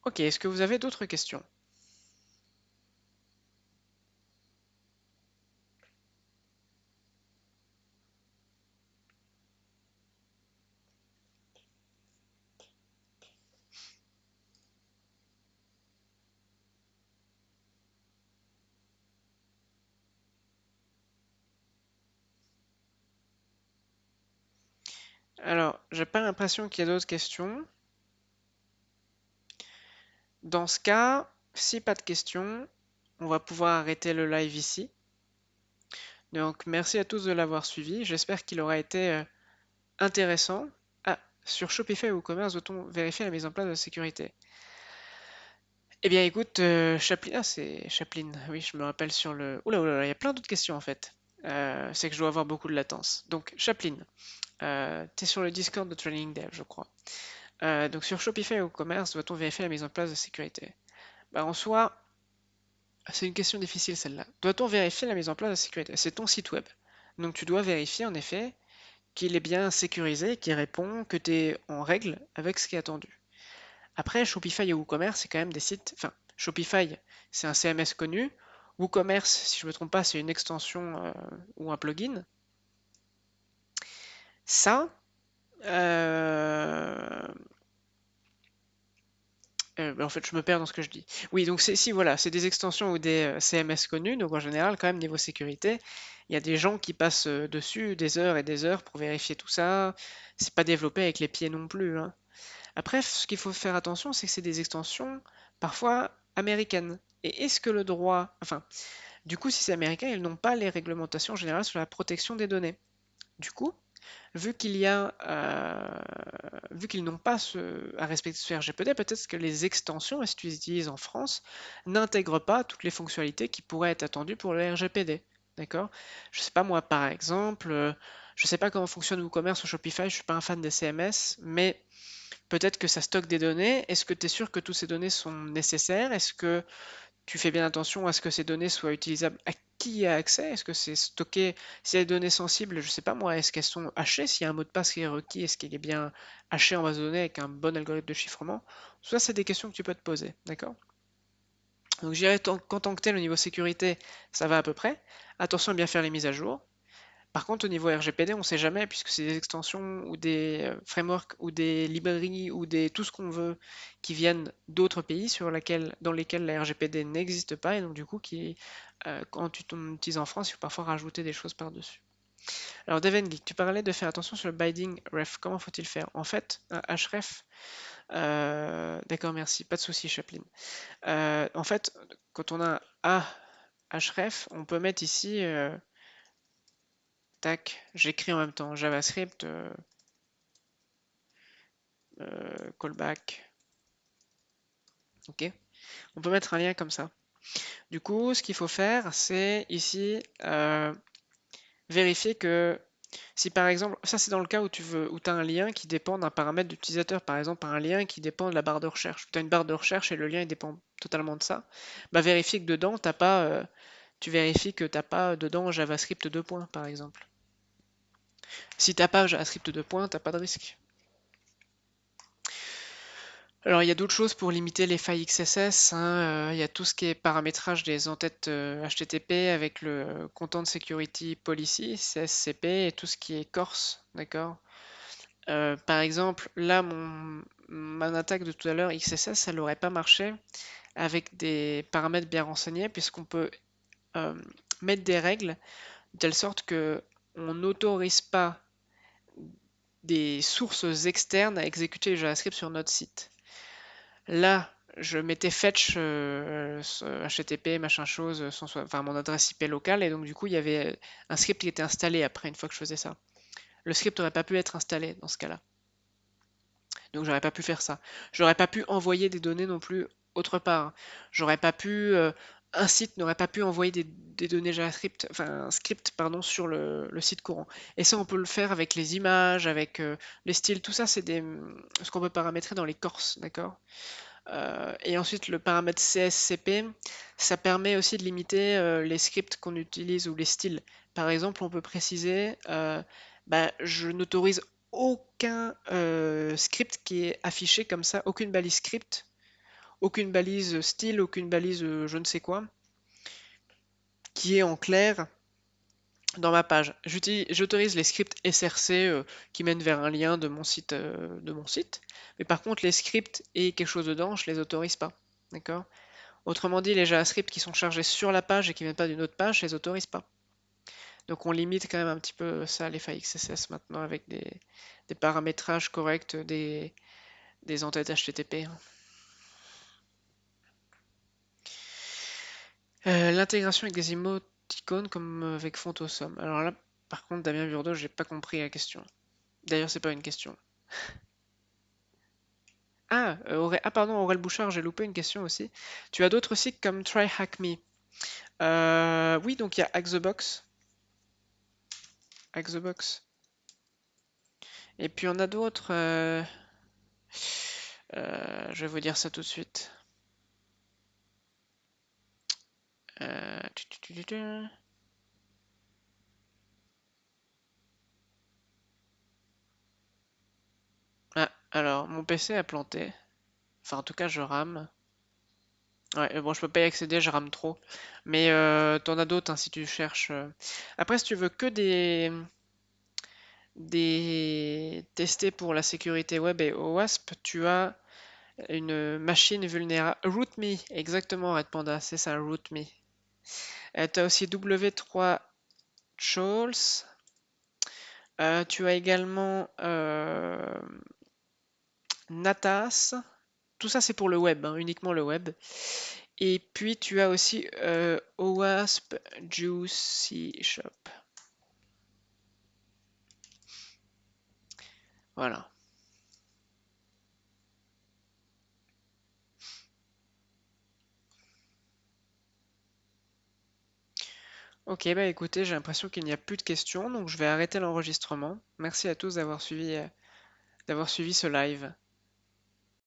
Ok, est-ce que vous avez d'autres questions? Alors, j'ai pas l'impression qu'il y a d'autres questions. Dans ce cas, si pas de questions, on va pouvoir arrêter le live ici. Donc, merci à tous de l'avoir suivi. J'espère qu'il aura été intéressant. Ah, sur Shopify ou WooCommerce, doit-on vérifier la mise en place de la sécurité? Eh bien, écoute, Chaplin, ah, c'est Chaplin, oui, je me rappelle sur le... Oula, oula, il y a plein d'autres questions en fait. C'est que je dois avoir beaucoup de latence. Donc, Chaplin, Tu es sur le Discord de Training Dev, je crois. Donc sur Shopify ou commerce, doit-on vérifier la mise en place de sécurité? Bah, en soi, c'est une question difficile celle-là. Doit-on vérifier la mise en place de sécurité? C'est ton site web. Donc tu dois vérifier en effet qu'il est bien sécurisé, qu'il répond, que tu es en règle avec ce qui est attendu. Après, Shopify et WooCommerce, c'est quand même des sites. Enfin, Shopify, c'est un CMS connu. WooCommerce, si je ne me trompe pas, c'est une extension ou un plugin. Ça, euh, en fait, je me perds dans ce que je dis. Oui, donc si voilà, c'est des extensions ou des CMS connus, donc en général, quand même, niveau sécurité, il y a des gens qui passent dessus des heures et des heures pour vérifier tout ça. C'est pas développé avec les pieds non plus, hein. Après, ce qu'il faut faire attention, c'est que c'est des extensions parfois américaines. Et est-ce que le droit, enfin, du coup, si c'est américain, ils n'ont pas les réglementations générales sur la protection des données. Du coup, vu qu'il y a, vu qu'ils n'ont pas à respecter ce RGPD, peut-être que les extensions, si tu les utilises en France, n'intègrent pas toutes les fonctionnalités qui pourraient être attendues pour le RGPD. D'accord? Je sais pas moi, par exemple, je sais pas comment fonctionne WooCommerce ou Shopify, je suis pas un fan des CMS, mais peut-être que ça stocke des données. Est-ce que tu es sûr que toutes ces données sont nécessaires? Est-ce que tu fais bien attention à ce que ces données soient utilisables? À qui a accès? Est-ce que c'est stocké? Si les données sensibles, je sais pas moi, est-ce qu'elles sont hachées? S'il y a un mot de passe qui est requis, est-ce qu'il est bien haché en base de données avec un bon algorithme de chiffrement? Ça, c'est des questions que tu peux te poser, d'accord? Donc, je dirais qu'en tant que tel, au niveau sécurité, ça va à peu près. Attention à bien faire les mises à jour. Par contre, au niveau RGPD, on ne sait jamais, puisque c'est des extensions ou des frameworks ou des librairies ou des tout ce qu'on veut qui viennent d'autres pays dans lesquels la RGPD n'existe pas, et donc du coup, quand tu utilises en France, il faut parfois rajouter des choses par-dessus. Alors, Geek, tu parlais de faire attention sur le binding ref. Comment faut-il faire? En fait, un href, d'accord, merci, pas de souci, Chaplin. En fait, quand on a un href, on peut mettre ici. Tac, j'écris en même temps JavaScript, callback. Ok, on peut mettre un lien comme ça. Du coup, ce qu'il faut faire, c'est ici vérifier que si par exemple, ça c'est dans le cas où tu as un lien qui dépend d'un paramètre d'utilisateur, par exemple un lien qui dépend de la barre de recherche. Tu as une barre de recherche et le lien il dépend totalement de ça. Bah vérifier que dedans, tu vérifies que t'as pas dedans JavaScript 2 points, par exemple. Si t'as pas JavaScript 2 points, t'as pas de risque. Alors, il y a d'autres choses pour limiter les failles XSS, hein, il y a tout ce qui est paramétrage des entêtes HTTP avec le Content Security Policy, CSCP, et tout ce qui est Corse, d'accord? Par exemple, là, mon attaque de tout à l'heure, XSS, elle n'aurait pas marché avec des paramètres bien renseignés, puisqu'on peut euh, mettre des règles de telle sorte que on n'autorise pas des sources externes à exécuter le JavaScript sur notre site. Là, je mettais fetch HTTP, machin chose, enfin mon adresse IP locale, et donc du coup, il y avait un script qui était installé après, une fois que je faisais ça. Le script n'aurait pas pu être installé dans ce cas-là. Donc j'aurais pas pu faire ça. J'aurais pas pu envoyer des données non plus autre part. J'aurais pas pu. Un site n'aurait pas pu envoyer des données JavaScript, enfin un script, pardon, sur le site courant. Et ça, on peut le faire avec les images, avec les styles, tout ça, c'est ce qu'on peut paramétrer dans les corses, d'accord? Et ensuite, le paramètre CSCP, ça permet aussi de limiter les scripts qu'on utilise ou les styles. Par exemple, on peut préciser, bah, je n'autorise aucun script qui est affiché comme ça, aucune balise script, aucune balise style, aucune balise je ne sais quoi, qui est en clair dans ma page. J'autorise les scripts SRC qui mènent vers un lien de mon site. Mais par contre, les scripts et quelque chose dedans, je les autorise pas. D'accord? Autrement dit, les JavaScript qui sont chargés sur la page et qui ne viennent pas d'une autre page, je les autorise pas. Donc on limite quand même un petit peu ça, les failles XSS maintenant, avec des paramétrages corrects des entêtes HTTP, hein. L'intégration avec des émoticônes comme avec Fontosum. Alors là, par contre, Damien Burdeau, j'ai pas compris la question. D'ailleurs, c'est pas une question. Ah, pardon, Aurel Bouchard, j'ai loupé une question aussi. Tu as d'autres sites comme TryHackMe. Oui, donc il y a Hack the Box. Hack the Box. Et puis on a d'autres. Je vais vous dire ça tout de suite. Tu. Ah, alors mon PC a planté. Enfin, en tout cas, je rame. Ouais, bon, je peux pas y accéder, je rame trop. Mais t'en as d'autres hein, si tu cherches. Après, si tu veux que des testés pour la sécurité web et OWASP, tu as une machine vulnérable. RootMe, exactement, Red Panda, c'est ça, RootMe. Tu as aussi W3 Chols. Tu as également Natas. Tout ça, c'est pour le web, hein, uniquement le web. Et puis, tu as aussi OWASP Juicy Shop. Voilà. Ok, bah écoutez, j'ai l'impression qu'il n'y a plus de questions, donc je vais arrêter l'enregistrement. Merci à tous d'avoir suivi ce live.